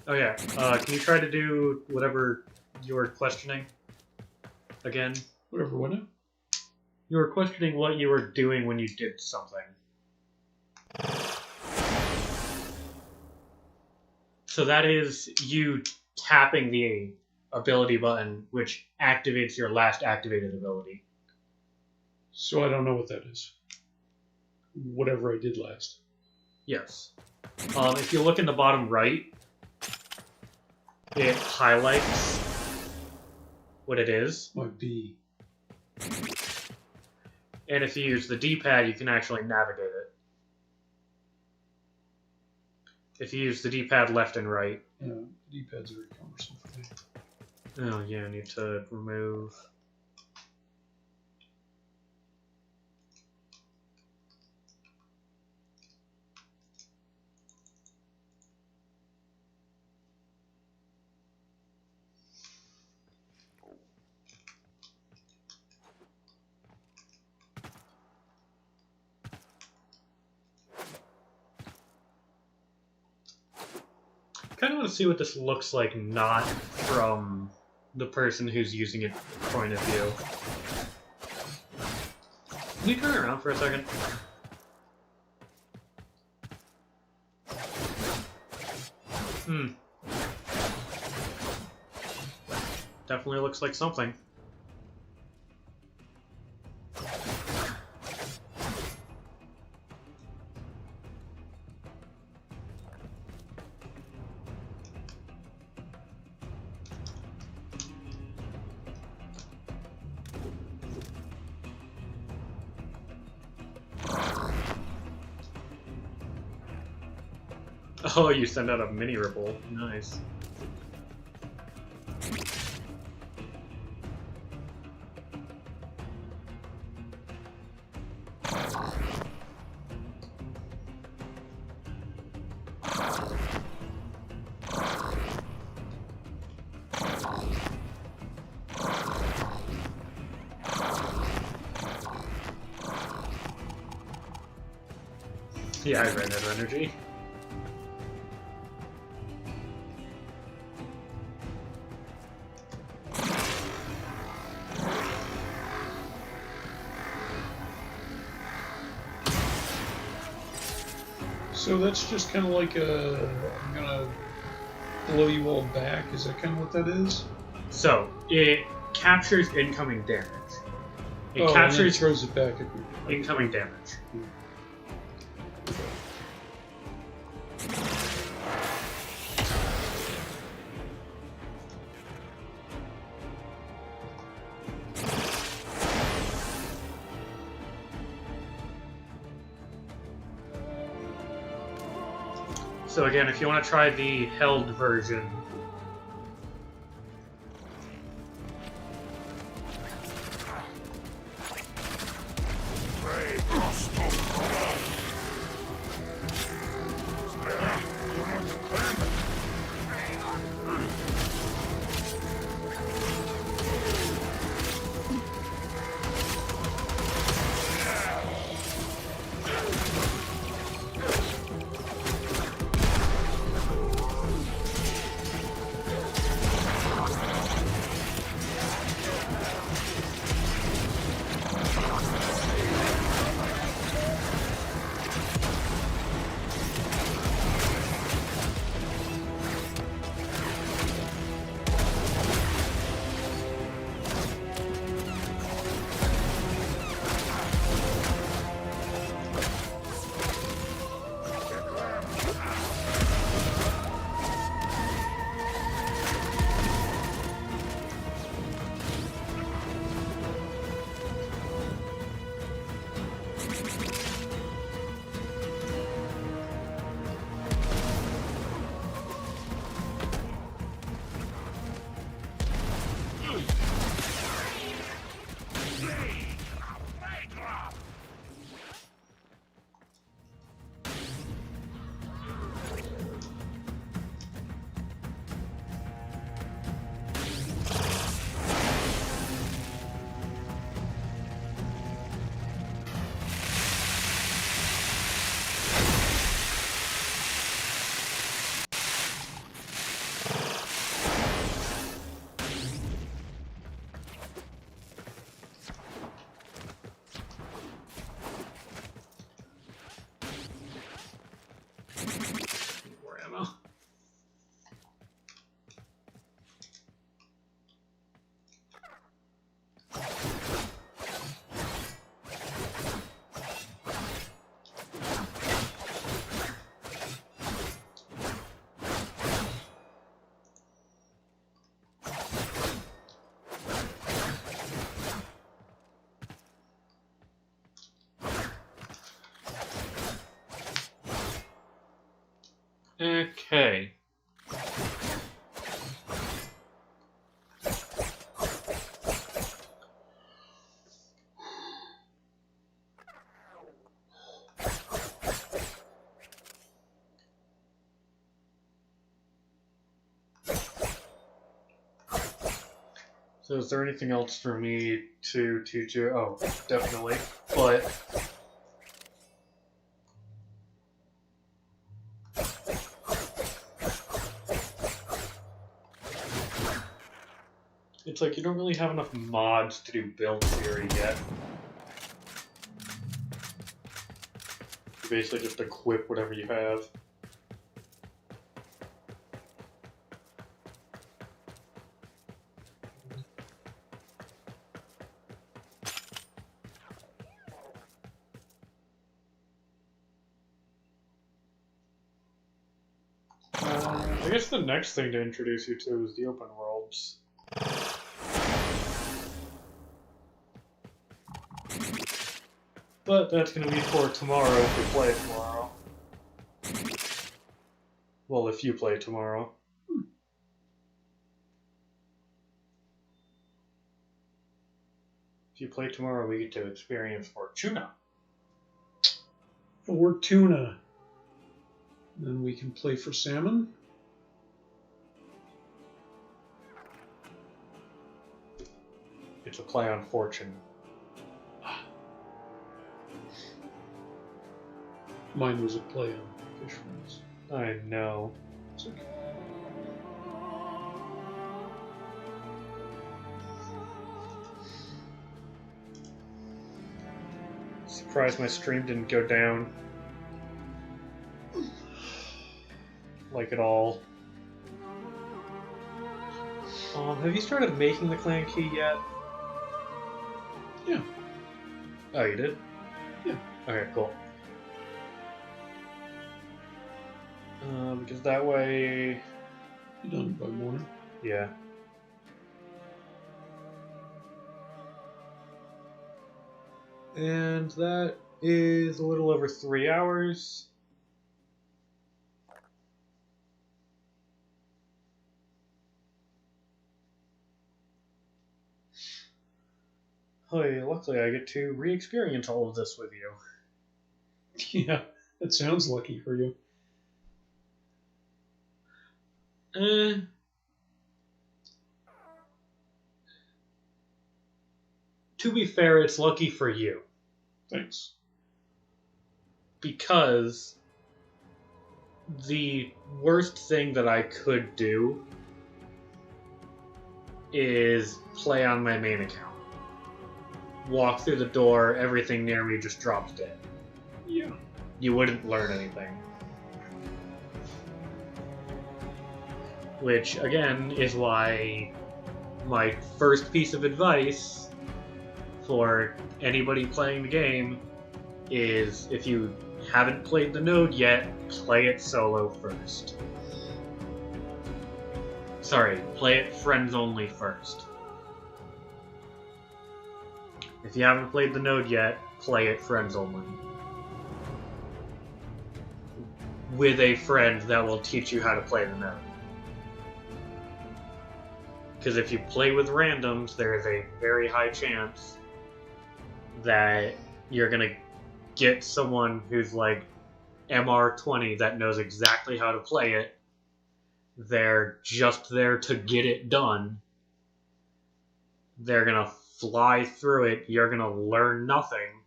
Oh yeah, can you try to do whatever you were questioning? Again? Whatever, what now? You were questioning what you were doing when you did something. So that is you tapping the ability button, which activates your last activated ability. So I don't know what that is. Whatever I did last. Yes. If you look in the bottom right, it highlights what it is. My B. And if you use the D-pad, you can actually navigate it. If you use the D-pad left and right. Yeah, D-pad's very cumbersome for me. Oh yeah, I need to remove... I kind of want to see what this looks like, not from the person who's using it point of view. Can you turn around for a second? Definitely looks like something. Oh, you send out a mini ripple. Nice. Yeah, I ran out of energy. So that's just kind of like I'm gonna blow you all back. Is that kind of what that is? So it captures incoming damage. It And then captures throws it back at you. incoming damage. So again, if you want to try the held version, more ammo. Okay. So is there anything else for me to do? Oh, definitely. But it's like you don't really have enough mods to do build theory yet. You basically just equip whatever you have. I guess the next thing to introduce you to is the open worlds. But that's going to be for tomorrow if we play tomorrow. Well, if you play tomorrow. If you play tomorrow, we get to experience Fortuna. Fortuna. Then we can play for salmon. It's a play on fortune. Mine was a play on fish friends. I know. It's okay. Surprised my stream didn't go down. like at all. Have you started making the clan key yet? Yeah. Oh, you did? Yeah. Okay, cool. Because that way... You done by morning? Yeah. And that is a little over 3 hours. Hey, luckily I get to re-experience all of this with you. Yeah, that sounds lucky for you. To be fair, it's lucky for you. Thanks. Because the worst thing that I could do is play on my main account. Walk through the door, everything near me just drops dead. Yeah. You wouldn't learn anything. Which, again, is why my first piece of advice for anybody playing the game is, if you haven't played the node yet, play it solo first. Sorry, play it friends only first. If you haven't played the node yet, play it friends only. With a friend that will teach you how to play the node. Because if you play with randoms, there is a very high chance that you're going to get someone who's like MR20 that knows exactly how to play it. They're just there to get it done. They're going to fly through it. You're going to learn nothing.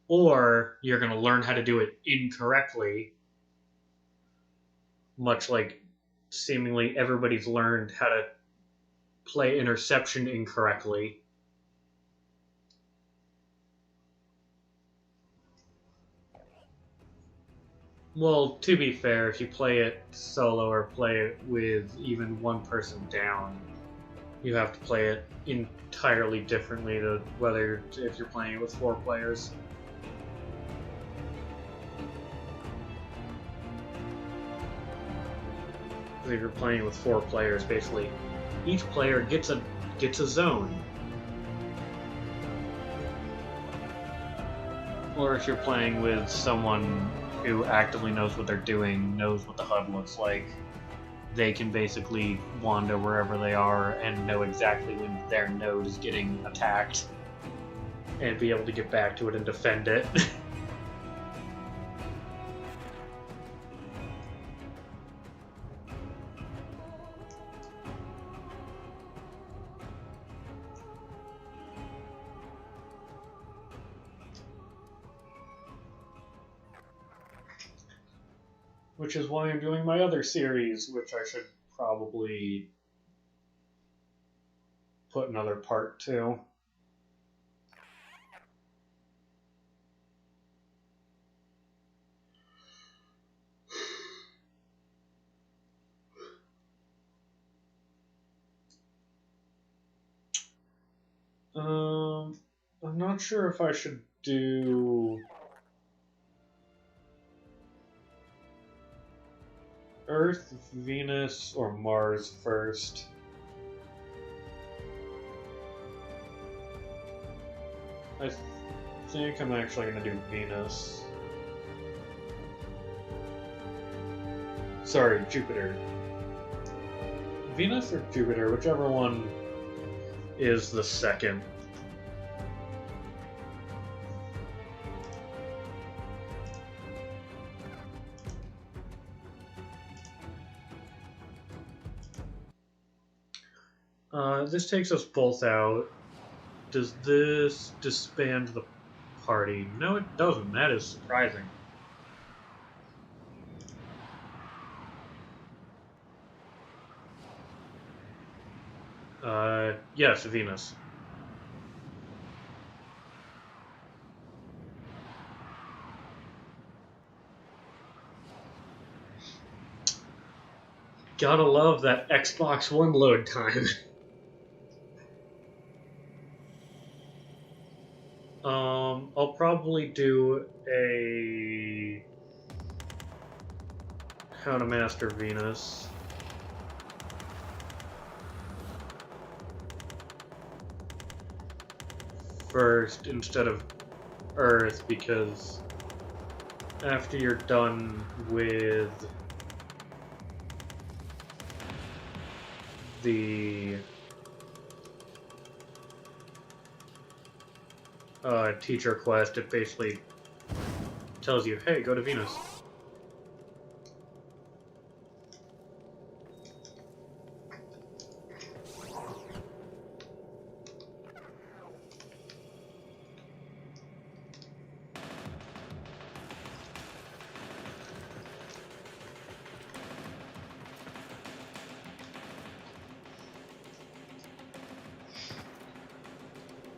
Or you're going to learn how to do it incorrectly. Much like seemingly everybody's learned how to play Interception incorrectly. Well, to be fair, if you play it solo or play it with even one person down, you have to play it entirely differently to whether if you're playing it with 4 players. If you're playing with 4 players, basically, each player gets a zone. Or if you're playing with someone who actively knows what they're doing, knows what the HUD looks like, they can basically wander wherever they are and know exactly when their node is getting attacked and be able to get back to it and defend it. Which is why I'm doing my other series, which I should probably put another part to. I'm not sure if I should do Earth, Venus, or Mars first. I think I'm actually going to do Venus. Sorry, Jupiter. Venus or Jupiter, whichever one is the second. This takes us both out. Does this disband the party? No, it doesn't. That is surprising. Yes, Venus. Gotta love that Xbox One load time. I'll probably do a How to Master Venus. First instead of Earth, because after you're done with the teacher quest, it basically tells you, hey, go to Venus.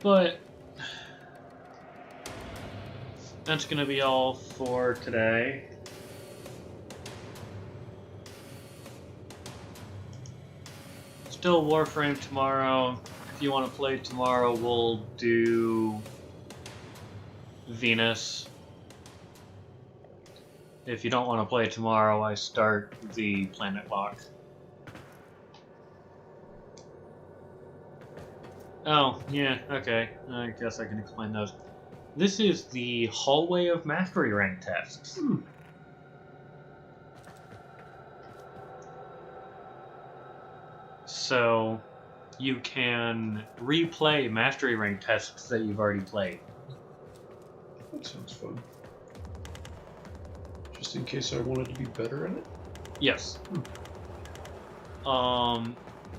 But that's gonna be all for today. Still Warframe tomorrow. If you want to play tomorrow, we'll do Venus. If you don't want to play tomorrow, I start the Planet Lock. Oh, yeah, okay. I guess I can explain those. This is the hallway of mastery rank tests. So, you can replay mastery rank tests that you've already played. That sounds fun. Just in case I wanted to be better at it? Yes.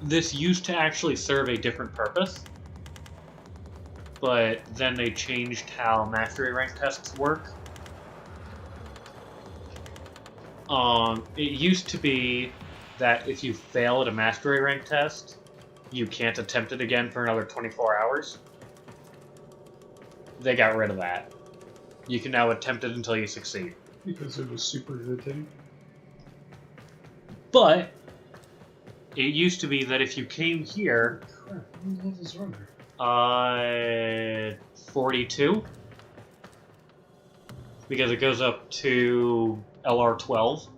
This used to actually serve a different purpose, but then they changed how mastery rank tests work. It used to be that if you fail at a mastery rank test, you can't attempt it again for another 24 hours. They got rid of that. You can now attempt it until you succeed. Because it was super irritating. But it used to be that if you came here, Crap, how many levels are there? 42, because it goes up to LR12.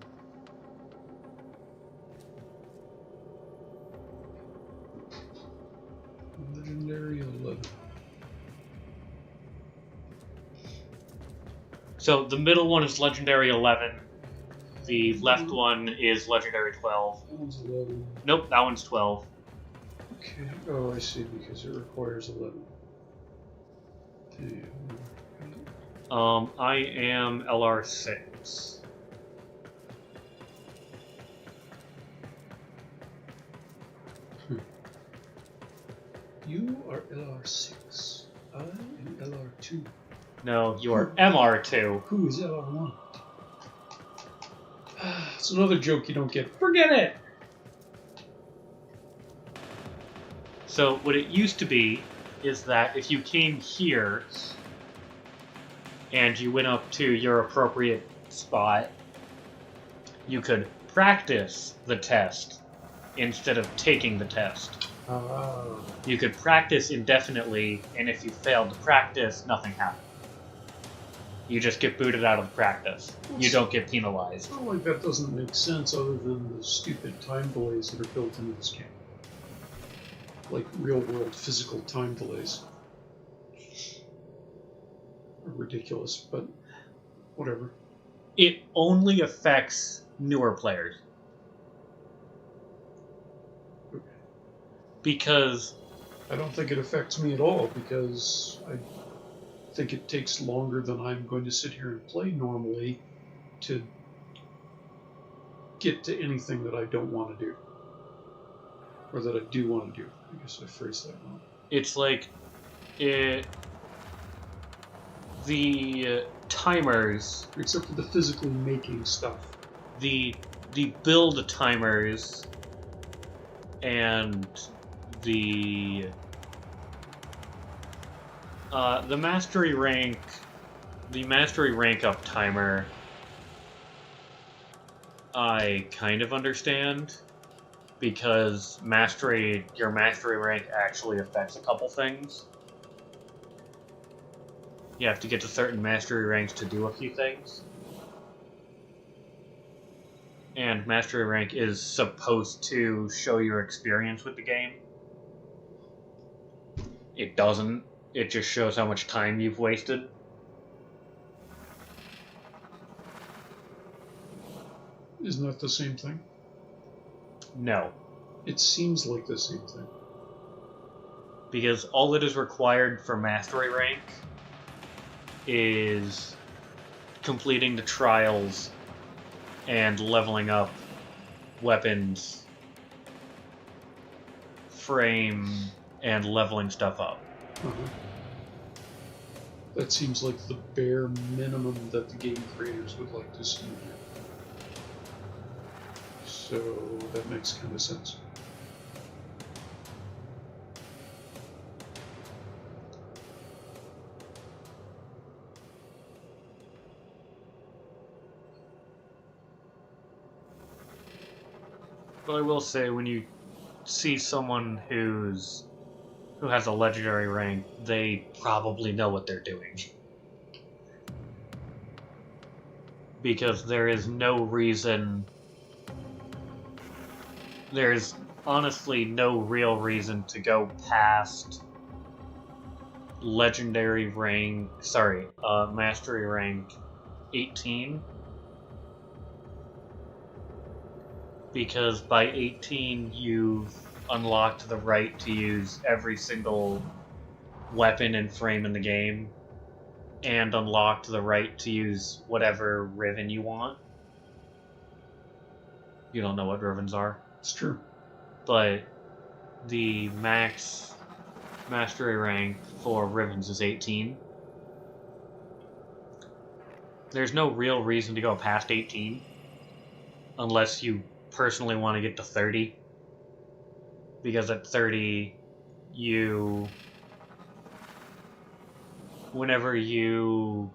Legendary 11. So the middle one is Legendary 11. The left one is Legendary 12. That one's 11. Nope, that one's 12. Okay. Oh, I see, because it requires 11. I am LR6. You are LR6. I am LR2. No, you are MR2. Who is LR1? It's another joke you don't get. Forget it! So what it used to be is that if you came here and you went up to your appropriate spot, you could practice the test instead of taking the test. You could practice indefinitely, and if you failed to practice, nothing happened. You just get booted out of the practice. You don't get penalized. Well, like that doesn't make sense other than the stupid time delays that are built into this game. Like real-world physical time delays. Are ridiculous, but whatever. It only affects newer players. Because I don't think it affects me at all, because I think it takes longer than I'm going to sit here and play normally to get to anything that I don't want to do. Or that I do want to do. I guess I phrased that wrong. it's like the timers, Except for the physically making stuff. the build timers and the mastery rank up timer I kind of understand. because your mastery rank actually affects a couple things. You have to get to certain mastery ranks to do a few things. And mastery rank is supposed to show your experience with the game. It doesn't. It just shows how much time you've wasted. Isn't that the same thing? No. It seems like the same thing. Because all that is required for mastery rank is completing the trials and leveling up weapons, frame, and leveling stuff up. Uh-huh. That seems like the bare minimum that the game creators would like to see here. So that makes kind of sense. But I will say, when you see someone who has a legendary rank, they probably know what they're doing. Because there's honestly no real reason to go past mastery rank 18. Because by 18 you've unlocked the right to use every single weapon and frame in the game, and unlocked the right to use whatever riven you want. You don't know what rivens are. It's true. But the max mastery rank for rivens is 18. There's no real reason to go past 18 unless you personally want to get to 30. Because at 30, whenever you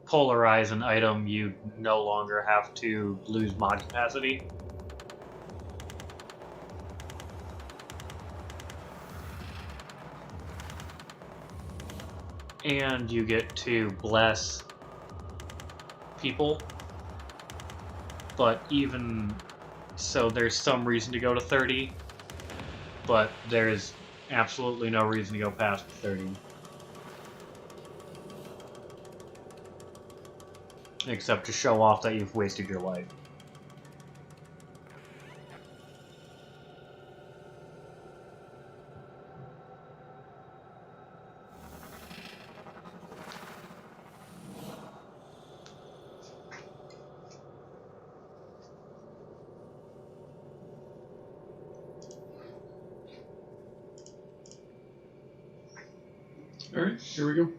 polarize an item, you no longer have to lose mod capacity. And you get to bless people. But even so, there's some reason to go to 30, but there's absolutely no reason to go past 30. Except to show off that you've wasted your life. Alright, here we go.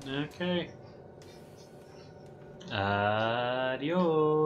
Okay. Adios.